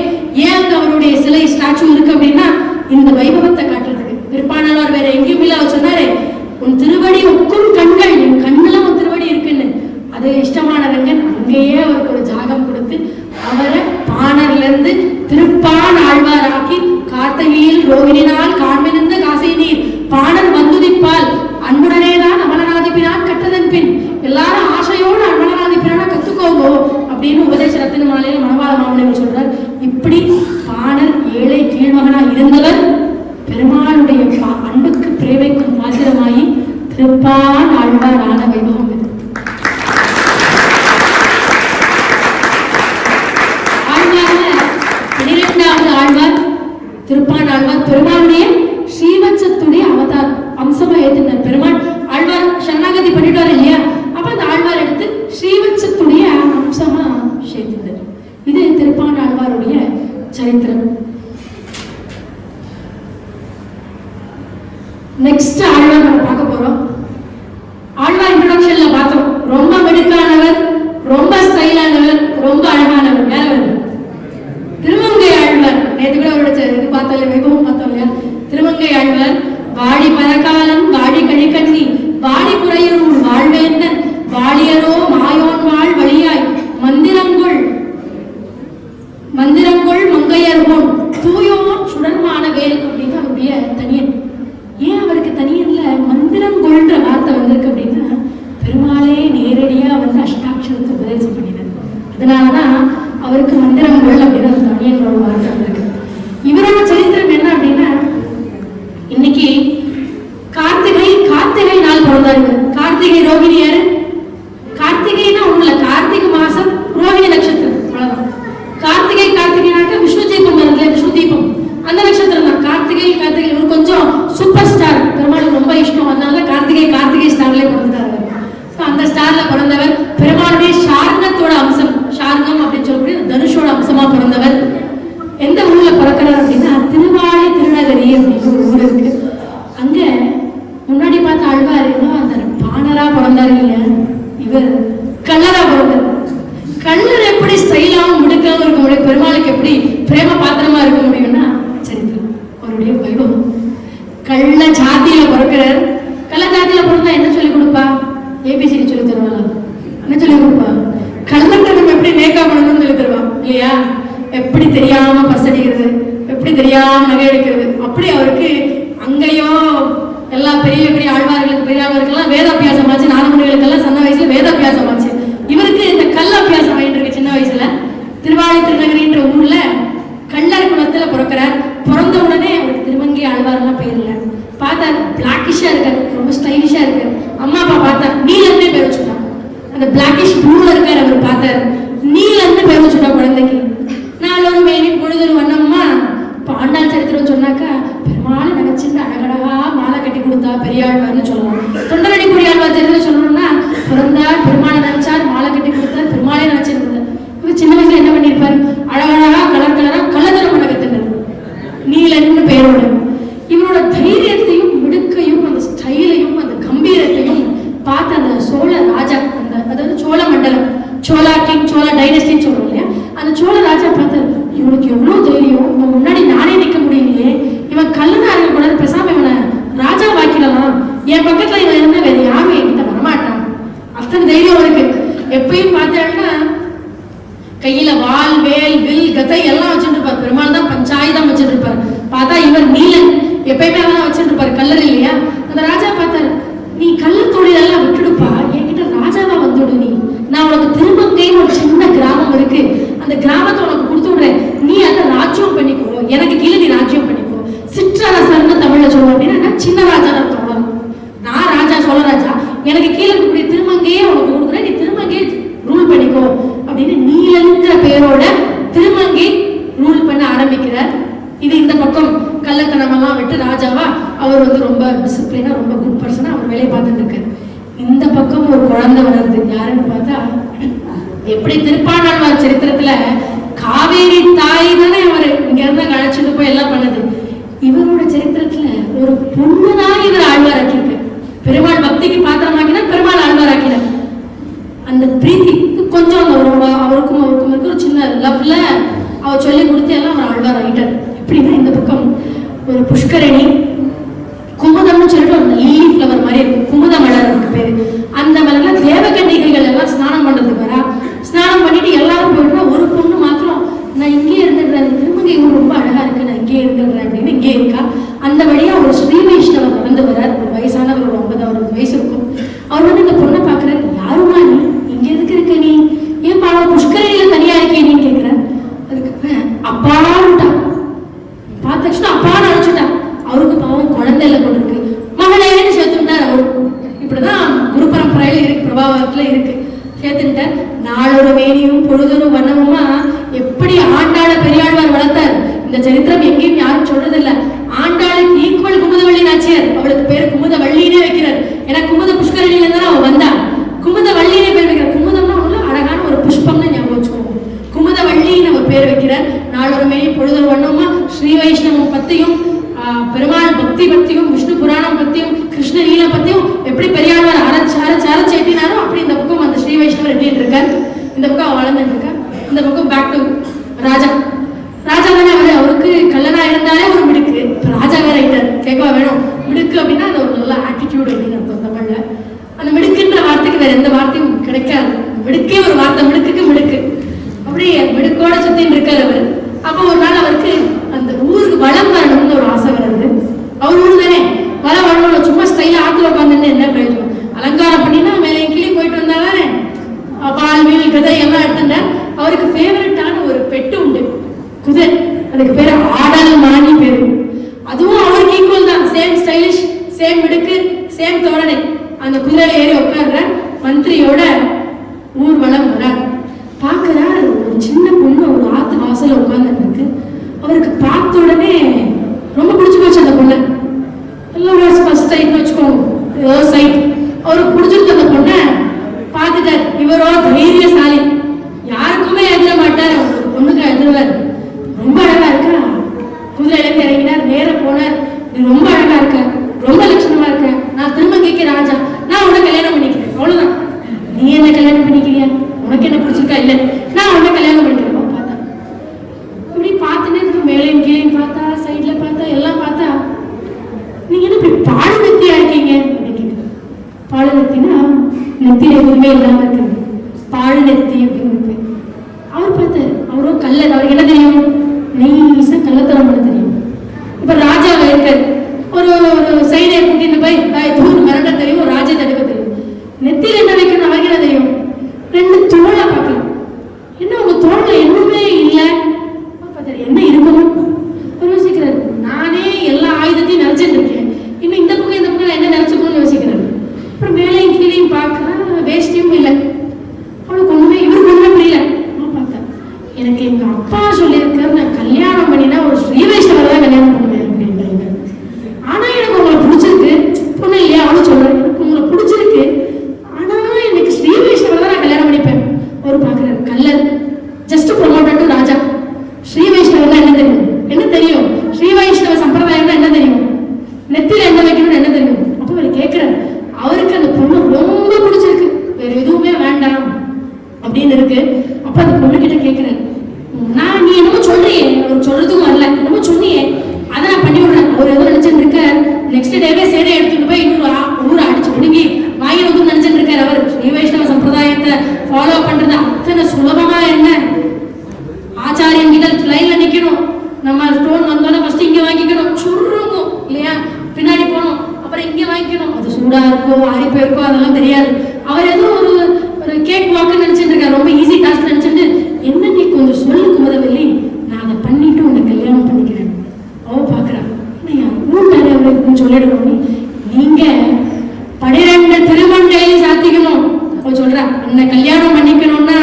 ஏன் அங்க அவருடைய சிலை ஸ்டாச்சு இருக்கு அப்படின்னா இந்த வைபவத்தை காட்டுறதுக்கு. திருப்பானாழ்வார் வேற எங்கேயும் இல்ல. அவர் சொன்னாரு, உன் திருவடி ஒக்கும் கண்கள், என் கண்ணுல உன் திருவடி இருக்குன்னு. அது இஷ்டமான ரங்கன் அங்கேயே அவருக்கு ஒரு ஜாகம் கொடுத்து அவரை பாணர்ல இருந்து திருப்பான் ஆழ்வாராக்கி கார்த்திகையில் ரோகிணினால் காண்பிருந்த காசை நீர் பாணர் வந்துதிப்பால் அன்புடனேதான் அமலநாதிப்பினான் கட்டதன் பின். எல்லாரும் ஆசையோடு அமலநாதிப்பினான கத்துக்கோங்க அப்படின்னு உபதேச ரத்தின மாலையில மணவாள மாமனிகள் சொல்றார். இப்படி பாணர் ஏழை கீழ்மகனா இருந்தவர் பெருமாளுடைய அன்புக்கு பிரேமைக்கும் பாத்திரமாயி திருப்பான் ஆழ்வார் ஆன வைபவம் இது. ஆழ்வார்ல 12வது ஆழ்வார் திருப்பான் ஆழ்வார் பெருமாளுடைய ஸ்ரீவத்சத்துடைய அவதார் அம்சமா ஏற்றினார். பெருமாள் ஆழ்வார் சரணாகதி பண்ணிட்டாரு இல்லையா, அப்ப அந்த ஆழ்வார் எடுத்து ஸ்ரீவத்சத்துடைய அம்சமா சேர்த்தினார். இது திருப்பான் ஆழ்வாருடைய சரித்திரம். நெக்ஸ்ட் ஆழ்வார் நம்ம பார்க்க போறோம். ஆழ்வார் இன்ட்ரோடக்ஷன்ல பார்த்தோம், ரொம்ப மெடுக்கானவர், ரொம்ப ஸ்டைலானவர், ரொம்ப அழகானவர். வேற வருது திருமங்கை ஆழ்வார். நேற்று கூட அவரோட இது பார்த்தோம் இல்லையா, வைபவம் பார்த்தோம் இல்லையா. திருமங்கை ஆழ்வார் வாழி பரகாலம் வாழி கழிக்கண்ணி வாழி குறையூர் வாழ்வேந்தன் வாழியரோ மாயோன் வாழ் வழியாய் மந்திரங்கொள் மங்கையர்கோன் தூயோன் சுடர்மான வேல் அப்படின்னு அவருடைய தனியன். ஏன் அவருக்கு தனியன்ல மந்திரங்கொள் இன்னைக்கு கார்த்திகை நாள் பிறந்தாரு. கார்த்திகை ரோகிணி யாரு? கார்த்திகைனா ஒண்ணுல கார்த்திகை மாசம் ரோகிணி நட்சத்திரம், அவ்வளவுதான். கார்த்திகைனாக்க விஷ்ணு தீபம் வருதுல, விஷ்ணு தீபம் அந்த நட்சத்திரம் தான். கார்த்திகை ஒரு கொஞ்சம் சூப்பர் ஸ்டார், பெருமாளுக்கு ரொம்ப இஷ்டம், அதனால கார்த்திகை ஸ்டார்ல பிறந்தாரு. அந்த ஸ்டார்ல பிறந்தவர் பெருமாளுடைய ஷார்ங்கத்தோட அம்சம், ஷார்ங்கம் அப்படின்னு சொல்லக்கூடிய தனுஷோட அம்சமா பிறந்தவர். எந்த ஊர்ல பிறக்கிறார் அப்படின்னா திருவாளி திருநகரி அப்படின்னு ஒரு ஊர் இருக்கு. அங்க முன்னாடி பார்த்த ஆழ்வார் ஏதோ அந்த பாணரா பிறந்தாரு இல்லையா, இவர் கல்லரா பிறந்தார். கல்லர் எப்படி ஸ்டைலாவும் முடுக்காவும் இருக்க முடியும், பெருமாளுக்கு எப்படி பிரேம பாத்திரமா இருக்க முடியும்னா சரித்திரம் அவருடைய வைபவம். கள்ள ஜாதியில பிறக்கிறார். கள்ள ஜாதியில பிறந்தா என்ன சொல்லி கொடுப்பா? ஏபிசிடி சொல்லி தருவாளா? என்ன சொல்லி கொடுப்பா? கள்ளத்தனம் எப்படி மேக்கா பண்ணணும்னு சொல்லி தருவா இல்லையா? எப்படி தெரியாம பசடிக்கிறது, எப்படி தெரியாம நகை எடுக்கிறது, அப்படி அவருக்கு அங்கேயோ எல்லா பெரிய ஆழ்வார்களுக்கெல்லாம் வேதாபியாசம் ஆச்சு. நாரமணிகளுக்கெல்லாம் சின்ன வயசுல வேதாபியாசம் ஆச்சு. இவருக்கு இந்த கல் அபியாசம் ஆயிட்டு இருக்கு சின்ன வயசுல. திருவாளி திருநகரின்ற ஊர்ல கள்ளர் குலத்துல பிறக்கிறார். பிறந்த உடனே அவருக்கு திருமங்கை ஆழ்வார்லாம் பேர் இல்லை. பார்த்தா பிளாக்கிஷா இருக்காரு, ரொம்ப ஸ்டைலிஷா இருக்காரு. அம்மா அப்பா பார்த்தா நீலன்னு பேர் வச்சுட்டான். அந்த பிளாக்கிஷ் ப்ளூல இருக்காரு. அவர் பார்த்தாரு, நீலன்னு பேர் வச்சுட்டா குழந்தைக்கு. நாளொரு மேனி பொழுதொரு வண்ணம்மா. இப்போ ஆண்டாள் சரித்திரம் சொன்னாக்கா பெருமாள் நினைச்சிட்டு அழகழகா மாலை கட்டி கொடுத்தா பெரியாழ்வார்னு சொல்லலாம். தொண்டரடி பெரியாழ்வார் சரித்திரம் சொல்லணும்னா பிறந்தார், பெருமாளை நினைச்சார், மாலை கட்டி கொடுத்தார், பெருமாளே நினைச்சிருந்தார். இவர் சின்ன வயசுல என்ன பண்ணியிருப்பாரு? அழகழகா கலரா கள்ளத்தனம் பண்ண கத்துனார், நீலன்னு பேரோட. இவரோட தைரியத்தையும் மிடுக்கையும் அந்த ஸ்டைலையும் அந்த கம்பீரத்தையும் பார்த்து அந்த சோழ ராஜா, அந்த அதாவது சோழ மண்டலம், சோழா கிங், சோழா டைனஸ்டின்னு சொல்றோம் இல்லையா, அந்த சோழ ராஜா பார்த்தாரு, இவனுக்கு எவ்வளவு தைரியம், இவன் முன்னாடி நானே நிக்க முடியலையே, இவன் கல்லனா இருக்க கூடாது, பேசாம இவனை ராஜா வாக்கிடலாம், என் பக்கத்துல இவன் இருந்தா வேற யாரும் என்கிட்ட வரமாட்டான், அத்தனை தைரியம் இருக்கு. எப்பயும் பார்த்தாருன்னா கையில வால், வேல், வில், கதை எல்லாம் வச்சுட்டு இருப்பார். பெருமாள் தான் பஞ்சாயுதம் வச்சுட்டு இருப்பார். பார்த்தா இவர் நீலன் எப்பயுமே அதெல்லாம் வச்சுட்டு இருப்பாரு, கல்லர் இல்லையா. அந்த ராஜா பார்த்தாரு, நீ கள்ள தொழிலெல்லாம் விட்டுடுப்பா, என்கிட்ட ராஜாவா வந்துடு, நான் உனக்கு திருமங்கைன்னு ஒரு சின்ன கிராமம் இருக்கு, அந்த கிராமத்தை உனக்கு கொடுத்து விடுறேன், நீ அதை ராஜ்யம் பண்ணிக்கோ, எனக்கு கீழே நீ ராஜ்யம் பண்ணிக்கோ. சிற்றரசர்னு தமிழ்ல சொல்லுவோம் அப்படின்னா சின்ன ராஜா நான் தொடரும், நான் ராஜா சோழ ராஜா, எனக்கு கீழே இருக்கக்கூடிய திருமங்கையே உனக்கு கொடுக்குறேன், நீ திருமங்கையை ரூல் பண்ணிக்கோ அப்படின்னு நீலங்கிற பேரோட திருமங்கை ரூல் பண்ண ஆரம்பிக்கிறார். இது இந்த பக்கம் கள்ளத்தனமெல்லாம் விட்டு ராஜாவா அவர் வந்து ரொம்ப டிசிப்ளினா, ரொம்ப குட் பர்சனா அவர் வேலையை பார்த்துட்டு இருக்காரு. இந்த பக்கம் ஒரு குழந்தை வளருது. யாருன்னு பார்த்தா, எப்படி திருப்பாணாழ்வார் சரித்திரத்துல காவேரி தாய் தானே அவர் இங்க இருந்தா அழைச்சிட்டு போய் எல்லாம் பண்ணது. இவரோட சரித்திரத்துல ஒரு பொண்ணுதான் இவர் ஆழ்வாராக்கியிருக்கு. பெருமாள் பக்திக்கு பாத்திரமாக்கினார், பெருமாள் ஆழ்வாராக்கினார். அந்த பிரீத்தி கொஞ்சம் அவருக்கும் இருக்கு ஒரு சின்ன லவ்ல அவர் சொல்லி கொடுத்து எல்லாம் அவர் ஆழ்வார் ஆகிட்டார். எப்படின்னா இந்த பக்கம் ஒரு புஷ்கரணி, குமுதம்னு சொல்லிட்டு ஒரு லில்லி ஃப்ளவர் மாதிரி இருக்கும், குமுத மலர் அதுக்கு பேரு. அந்த மலர்ல தேவகன்னிகைகள் எல்லாம் ஸ்நானம் பண்றதுக்கு வரா. ஸ்நானம் பண்ணிட்டு எல்லாரும் போயிட்டா ஒரு பொண்ணு மாத்திரம் நான் இங்கே இருந்துடுறேன், திருமங்கை ரொம்ப அழகா இருக்கு, நான் இங்கே இருந்துடுறேன் அப்படின்னு இங்கே இருக்கா. அந்த வழியா ஒரு ஸ்ரீ வைஷ்ணவர் நடந்து வர்றார். ஒரு வயசானவர், ஒரு 50 வயசு இருக்கும். அவர் வந்து இந்த பொண்ணை பாக்குறாரு, யாருமா நீ, இங்க எதுக்கு இருக்க நீ, ஏன் பாவ புஷ்கரணியில தனியா இருக்கே நீ கேட்கிறார். அதுக்கு அப்பான்னுட்டா, பார்த்துச்சுன்னா அப்பான்னு அழைச்சுட்டா. அவருக்கு பாவம் குழந்தையில கொண்டிருக்கு, மகளேன்னு சேர்த்துட்டார். அவரு இப்படிதான் குரு பரம்பரையில இருக்கு, பிரபாவத்துல இருக்கு, சேர்த்துட்டார். நாளொரு வேணியும் பொழுதொரு வண்ணமுமா எப்படி ஆண்டாள பெரியாழ்வார் வளர்த்தார். இந்த சரித்திரம் எங்கேயும் யாரும் சொல்றதில்லை. ஆண்டாளுக்கு ஈக்குவல் குமுதவள்ளி நாச்சியார், அவளுக்கு பேர் குமுதவள்ளினே வைக்கிறார். ஏன்னா குமுத புஷ்கரணியில இருந்தா அவ வந்தா, குமுதவள்ளினே பேர் வைக்கிறார். குமுதம்னா அவ்வளவு அழகான ஒரு புஷ்பம்னு ஞாபகம் வச்சுக்கோங்க. குமுதவள்ளின்னு அவர் பேர் வைக்கிறார். நாளொரு வேணி பொழுதொரு வண்ணமா ஸ்ரீ வைஷ்ணவம் பத்தியும், பெருமாள் பக்தியும், விஷ்ணு புராணம் பத்தியும், கிருஷ்ணலீலா பத்தியும் எப்படி பெரியாழ்வார் அரைச்சு எட்டினாரோ அப்படி இந்த பக்கம் அந்த ஸ்ரீ வைஷ்ணவர் எட்டிட்டு இருக்கார். இந்த பக்கம் வளர்ந்துட்டு இருக்கார். இந்த பக்கம் பேக் டு ராஜா. ராஜா தானே அவருக்கு கல்லனா இருந்தாலே ஒரு மிடுக்கு, இப்போ ராஜா வேற ஆயிட்டார், கேட்கவா வேணும். மிடுக்கு அப்படின்னா அது ஒரு நல்ல ஆட்டிடியூட் அப்படின்னு அர்த்தம் தமிழ்ல. அந்த மிடுக்குன்ற வார்த்தைக்கு வேற எந்த வார்த்தையும் கிடைக்காது. மிடுக்கே ஒரு வார்த்தை, மிடுக்குக்கு மிடுக்கு. அப்படியே மிடுக்கோட சுத்தின்னு இருக்காரு அவர். அப்போ ஒரு நாள் அவருக்கு அந்த ஊருக்கு வளம் வரணும்னு ஒரு ஆசை வருது. அவர் ஊர் தானே, வளம் வரணும், சும்மா ஸ்டைலா ஆத்துல உட்காந்துன்னு என்ன பிரயோஜனம், அலங்காரம் பண்ணினா மேலே கீழே போயிட்டு வந்தா தானே. பால், வீல், கதை எல்லாம் எடுத்துட்டார். அவருக்கு ஃபேவரட்டான ஒரு பெட்டு உண்டு, குதிரை. அதுக்கு பேரு ஆடல் மாணி பேரு. அதுவும் அவருக்கு ஈக்குவல் தான், சேம் சேம் மிடுக்கு சேம் தோரணை. அந்த குதிரையில ஏறி உட்கார்ற மந்திரியோட ஊர்வலம் வரார். பார்க்கிறார் ஒரு சின்ன பொண்ணு ஒரு ஆத்து வாசல உட்கார்ந்து இருக்கு. அவருக்கு பார்த்த உடனே ரொம்ப பிடிச்சு போச்சு அந்த பொண்ணை. எல்லாம் ஃபர்ஸ்ட் சைட்னு வச்சுக்கோங்க, ஏதோ சைட் அவருக்கு பிடிச்சிருக்கு. அந்த பொண்ணை பார்த்துட்டார். இவரோ தைரியசாலி, யாருக்குமே எழுத மாட்டார், பொண்ணுக்கு எழுதுவார். ரொம்ப அழகா இருக்கா, குதிரையில இறங்கினார், நேர போனார். நீ ரொம்ப அழகா இருக்க, ரொம்ப லட்சணமா இருக்க, நான் திரும்ப கேட்க ராஜா, நான் உன்னை கல்யாணம் பண்ணிக்கிறேன். அவ்வளவுதான். நீ என்ன கல்யாணம் பண்ணிக்கிறியா, உனக்கு என்ன பிடிச்சிருக்கா, இல்ல நான் உன்னை கல்யாணம் பண்ணிக்கிறேன். பார்த்தா இப்படி பார்த்துன்னு இருக்கு, மேலையும் கீழையும் பார்த்தா, சைட்ல பார்த்தா, எல்லாம் பார்த்தா, நீங்க என்ன இப்படி பாடு நெத்தியா இருக்கீங்க அப்படின்னு கேட்க. பாடு நெத்தினா நெத்தியில எதுவுமே இல்லாம இருக்கு, பாடு நெத்தி அப்படின்னு இருக்கு. அவர் பார்த்தாரு, அவரும் கல்லர், அவருக்கு என்ன தெரியும், நெய்ஸா கள்ளத்தரம் பண்ண தெரியும். இப்ப ராஜாவை இருக்காரு, ஒரு சைடையை கூட்டிட்டு போய் தூர் மிரட்ட தெரியும், ஒரு ராஜ்யத்தை எடுக்க தெரியும். நெத்தியில என்ன வைக்கணும் அவருக்கு என்ன தெரியும், 2 தோளை பார்க்கலாம். என்ன உங்க தோல்ல என்னமே இல்லை, என்ன இருக்கணும் ஒரு யோசிக்கிறாரு. நானே எல்லா ஆயுதத்தையும் நினைச்சிட்டு இருக்கேன், இன்னும் இந்த பக்கம் இந்த பக்கம் என்ன நினைச்சுக்கணும்னு யோசிக்கிறாரு. அப்புறம் மேலையும் கீழையும் பார்க்க வேஷ்டியும் இல்லை. அவளுக்கு ஒண்ணுமே, இவருக்கு ஒண்ணுமே புரியல. பார்த்தா எனக்கு எங்க அப்பா சொல்லியிருக்காரு, நான் கல்யாணம் பண்ணினா ஒரு ஸ்ரீ வைஷ்ணவரை தான் கல்யாணம் பண்ணுவேன் அப்படின்றாங்க. ஆனா எனக்கு உங்களை பிடிச்சிருக்கு, பொண்ணு இல்லையா, அவனு சொல்றேன், எனக்கு உங்களை பிடிச்சிருக்கு, ஆனா எனக்கு ஸ்ரீ வைஷ்ணவரை தான் நான் கல்யாணம் பண்ணிப்பேன். ஒரு பாக்குறாரு கல்லர், ஜஸ்ட் ப்ரொமோட்டட் டு ராஜா. ஸ்ரீ வைஷ்ணவர்னா என்ன தெரியும், என்ன தெரியும், ஸ்ரீ வைஷ்ணவ சம்பிரதாயம்னா என்ன தெரியும், நெத்தியில என்ன வைக்கணும்னு என்ன தெரியும். அப்ப அவர் கேட்கிறார், அவருக்கு அந்த பொண்ணு ரொம்ப பிடிச்சிருக்கு, வேற எதுவுமே வேண்டாம் அப்படின்னு இருக்கு. அப்ப அந்த பொண்ணு கிட்ட கேட்கிறாரு, நான் நீ என்னமோ சொல்றியே, அவர் சொல்றதுக்கும் வரல, என்னமோ சொன்னியே, அதை நான் பண்ணி விடுறேன். அவர் எதுவும் நினைச்சுட்டு இருக்கார், நெக்ஸ்ட் டேவே சேரை எடுத்துட்டு போய் இன்னொரு ஊரை அடிச்சு பிடுங்கி வாங்கி வந்து நினைச்சிட்டு இருக்காரு. அவர் ஸ்ரீ வைஷ்ணவ சம்பிரதாயத்தை ஃபாலோ பண்றது அத்தனை சுலபமா என்ன, ஆச்சாரியன் கிட்ட லைன்ல நிக்கணும், நம்ம ஸ்டோன் வந்தோன்னா ஃபர்ஸ்ட் இங்க வாங்கிக்கணும், சுருங்கும் இல்லையா, பின்னாடி போகணும், அப்புறம் இங்க வாங்கிக்கணும். அது சூடா இருக்கோ அரிப்பு இருக்கோ அதெல்லாம் தெரியாது. அவர் ஏதோ ஒரு கேக் வாக்கு நினைச்சிட்டு இருக்காரு, ரொம்ப ஈஸி டாஸ்க் நினைச்சிட்டு, என்ன நீ கொஞ்சம் சொல்லு குமரவல்லி, நான் அதை பண்ணிட்டு உன்னை கல்யாணம் பண்ணிக்கிறேன். அவ பாக்குறான், ஊர் சொல்லிடணும், நீங்க 12 திருமண்டையை சாத்திக்கணும். அவ சொல்றா, உன்னை கல்யாணம் பண்ணிக்கணும்னா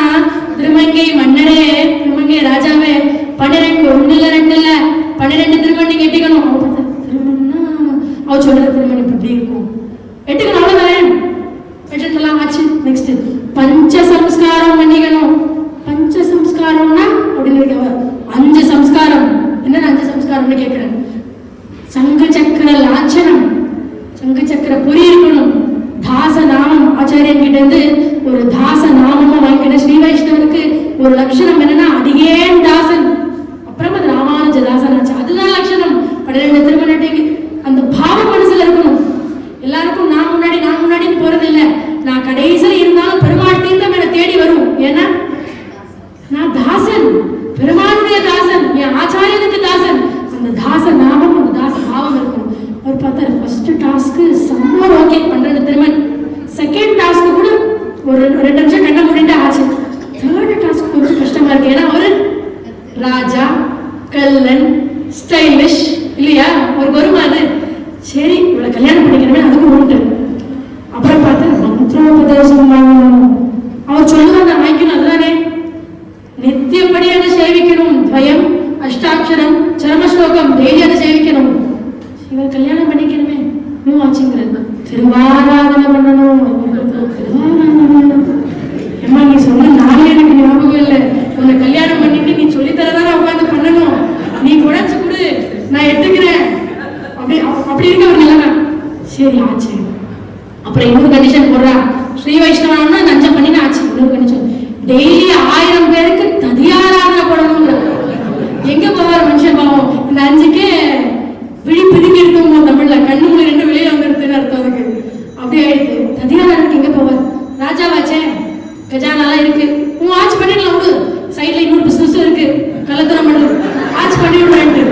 திருமங்கை மன்னரே, திருமங்கை ராஜாவே 12 1 இல்ல 2 இல்ல 12 திருமணி கட்டிக்கணும். திருமணம்னா அவ சொல்ற திருமணம் இப்படி இருக்கும், எட்டுக்கணும், அவ்வளவுதானே, எட்டுலாம் ஆச்சு. நெக்ஸ்ட் பஞ்ச சம்ஸ்காரம் பண்ணிக்கணும். பஞ்ச சம்ஸ்காரம்னா அப்படின்னு இருக்கவ 5 சம்ஸ்காரம். என்ன 5 சம்ஸ்காரம்னு கேட்கிறேன். சங்க சக்கர லாஞ்சனம், சங்க சக்கர பொறி இருக்கணும். தாச நாமம், ஆச்சாரியன் கிட்ட இருந்து ஒரு தாச நாமமா வாங்கிக்கிட்ட ஸ்ரீ வைஷ்ணவனுக்கு ஒரு லட்சணம் என்னன்னா அடியேன் தாசன், அப்புறம் அது ராமானுஜ தாசன் ஆச்சு, அதுதான் லட்சணம். 12 திருமணத்துக்கு அந்த பாவம் மனசுல இருக்கணும். எல்லாருக்கும் நான் முன்னாடின்னு போறது இல்லை, நான் கடைசியில் இருந்தாலும் பெருமாள் தீர்த்தம் என தேடி வரும். ஏன்னா நான் தாசன், பெருமாளுடைய தாசன், என் ஆச்சாரியனுக்கு தாசன். அந்த தாச நாமம், அந்த தாச பாவம் இருக்கும். அவர் பார்த்தாரு, ஃபர்ஸ்ட் டாஸ்க்கு சம்மர் ஓகே 12 திருமண், செகண்ட் டாஸ்க்கு கூட ஒரு 2 நிமிஷம் கண்ண மூடிட்டு ஆச்சு. தேர்ட் டாஸ்க் கொஞ்சம் கஷ்டமா இருக்கு, ஏன்னா அவரு ராஜா, கல்லன், ஸ்டைலிஷ் இல்லையா, ஒரு வருமா அது. சரி இவளை கல்யாணம் பண்ணிக்கிறமே, அதுக்கு உண்டு. அப்புறம் பார்த்தா மந்திரோபதேசம் வாங்கணும். அவர் சொல்லுவாங்க வாங்கிக்கணும், அதுதானே நித்தியப்படி அதை சேவிக்கணும். துவயம், அஷ்டாட்சரம், சரமஸ்லோகம் டெய்லி அதை சேவிக்கணும். இவர் கல்யாணம் பண்ணிக்கணுமே, ஆச்சுங்கிறது திருவாராதனை பண்ணணும். திருவாராதனை ஏமா நீ சொன்ன நாளே எனக்கு ஞாபகம் இல்லை, உன்னை கல்யாணம் பண்ணிட்டு நீ சொல்லித்தரதான உட்காந்து பண்ணணும், நீ குழைச்சு கொடு நான் எட்டுக்கிறேன் அப்படி இருக்க ஒரு நிலைமை. சரி ஆச்சு. அப்புறம் இன்னொரு கண்டிஷன் போடுறா, ஸ்ரீ வைஷ்ணவனா நஞ்சம் பண்ணினா ஆச்சு. இன்னொரு கண்டிஷன், டெய்லி 1000 பேருக்கு ததியாராதனை போடணுங்கிற. எங்க போவார் மனுஷன் பாவம், இந்த 5க்கே விழி பிதுங்கி இருக்கும் தமிழ்ல, கண்ணு மொழி 2 வெளியில வந்துருக்குன்னு அர்த்தம் அதுக்கு. அப்படி ஆயிடுது. ததியாராதனைக்கு எங்க போவார், ராஜாவாச்சே கஜானாலாம் இருக்கு, உன் ஆட்சி பண்ணிடலாம் விடு, சைட்ல இன்னொரு பிசினஸ் இருக்கு கலத்தனம் பண்ணுறது, ஆட்சி பண்ணி விடுறேன்ட்டு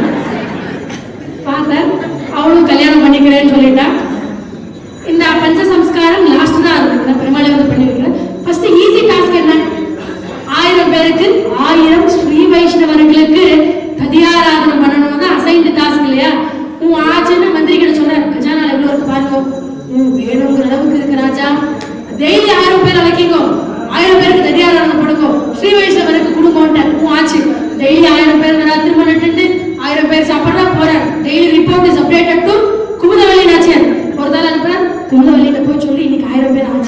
பார்த்த அவளும் கல்யாணம் பண்ணிக்கிறேன்னு சொல்லிட்டா. இந்த பஞ்ச சம்ஸ்காரம் லாஸ்ட் தான் இருக்கு, நான் பெருமாளை வந்து பண்ணி வைக்கிறேன். ஃபர்ஸ்ட் ஈஸி டாஸ்க் என்ன, 1000 பேருக்கு 1000 ஸ்ரீ வைஷ்ணவர்களுக்கு ததியாராதனை பண்ணணும் தான் அசைன்டு டாஸ்க் இல்லையா. உன் ஆச்சுன்னு மந்திரி கிட்ட சொல்றாரு,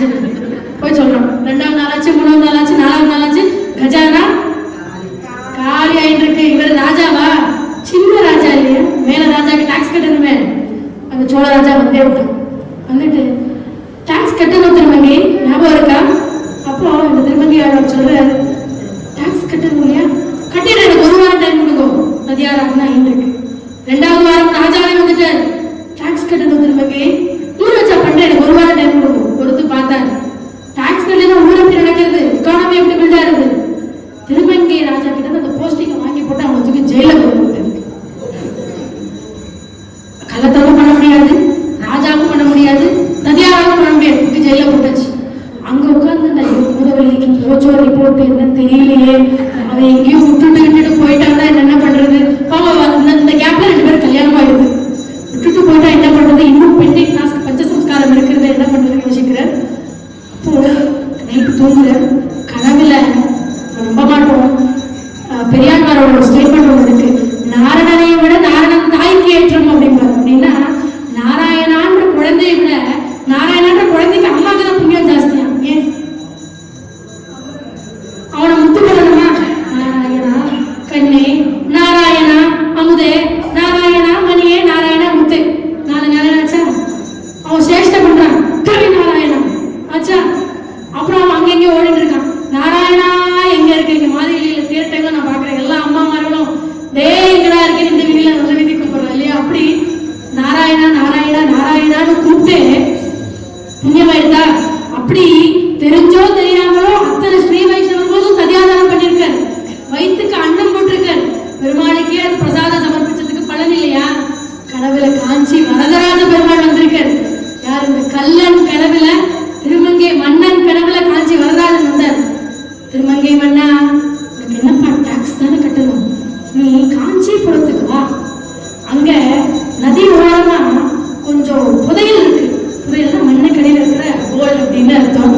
ஆச்சு போய் சொல்றோம். 2வது நாளாச்சு, 3வது நாளாச்சு, 4வது நாளாச்சு, கஜானா காலி ஆயிட்டு இருக்கு. இவர் ராஜாவா? சின்ன ராஜா இல்லையா, மேல ராஜாக்கு டாக்ஸ் கட்டணுமே. அந்த சோழ ராஜா வந்தே விட்டான். வந்துட்டு டாக்ஸ் கட்டணும் திருமங்கி, ஞாபகம் இருக்கா? அப்போ இந்த திருமங்கி அவர் சொல்றாரு, டாக்ஸ் கட்டணும் இல்லையா, கட்டிட எனக்கு 1 வாரம் டைம் கொடுக்கும். நதியாராத்னா இருக்கு. 2வது வாரம் ராஜாவே வந்துட்டார், டாக்ஸ் கட்டணும் திருமங்கி, ஊர் வச்சா பண்றேன், எனக்கு 1 வாரம் டைம் கொடுக்கும். பொறுத்து பார்த்தாரு, டாக்ஸ் கட்டணும் ஊர் எப்படி நடக்கிறது, எக்கானமி எப்படி பில்ட் ஆகுது. திருமங்கை ராஜா கிட்ட அந்த போஸ்டிங்கை வாங்கி போட்டு அவனை தூக்கி ஜெயில போட்டு, கள்ளத்தனமும் பண்ண முடியாது, ராஜாவும் பண்ண முடியாது, நதியாராவும் பண்ண முடியாது, தூக்கி ஜெயில போட்டாச்சு. அங்க உட்கார்ந்து குமரவல்லிக்கு போச்சோ ரிப்போர்ட் என்ன தெரியலையே, அவன் எங்கேயும் விட்டுட்டு போயிட்டான்னா என்ன பண்றது. இந்த கேப்ல 2 பேரும் கல்யாணம் ஆயிடுது. விட்டுட்டு போயிட்டா என்ன பண்றது, இன்னும் பெண்டிங் டாஸ்க் பஞ்சசம்ஸ்காரம் இருக்கிறது, என்ன பண்றதுன்னு யோசிக்கிறார். அப்போ நைட்டு தூங்குற கனவுல நம்ப மாட்டோம், பெரியாழ்வாரோட ஒரு ஸ்டேட்மெண்ட் ஒன்று இருக்கு, நாராயணனை விட நாராயணன் தாய்க்கு ஏற்றம் அப்படிங்கிறார். அப்படின்னா நாராயணான்ற குழந்தையை விட நாராயணான்ற குழந்தைக்கு அம்மாவுக்கு தான் புண்ணியம் ஜாஸ்தியா. ஏன் அவனை முத்து பண்ணணுமா, நாராயணா கண்ணே, நாராயணா அமுதே, நாராயணா மணியே, நாராயணா முத்து, 4 நாராயணா ஆச்சா. அவன் சேஷ்டை பண்றான், கவி நாராயணா ஆச்சா. அப்புறம் அவன் அங்கெங்கே ஓடிட்டு இருக்கான், நாராயணா எங்க இருக்கு மாதிரியில தேர் டைம்ல நான் பாக்குறேன் எல்லா அம்மாமார்களும் டே எங்கடா இருக்கேன் இந்த வீதியில நல்ல வீதி கூப்பிடுறோம் இல்லையா. அப்படி நாராயணா நாராயணா நாராயணான்னு கூப்பிட்டு புண்ணியமாயிடுதா. அப்படி தெரிஞ்சோ தெரியாமலோ அத்தனை ஸ்ரீ வைஷ்ணவர்களும் ததியாதாரம் பண்ணிருக்காரு, வயிற்றுக்கு அன்னம் போட்டிருக்காரு. பெருமாளுக்கே அது பிரசாதம் சமர்ப்பிச்சதுக்கு பலன் இல்லையா. கனவுல காஞ்சி வரதராஜ பெருமாள் வந்திருக்காரு. யார்? இந்த கல்லன் கனவுல, திருமங்கை மன்னன் கனவுல காஞ்சி வரதராஜன் வந்தார். திருமங்கை மன்னா, உனக்கு என்னப்பா டாக்ஸ் தானே கட்டணும், நீ காஞ்சிபுரத்துக்கு வா, அங்க நதி ஓரமா கொஞ்சம் புதையல் இருக்கு, புதையல்னா மண்ணுக்கடியில் இருக்கிற கோல்டு அப்படின்னு அர்த்தம்.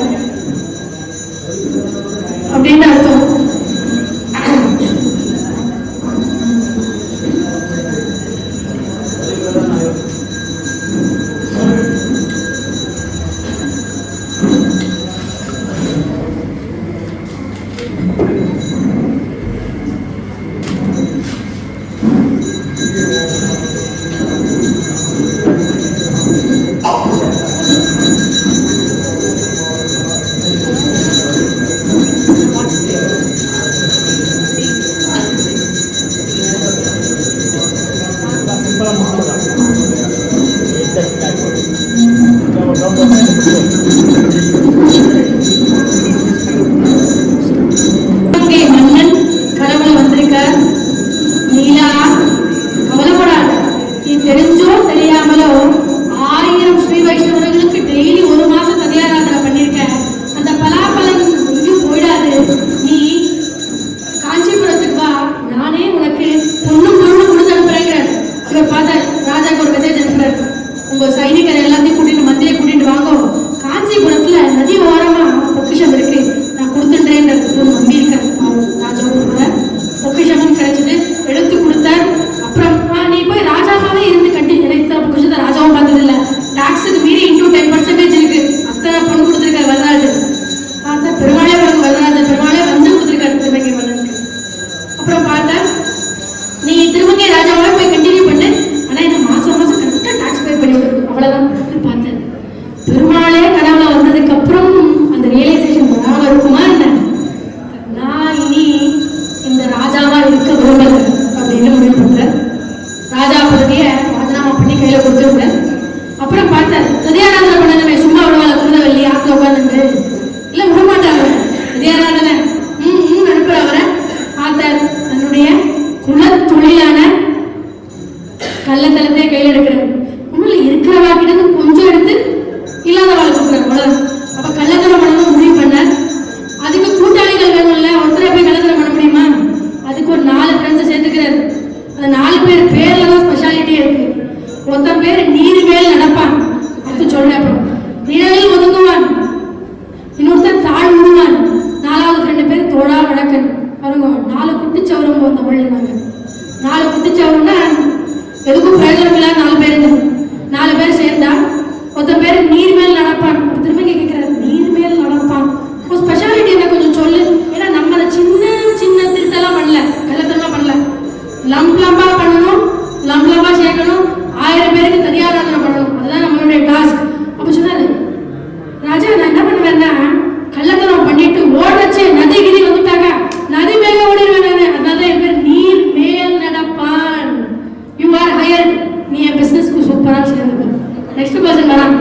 பர்சன் வரான்.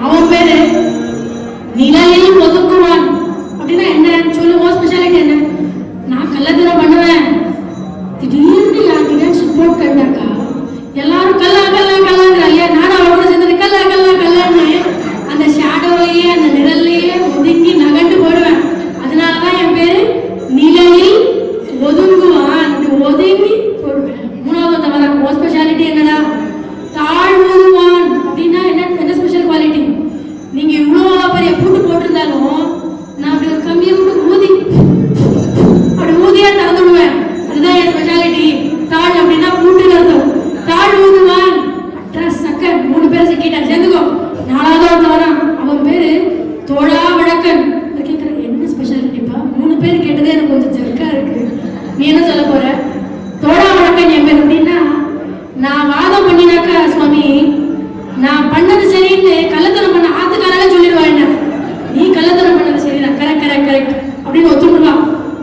அவன் பேரு நிழலில் ஒதுக்குவான். அப்படின்னா என்ன சொல்லுவோம்? ஸ்பெஷாலிட்டி என்ன? நான் கள்ளத்தனம் பண்ணுவேன். திடீர்னு யாருக்கிட்ட சப்போர்ட் கண்டாக்கா எல்லாரும் கல்லா கல்லா கல்லாங்கிறா இல்லையா? நானும் அவரோட சேர்ந்து கல்லா கல்லா கல்லான்னு அந்த ஷேடோவையே அந்த நிழல்லையே ஒதுங்கி நகண்டு போடுவேன். அதனாலதான் என் பேரு நிழலில் ஒதுங்குவான். ஒதுங்கி போடுவேன். மூணாவது தவிர உன் ஸ்பெஷாலிட்டி என்னடா? தாழ்வுவான். அப்படின்னா என்ன ஸ்பெஷல் குவாலிட்டி? நீங்க இவ்வளோ பெரிய பூட்டு போட்டிருந்தாலும் நான் அப்படி ஒரு கம்மியை விட்டு ஊதி அப்படி ஊதியா திறந்து விடுவேன். அதுதான் என் ஸ்பெஷாலிட்டி. தாழ் அப்படின்னா பூட்டு அர்த்தம். தாழ் ஊதுவான். அட்ரஸ் சக்க 3 பேரை சிக்கிட்டான். சேர்ந்துக்கோ. 4வது ஒருத்தவனா அவன் பேரு தோழா வழக்கன். கேட்குறேன் என்ன ஸ்பெஷாலிட்டிப்பா? 3 பேர் கேட்டதே எனக்கு கொஞ்சம் ஜர்க்கா இருக்கு. நீ என்ன சொல்ல போற? தோழா வழக்கன் என் பேர். அப்படின்னா நான் வாதம் பண்ணினாக்கா சுவாமி நான் பண்ணது சரின்னு கள்ளத்தனம் பண்ண ஆத்துக்காரால சொல்லிடுவா. என்ன நீ கள்ளத்தனம் பண்ணது சரிதான், கரெக்ட் கரெக்ட் கரெக்ட் அப்படின்னு ஒத்துடுவா.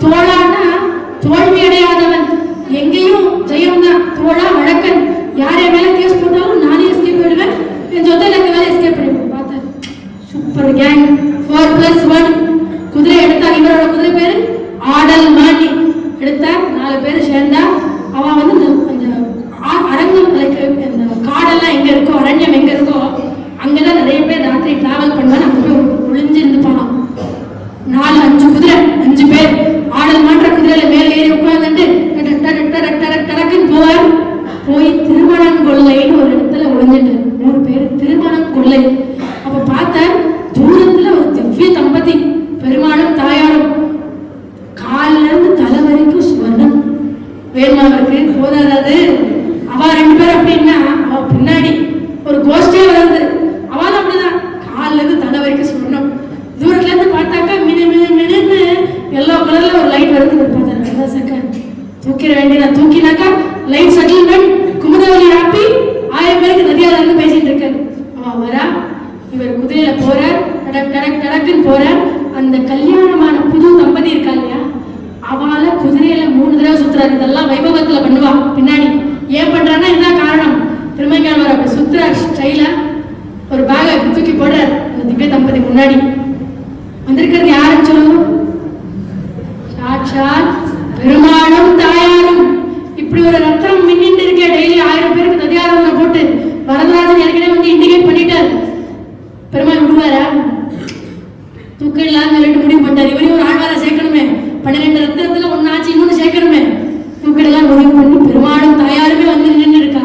தோழான்னா தோல்வி அடையாதவன், எங்கேயும் ஜெயம் தான். தோழா வழக்கன். யாரே மேல கேஸ் போட்டாலும் நானே எஸ்கேப் பண்ணிடுவேன். என் சொத்தையில இருக்க வேலை எஸ்கேப் பண்ணிடுவேன். பார்த்தேன் சூப்பர் கேங். 4+1 குதிரை எடுத்தார். இவரோட குதிரை பேரு ஆடல் மாணி. எடுத்தார். 4 பேர் சேர்ந்தா அவன் வந்து அந்த அரங்கம் அந்த காடெல்லாம் எங்க இருக்கோ, அரண்யம் எங்க இருக்கோ அங்கதான் நிறைய பேர் ராத்திரி டிராவல் பண்ணுவாங்க. அங்க போய் ஒளிஞ்சிருந்து போனோம். 4-5 குதிரை, 5 பேர் ஆடல் மாற்ற குதிரையில மேல ஏறி உட்கார்ந்துட்டு டக்குன்னு போவார். போய் திருமணங்கொள்ளைன்னு ஒரு இடத்துல ஒளிஞ்சிட்டு 3 பேர் திருமணங்கொள்ளை. அப்ப பார்த்த தூரத்துல ஒரு திவ்ய தம்பதி, பெருமாளும் தாயாரும். காலில இருந்து தலை வரைக்கும் ஸ்வர்ணம். வேணுமா அவருக்கு? போதாது. அவ 2 பேர் அப்படின்னா அவ பின்னாடி ஒரு கோஷ்டியே வருது. அவள் அப்படிதான் காலில இருந்து தலை வரைக்கும் ஸ்வர்ணம். தூரத்துல இருந்து பார்த்தாக்கா மினு மினு மினுன்னு எல்லோ கலர்ல ஒரு லைட் வருது. பார்த்தாரு சக்க தூக்கிட வேண்டியதா. தூக்கினாக்கா லைட் செட்டில்மெண்ட். குமுதவலி ஹாப்பி. 1000 பேருக்கு நதியால இருந்து பேசிட்டு இருக்காரு. அவ வரா. இவர் குதிரையில போறார். டடக்குன்னு போறார். அந்த கல்யாணமான புது தம்பதி இருக்கா இல்லையா, அவளை குதிரையில 3 தடவை சுத்துறாரு. இதெல்லாம் வைபவத்துல பண்ணுவா. பின்னாடி ஏன் பண்றான்னா இதுதான் காரணம். திருமங்கையாளர் அப்படி சுத்துறார் ஸ்டைலா. ஒரு பேகை அப்படி தூக்கி போடுறார். அந்த திவ்ய தம்பதி முன்னாடி வந்திருக்கிறது யாருன்னு சொல்லுவோம்? சாட்சாத் பெருமாளும் தாயாரும். இப்படி ஒரு ரத்தம் மின்னிட்டு இருக்க. டெய்லி 1000 பேருக்கு ததியாராதனை போட்டு வரதராஜன் ஏற்கனவே வந்து இண்டிகேட் பண்ணிட்டார். பெருமாள் விடுவாரா? தூக்கிடலான்னு சொல்லிட்டு முடிவு பண்ணிட்டார். இவரையும் ஒரு ஆழ்வாரை சேர்க்கணுமே. 12 ரத்தத்துல ஒன்னாச்சு, இன்னொன்னு சேர்க்கணுமே. தூக்கிடலாம் முடிவு பண்ணி பெருமாளும் தாயாருமே வந்து நின்று இருக்கா.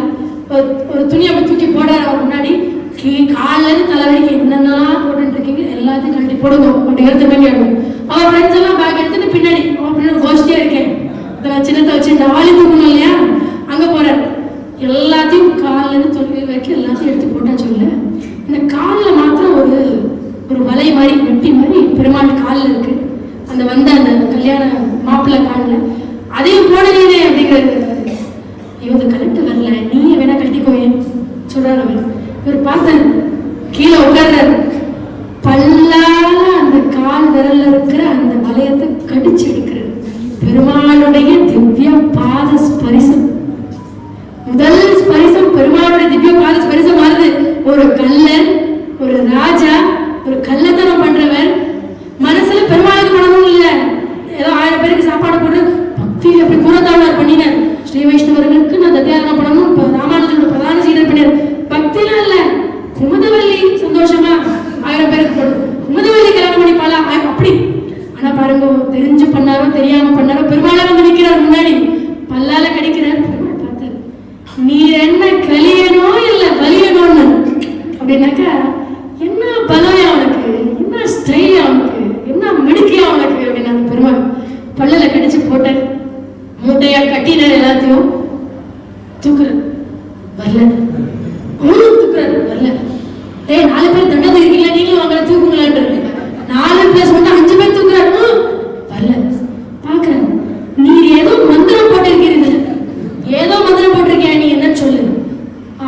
ஒரு துணியை அப்படி தூக்கி போடுறாரு அவர் முன்னாடி. காலில இருந்து தலை வரைக்கும் என்னென்னலாம் போட்டு இருக்கீங்க எல்லாத்தையும் கழட்டி போடுங்க அப்படிங்கிறது திருமங்கையாளர். அவன் ஃப்ரெண்ட்ஸ் எல்லாம் பேக் எடுத்துட்டு பின்னாடி அப்படின்னு கோஷ்டியா இருக்கேன். இதை சின்னத்தை வச்சு இந்த ஆளி தூக்கணும் இல்லையா, அங்க போறாரு. எல்லாத்தையும் காலில இருந்து தொழில் வரைக்கும் எல்லாத்தையும் எடுத்து போட்டா சொல்ல. இந்த காலில் மாத்திரம் ஒரு வலை மாதிரி வெட்டி மாதிரி பெருமாள் காலில் இருக்கு. அந்த வந்த அந்த கல்யாண மாப்பிள்ளை காலில் அதையும் போடலையே அப்படிங்கிறது. இவங்க கலெக்ட் வரல, நீயே வேணா கட்டிக்கோயேன் சொல்றாரு அவர். இவர் பார்த்தாரு. கீழே உட்கார்றாரு. பல்லால அந்த கால் விரல்ல இருக்கிற அந்த வளையத்தை கடிச்சு எடுக்கிறார். பெருமாளுடைய திவ்ய பாத ஸ்பரிசம். முதல் ஸ்பரிசம் பெருமாளுடைய திவ்ய பாத ஸ்பரிசம் வருது. ஒரு கல்லன், ஒரு ராஜா, ஒரு கள்ளத்தனம் பண்றவர் மனசுல பெருமாளுக்கு பண்ணணும் இல்ல, ஏதோ 1000 பேருக்கு சாப்பாடு போட்டு பக்தி அப்படி குணத்தாழ்வார் பண்ணினார். ஸ்ரீ வைஷ்ணவர்களுக்கு நான் தத்தியாரணம் பண்ணணும் ராமானுஜரோட பிரதான சீடர் பண்ணினார். பக்திலாம் இல்ல, குமுதவல்லி சந்தோஷமா 1000 பேருக்கு போடும். குமுதவல்லி கல்யாணம் பண்ணிப்பாளா அப்படி. ஆனா பாருங்க, தெரிஞ்சு பண்ணாரோ தெரியாம பண்ணாரோ பெருமாளை வந்து நிற்கிறார் முன்னாடி. பல்லால கடிக்கிறார். பெருமாள் பார்த்தார். நீ என்ன கலியனோ இல்ல வலியனோன்னு அப்படின்னாக்கா, என்ன பலம் அவனுக்கு, என்ன ஸ்டைல் அவனுக்கு, என்ன மிடுக்கியா அவனுக்கு அப்படின்னா பெருமாள் பல்லல கடிச்சு போட்ட மூட்டையா கட்டினார். எல்லாத்தையும் தூக்குறாரு. வரல. தூக்குறாரு. வரல. 4 பேர் தண்டனை இருக்கீங்களா, நீங்களும் வாங்க தூக்குங்களான். 4+1 5 பேர் தூக்குறாரு. வரல. பாக்குறாரு. நீ ஏதோ மந்திரம் போட்டிருக்கீங்க, ஏதோ மந்திரம் போட்டிருக்கியா, நீ என்ன சொல்லு.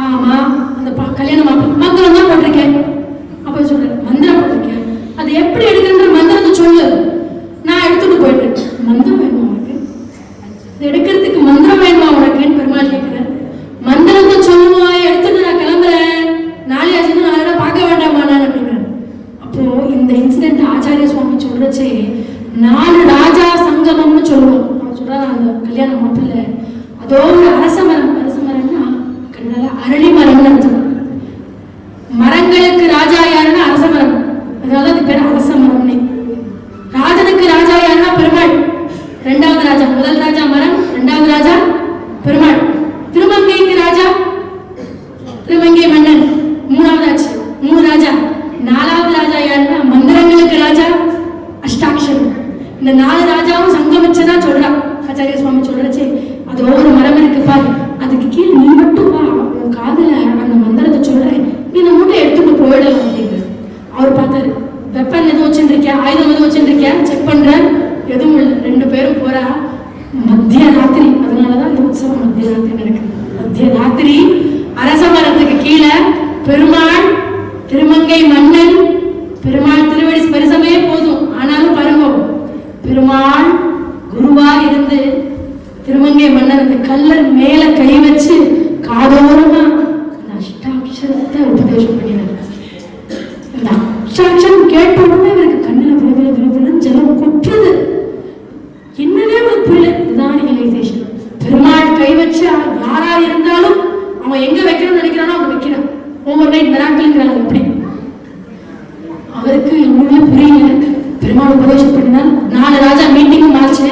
ஆமா, அந்த கல்யாண மாப்பிள்ளை மந்திரம் தான் போட்டிருக்கேன். அப்ப சொல்ற மந்திரம் போட்டிருக்கேன், அது எப்படி எடுக்கின்ற மந்திரத்தை சொல்லு, நான் எடுத்துட்டு போயிட்டேன். மந்திரம் ஆச்சாரிய சுவாமி சொல்றச்சே 4 ராஜா சங்கமம்னு சொல்லுவோம். அவர் சொல்றாரு அந்த கல்யாண மாப்பிள்ளை அதோ ஒரு அரசமரம்னா கண்ணால அரளி மரம்னு அர்த்தம். மரங்களுக்கு ராஜா யாருன்னா அரசமரம், அதனால அது பேர் அரசமரம்னே. ராஜனுக்கு ராஜா யாருன்னா பெருமாள், 2வது ராஜா. முதல் ராஜா மரம், 2வது ராஜா பெருமாள். திருமங்கைக்கு ராஜா திருமங்கை மன்னன், 3வது ஆச்சு, 3 ராஜா. 4வது ராஜா யாருன்னா மந்திரங்களுக்கு ராஜா அஷ்டாட்சரம். இந்த 4 ராஜாவும் சங்கமிச்சதா சொல்றான் ஆச்சாரிய சுவாமி சொல்றச்சே. அது ஒவ்வொரு மரம் இருக்கு பாரு, அதுக்கு கீழே நீ மட்டும் வா, உன் காதுல அந்த மந்திரத்தை சொல்றேன், நீ இந்த மூட்டை எடுத்துட்டு போயிடலாம் அப்படிங்கிற. அவர் பார்த்தாரு, வெப்பன் எதுவும் வச்சுருக்கியா, ஆயுதம் எதுவும் வச்சுருக்கியா, செக் பண்ற, எதுவும் இல்லை. 2 பேரும் போறா. மத்திய ராத்திரி, அதனாலதான் இந்த உற்சவம் மத்திய ராத்திரி நடக்குது. மத்திய ராத்திரி அரச மரத்துக்கு கீழே பெருமாள் திருமங்கை மன்னன். பெருமாள் திருவடி ஸ்பரிசமே போதும். ஆனாலும் பாருங்க, பெருமாள் குருவா இருந்து திருமங்கை மன்னன் அந்த கல்லர் மேல கை வச்சு காதோரமா அந்த அஷ்டாட்சரத்தை உபதேசம் பண்ணினார். அந்த அஷ்டாட்சரம் கேட்ட உடனே இவருக்கு கண்ணில் விழுவிழுன்னு ஜலம் கொட்டுறது. என்னன்னே அவனுக்கு புரியல. இதுதான் ரியலைசேஷன். பெருமாள் கை வச்சு யாரா இருந்தாலும் அவன் எங்க வைக்கணும்னு நினைக்கிறானோ அவன் வைக்கிறான். ஓவர் நைட் மிராக்கிள்ங்கிறாங்க. அப்படி அவருக்கு ஒண்ணுமே புரியல. பெருமாள் உபதேசம் பண்ணினால் 4 ராஜா மீட்டிங்கும் ஆச்சு.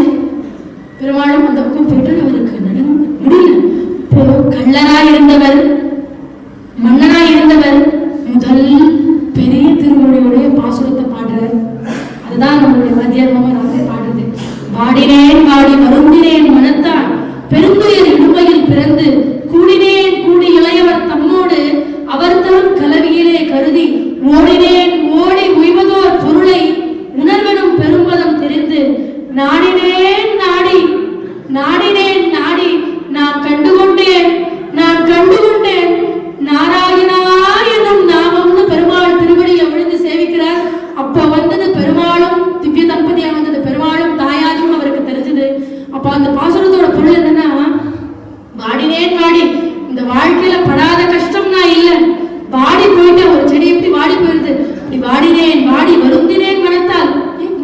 பெருமாளும் அந்த பக்கம் போயிட்டு அவருக்கு முடியல. இப்போ கள்ளரா இருந்தவர், மன்னனா இருந்தவர் முதல் பெரிய திருமொழியுடைய பாசுரத்தை பாடுறார். அதுதான் நம்மளுடைய மத்தியானமா ராத்திரி பாடுறது. வாடினேன் வாடி வருந்தினேன் மனத்தால் பெருந்துயர் இடுமையில் பிறந்து கூடினேன் கூடி இளையவர் தம்மோடு அவர் தரும் கலவியிலே கருதி ஓடினேன் ஓடி உய்வதோர் பொருளை உணர்வனும் பெரும்பதம் தெரிந்து நாடினேன் நாடி நாடினேன் நாடி நான் கண்டுகொண்டேன் நாராயணா எனும் நாமம்னு பெருமாள் திருவடியில விழுந்து சேவிக்கிறார். அப்போ வந்தது பெருமாளும் திவ்ய தம்பதியா வந்தது பெருமாளும் தாயாரும் அவருக்கு தெரிஞ்சது. அப்போ அந்த பாசுரத்தோட பொருள் என்னன்னா, வாடினேன் வாடி, இந்த வாழ்க்கையில படாத கஷ்டம்னா இல்ல, வாடி போயிட்டு ஒரு செடி எப்படி வாடி போயிருது அப்படி வாடினேன் வாடி வருந்தினேன் மனத்தால்.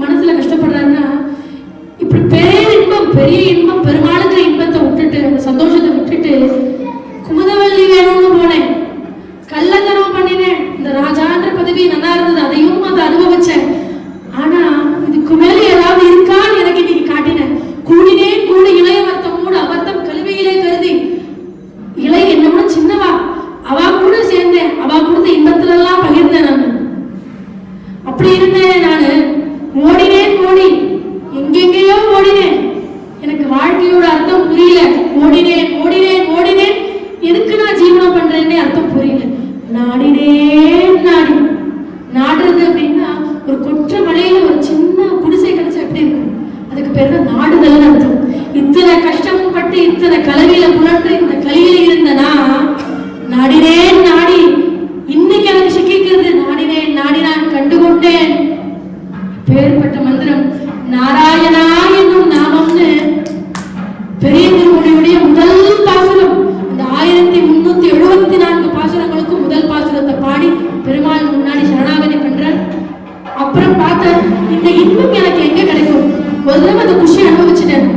மனசுல கஷ்டப்படுறாருன்னா இப்படி பேரின்பம் பெரிய இன்பம் பெருமாளுக்கு இன்பத்தை விட்டுட்டு அந்த சந்தோஷத்தை விட்டுட்டு குமுதவல்லி வேணும்னு போனேன், கள்ளத்தனம் பண்ணினேன். இந்த ராஜான்ற பதவி நல்லா இருந்தது, அதையும் அதை அனுபவிச்சேன். ஆனா இதுக்கு மேல ஏதாவது இருக்கான்னு எனக்கு இன்னைக்கு காட்டினேன். கூடினேன் கூடி இளையவர்த்தம் கூட அவர்த்தம் கல்வியிலே கருதி, இளைய என்னோட சின்னவா, அவ கூட சேர்ந்தேன், அவ கொடுத்த இன்பத்துல எல்லாம் பகிர்ந்தேன். நான் அப்படி இருந்தேன். நானு ஓடினேன் ஓடி எங்கெங்கேயோ ஓடினேன். எனக்கு வாழ்க்கையோட அர்த்தம் புரியல. ஓடினேன் ஓடினேன் ஓடினேன், எதுக்கு நான் ஜீவனம் பண்றேன்னே அர்த்தம் புரியல. நாடினேன் நாடி, நாடுறது அப்படின்னா ஒரு கொற்ற மலையில ஒரு சின்ன குடிசை கிடைச்சா எப்படி இருக்கும், அதுக்கு பேர் தான் நாடுதல்னு அர்த்தம். இத்தனை கஷ்டமும் பட்டு இத்தனை கலவியில புலன்று இந்த கலியில இருந்தனா நாடினேன் நாடி, இன்னைக்கு எனக்கு சிக்கிக்கிறது நாடினேன் நாடி நான் கண்டுகொண்டேன். பேர்பட்ட மந்திரம் நாராயணா என்னும் நாமம்னு பெரிய திருமொழியுடைய முதல் பாசுரம். அந்த 1374 பாசுரங்களுக்கும் முதல் பாசுரத்தை பாடி பெருமாள் முன்னாடி சரணாகதி பண்றார். அப்புறம் பார்த்த இந்த இன்பம் எனக்கு எங்க கிடைக்கும், ஒரு தடவை அந்த குஷி அனுபவிச்சுட்டேன்.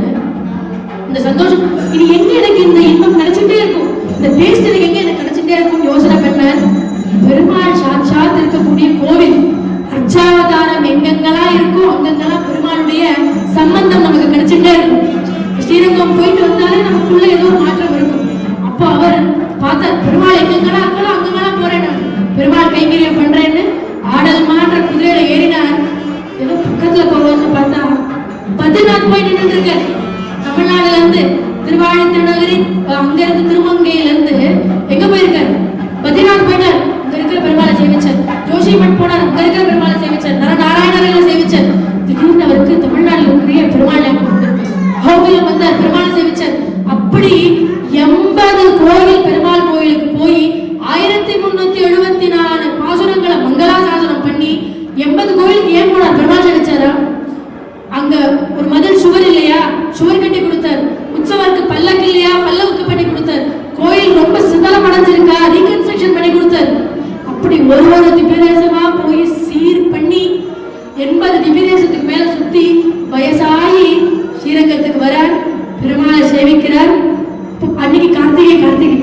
இந்த சந்தோஷம் இது எங்க எனக்கு இந்த இன்பம் கிடைச்சிட்டே இருக்கும், இந்த டேஸ்ட் எனக்கு எங்க எனக்கு கிடைச்சிட்டே இருக்கும் யோசனை பண்ணார். பெருமாள் சாட்சாத் இருக்கக்கூடிய கோவில் அர்ச்சாவதாரம் எங்கெங்கெல்லாம் இருக்கோ அங்கெங்கெல்லாம் பெருமாளுடைய சம்பந்தம் நமக்கு கிடைச்சிட்டே இருக்கும். ஸ்ரீரங்கம் போயிட்டு வந்தாலே நமக்குள்ள ஏதோ ஒரு மாற்றம் இருக்கும். அப்போ அவர் பார்த்தார், பெருமாள் எங்கெங்கெல்லாம் இருக்கலாம் அங்கெங்கெல்லாம் போறேன், பெருமாள் கைங்கரியம் பண்றேன்னு ஆடல் மாற்ற குதிரையில ஏறினார். ஏதோ பக்கத்துல போவார்னு பார்த்தா பத்ரிநாத் போய் நின்று இருக்க. தமிழ்நாடுல இருந்து திருவாழி திருநகரி அங்க இருந்து திருமங்கையில இருந்து எங்க போயிருக்காரு, பத்ரிநாத் போயிட்டார். அங்க இருக்கிற பெருமாளை சேவிச்சார். ஜோஷிமட் போனார், அங்க இருக்கிற பெருமாளை சேவிச்சார். நாராயணர்களை சேவிச்சார். திடீர்னு அவருக்கு தமிழ்நாட்டில் இருக்கிற பெருமாள் கோவிலும் வந்தார், பெருமாளை சேவிச்சார். அப்படி 80 கோயில் பெருமாள் கோயிலுக்கு போய் 1374 பாசுரங்களை மங்களாசாசனம் பண்ணி 80 கோயிலுக்கு ஏன் போனார், பெருமாள் சேவிச்சாரா? அங்க ஒரு மதில் சுவர் இல்லையா, சுவர் கட்டி கொடுத்தார். உற்சவருக்கு பல்லக்கு இல்லையா, பல்லவுக்கு பண்ணி கொடுத்தார். கோயில் ரொம்ப சிதலம் அடைஞ்சிருக்கா, ரீகன்ஸ்ட்ரக்ஷன் பண்ணி கொடுத்தார். அப்படி ஒரு திவ்யதேசமா போய் சீர் பண்ணி 80 திவ்ய தேசத்துக்கு மேல சுத்தி வயசாகி ஸ்ரீரங்கத்துக்கு வரார், பெருமாளை சேவிக்கிறார். அன்னைக்கு கார்த்திகை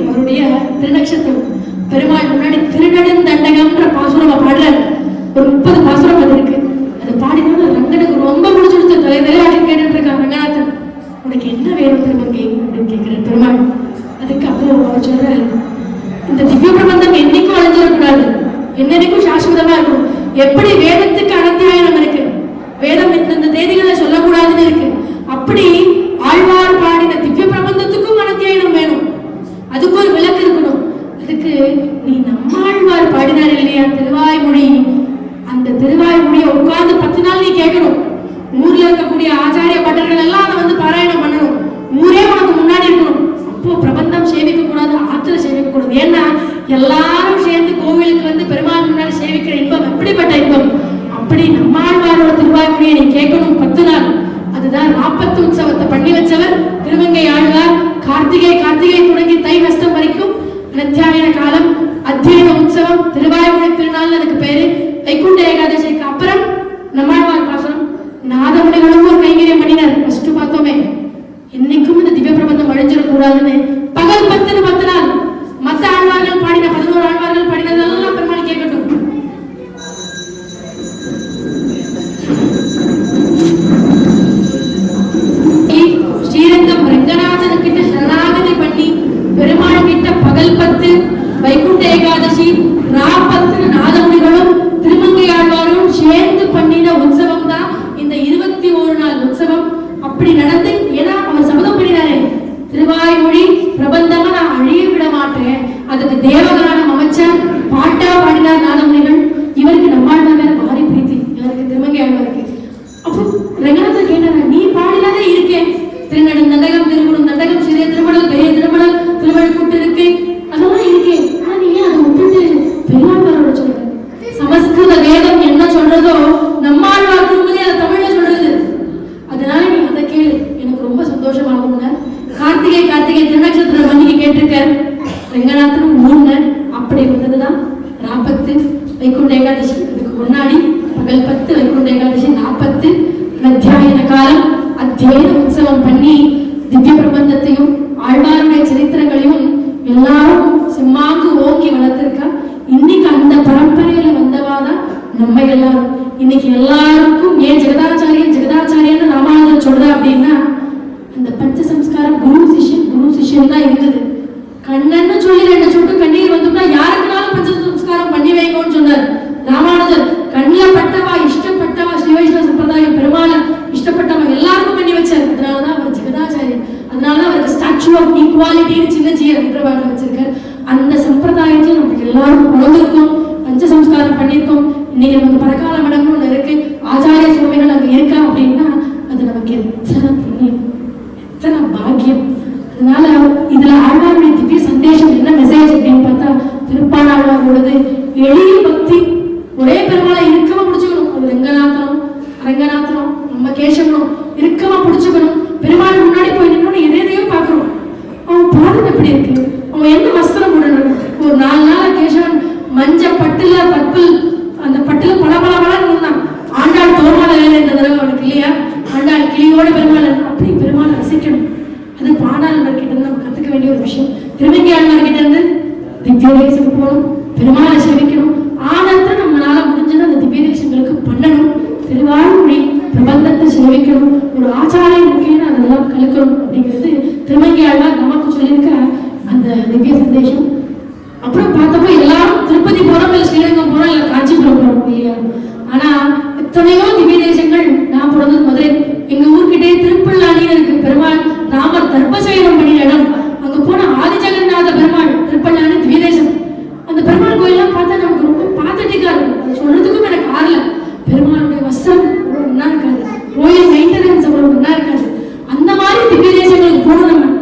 அவருடைய திருநட்சத்திரம். பெருமாள் முன்னாடி திருநெடுந்தண்டகம்ன்ற பாசுரம் பாடுறாரு. ஒரு 30 பாசுரம் அது இருக்கு. அது பாடினோட ரங்கனுக்கு ரொம்ப பிடிச்சிருச்சு. தலையாட்டி கேட்டுட்டு இருக்கான் ரங்கநாதன், உனக்கு என்ன வேணும் திருமங்கை அப்படின்னு கேட்கிறார் பெருமாள். அதுக்கு அப்போ அவர் சொல்றாரு, இந்த திவ்ய பிரபந்தம் என்னைக்கும் அழிஞ்சிடக்கூடாது, என்னைக்கும் சாஸ்வதமா இருக்கும். எப்படி வேதத்துக்கு அனத்தியாயனம் இருக்கு, வேதம் இந்த தேதிகளை சொல்லக்கூடாதுன்னு இருக்கு, அப்படி ஆழ்வார் பாடின திவ்ய பிரபந்தத்துக்கும் அனத்தியாயனம் வேணும், அதுக்கு ஒரு விளக்கு இருக்கணும். அதுக்கு நீ நம்மாழ்வார் பாடினார் இல்லையா திருவாய்மொழி, அந்த திருவாய்மொழியை உட்கார்ந்து 10 நாள் நீ கேட்கணும். ஊர்ல இருக்கக்கூடிய ஆச்சாரிய பட்டர்கள் எல்லாம் அதை வந்து பாராயணம் பண்ணணும். ஊரே உனக்கு முன்னாடி இருக்கணும். அப்போ பிரபந்தம் சேவிக்க கூடாது, ஆத்துல சேவிக்க கூடாது. ஏன்னா எல்லாரும் சேர்ந்து கோவிலுக்கு வந்து பெருமாள் முன்னாடி சேவிக்கிற இன்பம் எப்படிப்பட்ட இன்பம். அப்படி நம்மாழ்வாரோட திருவாய்மொழியை நீ கேட்கணும் 10 நாள். அதுதான் 40 உற்சவத்தை பண்ணி வச்சவர் திருமங்கை ஆழ்வார். கார்த்திகை தொடங்கி தை ஹஸ்தம் வரைக்கும் அத்தியாயன காலம், அத்தியன உற்சவம், திருவாய்மொழி திருநாள் அதுக்கு பேரு. வைகுண்ட ஏகாதசிக்கு அப்புறம் நம்மாழ்வார் பாசனம். நாதமுனிகளும் ஒரு கைங்கரியம் பண்ணினார். ஃபர்ஸ்ட் பார்த்தோமே, இன்னைக்கும் இந்த திவ்ய பிரபந்தம் அழிஞ்சிடக்கூடாதுன்னு பகல் 10 நாள் மத்த ஆழ்வார்கள் பாடின 11 ஆழ்வார்கள் பாடினதெல்லாம் பெருமாள் கேட்கட்டும். ஸ்ரீரங்கம் ரங்கநாதன் கிட்ட சரணாகதி பண்ணி பெருமாள் கிட்ட பகல் 10 வைகுண்ட ஏகாதசி ரா 10 நாதமுனிகளும் திருமங்கை ஆழ்வாரும் சேர்ந்து பண்ணின உற்சவம் தான் இந்த 21 நாள் உற்சவம். அப்படி நடந்து, ஏன்னா அவர் சபதம் பண்ணினாரே, திருவாய்மொழி பிரபந்தமா நான் அழிய விட மாட்டேன், அதுக்கு தேவகானம் அமைச்சார், பாட்டா பாடினார் நாதமுனிகள். இவருக்கு நம்மாழ்வார் மேல பாரி பிரீத்தி, இவருக்கு திருமங்கை ஆழ்வாருக்கு. அப்போ ரங்கநாதர் கேட்டாரா, நீ பாடினதே இருக்கேன், திருநெடுந்தண்டகம், திருக்குறுந்தண்டகம், சிறிய திருமணல், பெரிய திருமணல், திருவள்ளுக்கூட்டு இருக்கு, அதெல்லாம் இருக்கேன். ஆனா நீ அதை விட்டுட்டு பெரியாழ்வாரோட சொல்ற. சமஸ்கிருத வேதம் என்ன சொல்றதோ நம்மாழ்வார் திருமதி அதை தமிழ்ல சொல்றது. அதனால நீ அதை கேளு, எனக்கு ரொம்ப சந்தோஷமாகும்னா. கார்த்திகை திருநட்சத்திரம் அன்னைக்கு கேட்டிருக்க ரங்கநாதனும் 3 அப்படி வந்ததுதான் 40 வைகுண்ட ஏகாதசி. அதுக்கு முன்னாடி பகல் 10 வைகுண்ட ஏகாதசி, 40 அத்தியாயன காலம், அத்தியன உற்சவம் பண்ணி திவ்ய பிரபந்தத்தையும் ஆழ்வாருடைய சரித்திரங்களையும் எல்லாரும் செம்மாக்கு ஓங்கி வளர்த்திருக்கா. இன்னைக்கு அந்த பரம்பரையில வந்தவாதான் நம்ம எல்லாரும். இன்னைக்கு எல்லாருக்கும் ஏன் ஜெகதாச்சாரியன் ராமானுஜர் சொல்ற அப்படின்னா, அந்த பஞ்ச சம்ஸ்காரம் குரு சிஷ்யன் தான் இருந்தது. கண்ணன்னு சொல்லி 2 சொட்டு கண்ணீர் வந்துட்டா யாருக்குனாலும் பஞ்ச சம்ஸ்காரம் பண்ணி வைக்கணும்னு சொன்னார் ராமானுஜர். கண்ணில் பட்டவா, இஷ்டப்பட்டவா, ஸ்ரீ வைஷ்ணவ சம்பிரதாயம் பெருமாள இஷ்டப்பட்டவா எல்லாருக்கும் பண்ணி வச்சார். அதனாலதான் அவர் ஜெகதாச்சாரியன். அதனாலதான் அவருக்கு ஸ்டாச்சு ஆஃப் ஈக்வாலிட்டின்னு சின்ன ஹைதராபாத்ல வச்சிருக்காரு. அந்த சம்பிரதாயத்தில் நமக்கு எல்லாரும் பிறந்திருக்கோம், பஞ்ச சம்ஸ்காரம் பண்ணியிருக்கோம். இன்னைக்கு நமக்கு பரகால மடம்னு ஒன்று இருக்கு, ஆச்சாரிய சுவாமிகள் அங்கே இருக்கா அப்படின்னா அது நமக்கு எத்தனை புண்ணியம், எத்தனை பாக்கியம். அதனால இதுல ஆழ்வாருடைய திவ்ய சந்தேஷம் என்ன மெசேஜ் அப்படின்னு பார்த்தா, திருப்பாணாழ்வாரோடது எளிய பக்தி. ஒரே பெருமாளை இறுக்கமா பிடிச்சுக்கணும். அது ரங்கநாதனும் நம்ம கேசவனும் இறுக்கமா பிடிச்சுக்கணும். பெருமாள் முன்னாடி போய் நின்று எதையோ பார்க்கணும். அவன் பாதம் எப்படி இருக்கு, அவன் என்ன வஸ்திரம் போடணும். ஒரு 4 நாளா கேசவன் மஞ்ச பட்டுல பர்பிள், அந்த பட்டுல பளபளன்னு இருந்தான். ஆண்டாள் தோமால வேலை இந்த தடவை அவனுக்கு இல்லையா, ஆண்டாள் கிளியோட பெருமாள். அப்படி பெருமாளை ரசிக்கணும். அது பாடாளர் கிட்ட இருந்து நம்ம கத்துக்க வேண்டிய ஒரு விஷயம். திருமங்கை ஆழ்வார் கிட்ட இருந்து திவ்ய தேசம் போகணும், பெருமாளை சேவிக்கணும். ஆனந்தம் நம்மளால முடிஞ்சது அந்த திவ்ய தேசங்களுக்கு பண்ணணும். திருவாய்மொழி பிரபந்தத்தை சேவிக்கணும். ஒரு ஆச்சாரியம் முக்கியம், அதெல்லாம் கலக்கணும் அப்படிங்கிறது திருமங்கை ஆழ்வார் நமக்கு சொல்லியிருக்க அந்த திவ்ய சந்தேஷம். அப்புறம் பார்த்தப்போ எல்லாரும் திருப்பதி போறோம், இல்லை ஸ்ரீரங்கம் போறோம், இல்லை காஞ்சிபுரம் போறோம் இல்லையா. ஆனா எத்தனையோ திவ்ய தேசங்கள். நான் பிறந்தது மதுரை, எங்க ஊர்கிட்டே திருப்பள்ளானின்னு இருக்கு. பெருமாள் ராமர் தர்பசயனம் பண்ணின இடம். அங்க போன ஆதி ஜெகநாத பெருமாள் திருப்பள்ளானி திவ்ய தேசம். அந்த பெருமாள் கோயிலாம் பார்த்தா நமக்கு ரொம்ப பாத்தட்டிக்கா இருக்கும். அது சொல்றதுக்கும் எனக்கு ஆறல. பெருமாளுடைய வஸ்திரம் ஒன்னா இருக்காது, கோயில் மெயின்டெனன்ஸ் அவ்வளவு ஒன்னா இருக்காது. அந்த மாதிரி திவ்ய தேசங்களுக்கு போகணும். நம்ம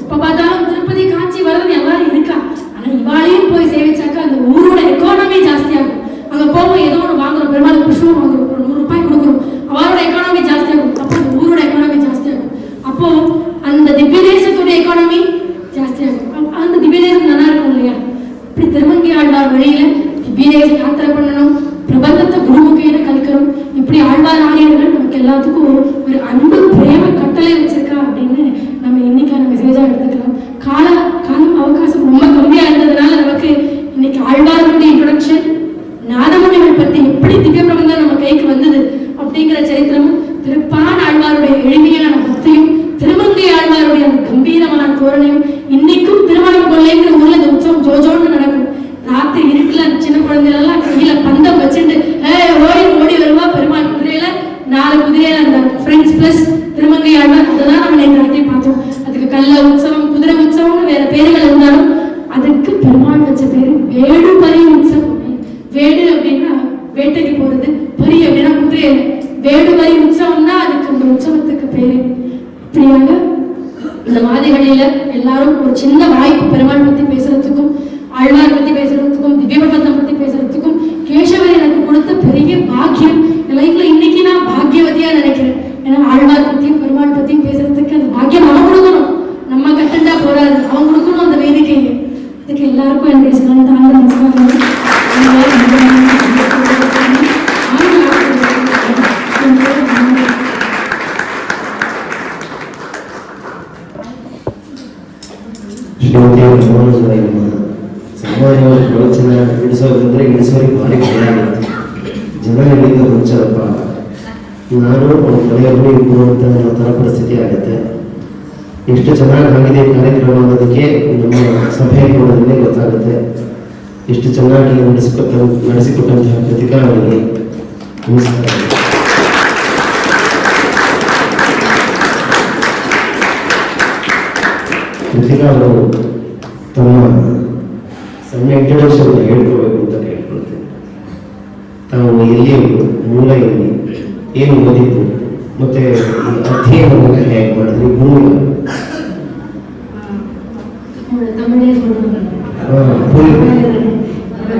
இப்ப பார்த்தாலும் திருப்பதி காஞ்சி வரது எல்லாரும் இருக்கா. ஆனா இவாளையும் போய் சேவிச்சாக்கா அந்த ஊரோட எக்கானமி ஜாஸ்தியாகும். அங்க போவோம், ஏதோ ஒன்று வாங்குறோம், பெருமாளுக்கு புஷ்பம் வாங்குறோம், ஒரு 100 ரூபாய் கொடுக்குறோம், அவரோட எக்கானமி ஜாஸ்தியாகும். அப்போ அந்த ஊரோட எக்கானமி ஜாஸ்தியாகும். அப்போ அந்த திவ்ய தேசத்துடைய எக்கானமி ஜாஸ்தியாகும். அந்த திவ்ய தேசம் நல்லா இருக்கும் இல்லையா. இப்படி திருமங்கை ஆழ்வார் வழியில திவ்ய தேச யாத்திரை பண்ணணும். பிரபந்தத்தை குருமுகையில கற்கிறோம். இப்படி ஆழ்வார் ஆரியர்கள் நமக்கு எல்லாத்துக்கும் ஒரு அன்பு பிரேம கட்டளை வச்சிருக்கா அப்படின்னு நம்ம இன்னைக்கான மெசேஜா எடுத்துக்கலாம். காலம் அவகாசம் ரொம்ப கம்மியா இருந்ததுனால நமக்கு இன்னைக்கு ஆழ்வார்களுடைய இன்ட்ரோடக்ஷன், நாதமுனிகள் பத்தி எப்படி திவ்ய பிரபந்தம் நம்ம கைக்கு வந்தது அப்படிங்கிற சரித்திரமும், திருப்பான் ஆழ்வாருடைய எளிமையான பக்தியும், திருமங்கை ஆழ்வாருடைய அந்த கம்பீரமான தோரணையும், இன்னைக்கும் திருமணம் கொள்ளைங்கிற ஊர்ல இந்த உற்சவம் ஜோஜோன்னு நடக்கும். ராத்திரி இருட்டுல சின்ன குழந்தைகளெல்லாம் கையில பந்தம் வச்சுட்டு ஓடி ஓடி வருவா. பெருமாள் குதிரையில 4 குதிரையில அந்த ஃப்ரெண்ட்ஸ் பிளஸ் திருமங்கை ஆழ்வார், அதுதான் நம்ம நேற்று பார்த்தோம். அதுக்கு கல்ல உற்சவம், குதிரை உற்சவம்னு வேற பேர்கள் இருந்தாலும் அதுக்கு பெருமாள் வச்ச பேரு வேடு பரி உற்சவம். வேடு அப்படின்னா வேட்டைக்கு போறது, பரி அப்படின்னா குதிரையில, வேடு பரி உற்சவம் தான் அதுக்கு அந்த உற்சவத்துக்கு பேரு. இப்படியாக இந்த மாதிரிகளில எல்லாரும் ஒரு சின்ன வாய்ப்பு பெருமாள் பத்தி பேசுறதுக்கும், ஆழ்வார் பத்தி பேசுறதுக்கும், திவ்ய பிரபந்தம் பத்தி பேசுறதுக்கும் கேசவர் எனக்கு கொடுத்த பெரிய பாக்கியம். என் லைஃப்ல இன்னைக்கு நான் பாக்கியவதியா நினைக்கிறேன். ஏன்னா ஆழ்வார் பத்தியும் பெருமாள் பத்தியும் பேசுறதுக்கு அந்த பாக்கியம் அவன் கொடுக்கணும், நம்ம கட்டுண்டா போறாது, அவன் கொடுக்கணும் அந்த வேதிக்கையை. அதுக்கு எல்லாருக்கும் என்னுடைய சிறந்த நமஸ்காரம். ಸಾಮಾನ್ಯವಾಗಿ ಪ್ರವಚನ ಇಡಿಸೋದಂದ್ರೆ ಇಡಿಸೋರಿಗೆ ಭಾರಿ ಭಯ ಆಗುತ್ತೆ. ಜನ ಎಲ್ಲಿಂದ ಮುಂಚೆಪ್ಪ ನಾನು ಮನೆಯವರು ಇಬ್ಬರು ಅಂತ ಅನ್ನೋ ಥರ ಪರಿಸ್ಥಿತಿ ಆಗುತ್ತೆ. ಎಷ್ಟು ಚೆನ್ನಾಗಿ ಆಗಿದೆ ಕಾರ್ಯಕ್ರಮ ಅನ್ನೋದಕ್ಕೆ ನಮ್ಮ ಸಭೆ ನೋಡೋದನ್ನೇ ಗೊತ್ತಾಗುತ್ತೆ. ಎಷ್ಟು ಚೆನ್ನಾಗಿ ನಡೆಸಿಕೊಟ್ಟಂತಹ ಕೃತಿಕಾ ಅವರಿಗೆ ನಮಸ್ಕಾರ. ಕೃತಿಕಾ ಅವರು ತಮ್ಮ ಸಣ್ಣ ಇಂಟ್ರೊಡಕ್ಷನ್ ಹೇಳ್ಕೋಬೇಕು ಅಂತ ಕೇಳ್ಕೊಳ್ತೇನೆ. ತಾವು ಎಲ್ಲಿಯವರು, ಮೂಲ ಎಲ್ಲಿ, ಏನು ಓದಿದ್ದು, ಮತ್ತೆ ಅಧ್ಯಯನವನ್ನು ಹೇಗೆ ಮಾಡಿದ್ರಿ, ಗುರು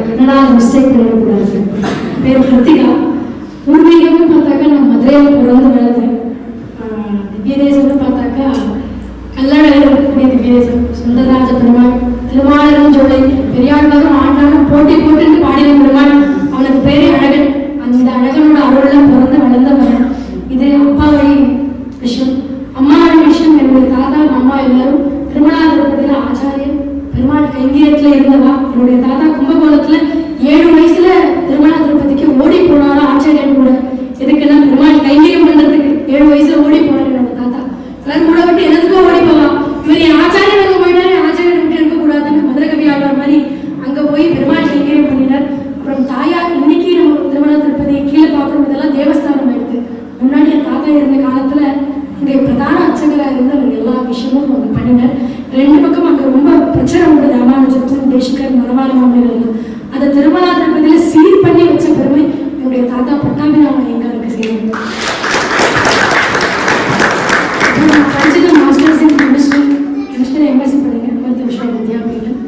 கன்னடா மிஸ்டேக் பண்ணிடக்கூடாது. பேர் கிருத்திகா. பூர்வீகம்னு பார்த்தாக்கா நான் மதுரையில் பிறந்து வளர்ந்தேன். திவ்யதேசம்னு பார்த்தாக்கா கல்லணையில் இருக்கக்கூடிய திவ்யதேசம். சுந்தரராஜ பெருமாள், திருமாலரஞ்சோலை, பெரியாழ்வாரும் ஆண்டாரும் போட்டி போட்டு பாடின பெருமாள். அவனுக்கு பேரே அழகன். அந்த அழகனோட அருள்ல பிறந்து வளர்ந்தவன். இது அப்பா வழி விஷயம். அம்மா வழி விஷயம். என்னுடைய தாத்தா அம்மா எல்லாரும் திருமணா திருப்பதியில ஆச்சாரியன், பெருமாள் கைங்கரியத்துல இருந்தவா. என்னுடைய தாத்தா கும்பகோணத்துல 7 வயசுல திருமணா திருப்பதிக்கு ஓடி போனாரா ஆச்சாரியன் கூட. எதுக்குன்னா பெருமாள் கைங்கரியம் பண்றதுக்கு 7 வயசுல ஓடி போனார் என்னோட தாத்தா. எல்லாரும் கூட விட்டு எதுக்கோ ஓடி போவான். இவர் என் ஆச்சாரியன் அங்க போயிட்டாரு, ஆச்சாரியன் விட்டு இருக்க கூடாதுன்னு மதுரகவி ஆழ்வார் மாதிரி அங்க போய் பெருமாள் கைங்கரியம் பண்ணினார். அப்புறம் தாயார் இன்னைக்கு நம்ம திருமண திருப்பதி கீழே பார்க்கணும், இதெல்லாம் தேவஸ்தானம் ஆயிடுது. முன்னாடி என் தாத்தா இருந்த காலத்துல இங்கே பிரதான அர்ச்சகராக இருந்து அவர் எல்லா விஷயமும் அவங்க பண்ணினார். 2 பக்கம் அங்கே ரொம்ப பிரச்சனை உண்டு. ராமானுஜத்துவம், தேசிகர், மரவாள மாமனிகள் எல்லாம் அதை திருமண திருப்பதியில சீர் பண்ணி வச்ச பெருமை என்னுடைய தாத்தா பட்டாபிராம எங்களுக்கு செய்யும். படிச்சது மாஸ்டர்ஸ் இன் கெமிஸ்ட்ரி எம்எஸ்சி பண்ணிங்க மருத்துவ விஸ்வவித்யாபீடம்.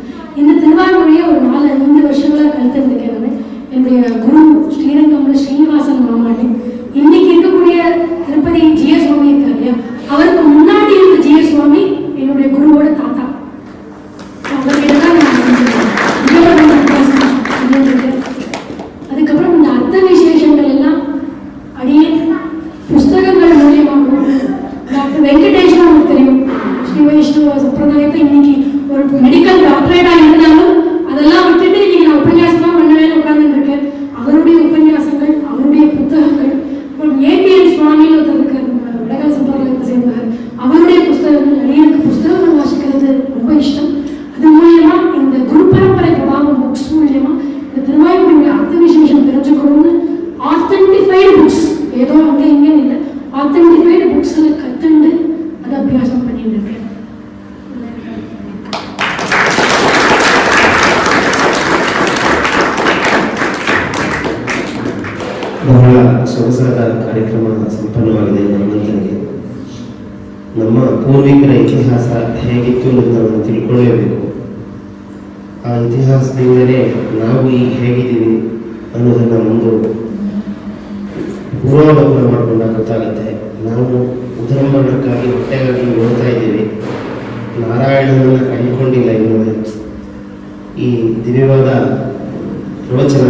இந்த திருவாரூரையே ஒரு 4-5 வருஷங்களா கழுத்திருந்திருக்கேன். நான் என்னுடைய குரு ஸ்ரீரங்கம்ல ஸ்ரீனிவாசன் மாமாண்டி, இன்னைக்கு இருக்கக்கூடிய திருப்பதி ஜிஎஸ் சுவாமி இருக்காரு இல்லையா, அவருக்கு முன்னாடி இருந்த ஜிஎஸ் சுவாமி என்னுடைய குருவோட தாத்தா. அவர்கிட்டதான் அதுக்கப்புறம் இந்த அர்த்த விசேஷங்கள் எல்லாம் அடியே புஸ்தகங்கள் மூலியமாகவும், டாக்டர் வெங்கடேஷன் அவங்களுக்கு தெரியும், ஸ்ரீ வைஷ்ணவ சம்பிரதாயத்தை இன்னைக்கு ஒரு மெடிக்கல் டாக்டரேட்டா இருந்தாலும் அதெல்லாம் விட்டுட்டு இன்னைக்கு நான் உபன்யாசமா பண்ணவே உட்கார்ந்துட்டு இருக்கேன். அவருடைய உபன்யாசங்கள், அவருடைய புத்தகங்கள், அப்புறம் ஏபிஎன் சுவாமின்னு ஒருத்தர் இருக்கார், விடகா சம்பிரதாயத்தை சேர்ந்தவர், அவருடைய புஸ்தகங்கள். எனக்கு புஸ்தகங்கள் வாசிக்கிறது ரொம்ப இஷ்டம். அது மூலியமா இந்த குரு பரம்பரை பிரபாவம் புக்ஸ் மூலியமா இந்த திருவாயூருடைய அர்த்த விசேஷம் தெரிஞ்சுக்கணும்னு ஆத்தென்டிஃபைடு புக்ஸ், ஏதோ அங்கே இங்கே இல்லை, ஆத்தென்டிஃபைடு புக்ஸ்ல கத்துண்டு அதை அபியாசம் பண்ணிட்டு இருக்கேன். ಬಹಳ ಸೊಗಸಾದ ಕಾರ್ಯಕ್ರಮ ಸಂಪನ್ನವಾಗಿದೆ. ನಮ್ಮಂತರಿಗೆ ನಮ್ಮ ಪೂರ್ವಿಕರ ಇತಿಹಾಸ ಹೇಗಿತ್ತು ಎಂದು ನಾವು ತಿಳ್ಕೊಳ್ಳೇಬೇಕು. ಆ ಇತಿಹಾಸದಿಂದಲೇ ನಾವು ಈಗ ಹೇಗಿದ್ದೀವಿ ಅನ್ನೋದನ್ನು ಒಂದು ಪೂರ್ವಾವಲೋಕನ ಮಾಡಿಕೊಂಡಾಗ ಗೊತ್ತಾಗುತ್ತೆ. ನಾವು ಉಧರಂಬರಣಕ್ಕಾಗಿ ಹೊಟ್ಟೆಗಾಗಿ ನೋಡ್ತಾ ಇದ್ದೀವಿ, ನಾರಾಯಣನನ್ನು ಕಂಡುಕೊಂಡಿಲ್ಲ. ಇನ್ನೂ ಈ ದಿವ್ಯವಾದ ಪ್ರವಚನ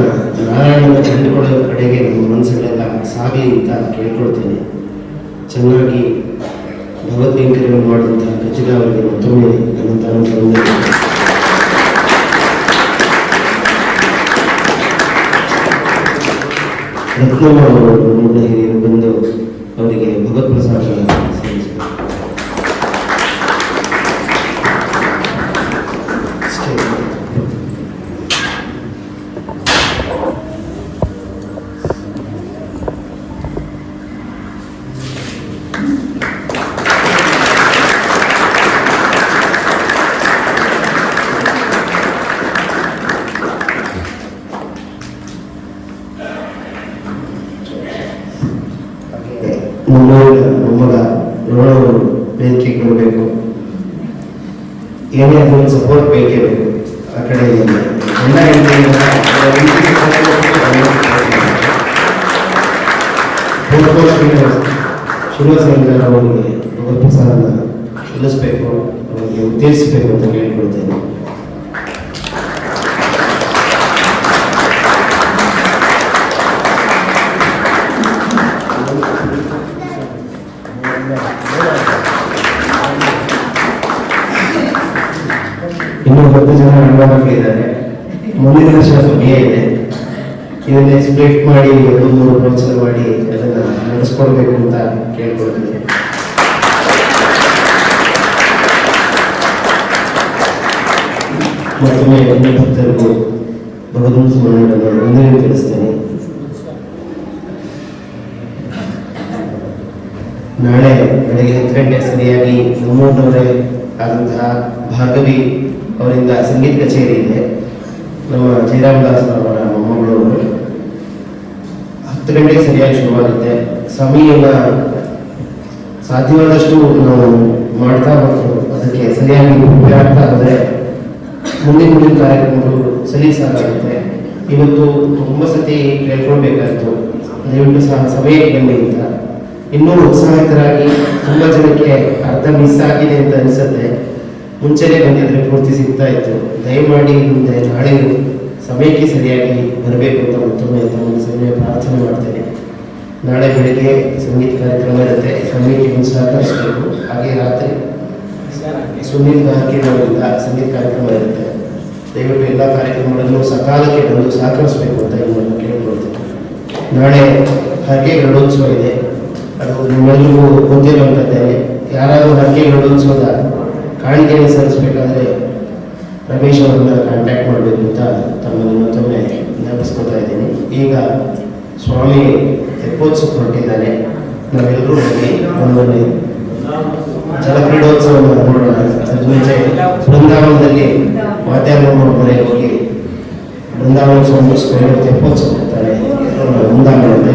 ನಾರಾಯಣನ ಕಂಡುಕೊಳ್ಳೋ ಕಡೆಗೆ ನಮ್ಮ ಮನಸ್ಸುಗಳೆಲ್ಲ ಸಾಗಲಿ ಅಂತ ಕೇಳ್ಕೊಳ್ತೇನೆ. ಚೆನ್ನಾಗಿ ಭಗವದ್ಗೀತೆಯನ್ನು ಮಾಡುವಂತಹ ಖಚಿತ ಅವರಿಗೆ ಮತ್ತೊಮ್ಮೆ ನನ್ನ ತಂದೆ ರತ್ನಮ್ಮ ಅವರು ನಮ್ಮ ಹಿರಿಯರು ಬಂದು ಅವರಿಗೆ ಭಗವತ್ ಪ್ರಸಾದ ಸೇರಿಸಬೇಕು. ಮೊಮ್ಮಗ ರೋಣವರು ವೇದಿಕೆಗೆ ಬರಬೇಕು. ಏನೇ ಅದೊಂದು ಸಪೋರ್ಟ್ ಬೇಕೇ ಬೇಕು. ಆ ಕಡೆ ಎಲ್ಲ ಶ್ರೀನಿವಾಸ ಅವರಿಗೆ ಭಗವತ್ಪ್ರಸಾದನ ಸಲ್ಲಿಸಬೇಕು, ಅವರಿಗೆ ಉತ್ತೇಜಿಸಬೇಕು ಅಂತ ಕೇಳ್ಕೊಳ್ತೇನೆ. ಇನ್ನೂ 10 ಜನ ಹೆಣ್ಮಕ್ಳಿದ್ದಾರೆ. ಮುಂದಿನ ವರ್ಷ ಸಮಯ ಇದೆ. ಇದನ್ನೇ ಸ್ಪ್ಲಿಟ್ ಮಾಡಿ 2-3 ಪ್ರೋತ್ಸಾಹ ಮಾಡಿ ಅದನ್ನು ನಡೆಸ್ಕೊಡ್ಬೇಕು ಅಂತ ಕೇಳ್ಕೊಳ್ತೀನಿ. ಮತ್ತೊಮ್ಮೆ ಎಲ್ಲ ಭಕ್ತರಿಗೂ ಭಗವಂತ ಸ್ಮರಣೆಯನ್ನು ವಂದನೆ ತಿಳಿಸ್ತೇನೆ. ನಾಳೆ ಬೆಳಗ್ಗೆ 10 ಗಂಟೆ ಸರಿಯಾಗಿ ನಮ್ಮೂರವರೇ ಆದಂತಹ ಭಾರ್ಗವಿ ಅವರಿಂದ ಸಂಗೀತ ಕಚೇರಿ ಇದೆ. ನಮ್ಮ ಜಯರಾಮದಾಸ್ ಅವರ ಮೊಮ್ಮಗಳವರು 10 ಗಂಟೆಗೆ ಸರಿಯಾಗಿ ಶುರುವಾಗುತ್ತೆ. ಸಮಯನ ಸಾಧ್ಯವಾದಷ್ಟು ನಾವು ಮಾಡ್ತಾ ಹೋಗ್ತು ಅದಕ್ಕೆ ಸರಿಯಾಗಿ ಉಪಯೋಗ ಆಗ್ತಾ ಹೋದರೆ ಮುಂದಿನ ಕಾರ್ಯಕ್ರಮಗಳು ಸಲೀಸಾಗುತ್ತೆ. ಇವತ್ತು ತುಂಬ ಸತಿ ಕೇಳ್ಕೊಳ್ಬೇಕಾಯ್ತು, ದಯವಿಟ್ಟು ಸಮಯಕ್ಕೆ ಬನ್ನಿ ಅಂತ. ಇನ್ನೂ ಉತ್ಸಾಹಿತರಾಗಿ ತುಂಬ ಜನಕ್ಕೆ ಅರ್ಧ ಮಿಸ್ ಆಗಿದೆ ಅಂತ ಅನಿಸುತ್ತೆ. ಮುಂಚೆನೇ ಬಂದಿದ್ರೆ ಪೂರ್ತಿ ಸಿಗ್ತಾ ಇತ್ತು. ದಯಮಾಡಿ ಮುಂದೆ ನಾಳೆ ಸಮಯಕ್ಕೆ ಸರಿಯಾಗಿ ಬರಬೇಕು ಅಂತ ಮತ್ತೊಮ್ಮೆ ತಮ್ಮ ಸಮಯ ಪ್ರಾರ್ಥನೆ ಮಾಡ್ತೇನೆ. ನಾಳೆ ಬೆಳಿಗ್ಗೆ ಸಂಗೀತ ಕಾರ್ಯಕ್ರಮ ಇರುತ್ತೆ, ಸಮಯಕ್ಕೆ ಒಂದು ಸಹಕರಿಸಬೇಕು. ಹಾಗೆ ರಾತ್ರಿ ಸುನೀಲ್ ಗಾರ್ಕಿನವರಿಂದ ಸಂಗೀತ ಕಾರ್ಯಕ್ರಮ ಇರುತ್ತೆ. ದಯವಿಟ್ಟು ಎಲ್ಲ ಕಾರ್ಯಕ್ರಮಗಳನ್ನು ಸಕಾಲಕ್ಕೆ ಬಂದು ಸಹಕರಿಸಬೇಕು ಅಂತ ನಿಮ್ಮನ್ನು ಕೇಳಿಕೊಳ್ತೇನೆ. ನಾಳೆ ಹರಕೆ ಗರುಡೋತ್ಸವ ಇದೆ, ಅದು ನಿಮ್ಮೆಲ್ಲರಿಗೂ ಗೊತ್ತಿರುವಂಥದ್ದೇ. ಯಾರಾದರೂ ಹರಕೆ ಗರುಡೋತ್ಸವದ ಕಾಣಿಕೆಯನ್ನು ಸಲ್ಲಿಸಬೇಕಾದ್ರೆ ರಮೇಶ್ ಅವರನ್ನ ಕಾಂಟ್ಯಾಕ್ಟ್ ಮಾಡಬೇಕು ಅಂತ ತಮ್ಮನ್ನು ಮತ್ತೊಮ್ಮೆ ಜ್ಞಾಪಿಸ್ಕೊತಾ ಇದ್ದೀನಿ. ಈಗ ಸ್ವಾಮಿ ತೆಪ್ಪೋತ್ಸವ ಹೊರಟಿದ್ದಾನೆ. ನಾವೆಲ್ಲರೂ ಹೋಗಿ ಒಂದೊಂದು ಜಲಕ್ರೀಡೋತ್ಸವವನ್ನು ನೋಡೋಣ. ಅದ್ರ ಮುಂಚೆ ಬೃಂದಾವನದಲ್ಲಿ ವಾದ್ಯಾರ್ಮ ಮನೆಗೆ ಹೋಗಿ ಬೃಂದಾವನ ಸ್ವಾಮಿ ತೆಪ್ಪೋತ್ಸವ ಹೋಗ್ತಾರೆ. ಬೃಂದಾವನ ಅಂತ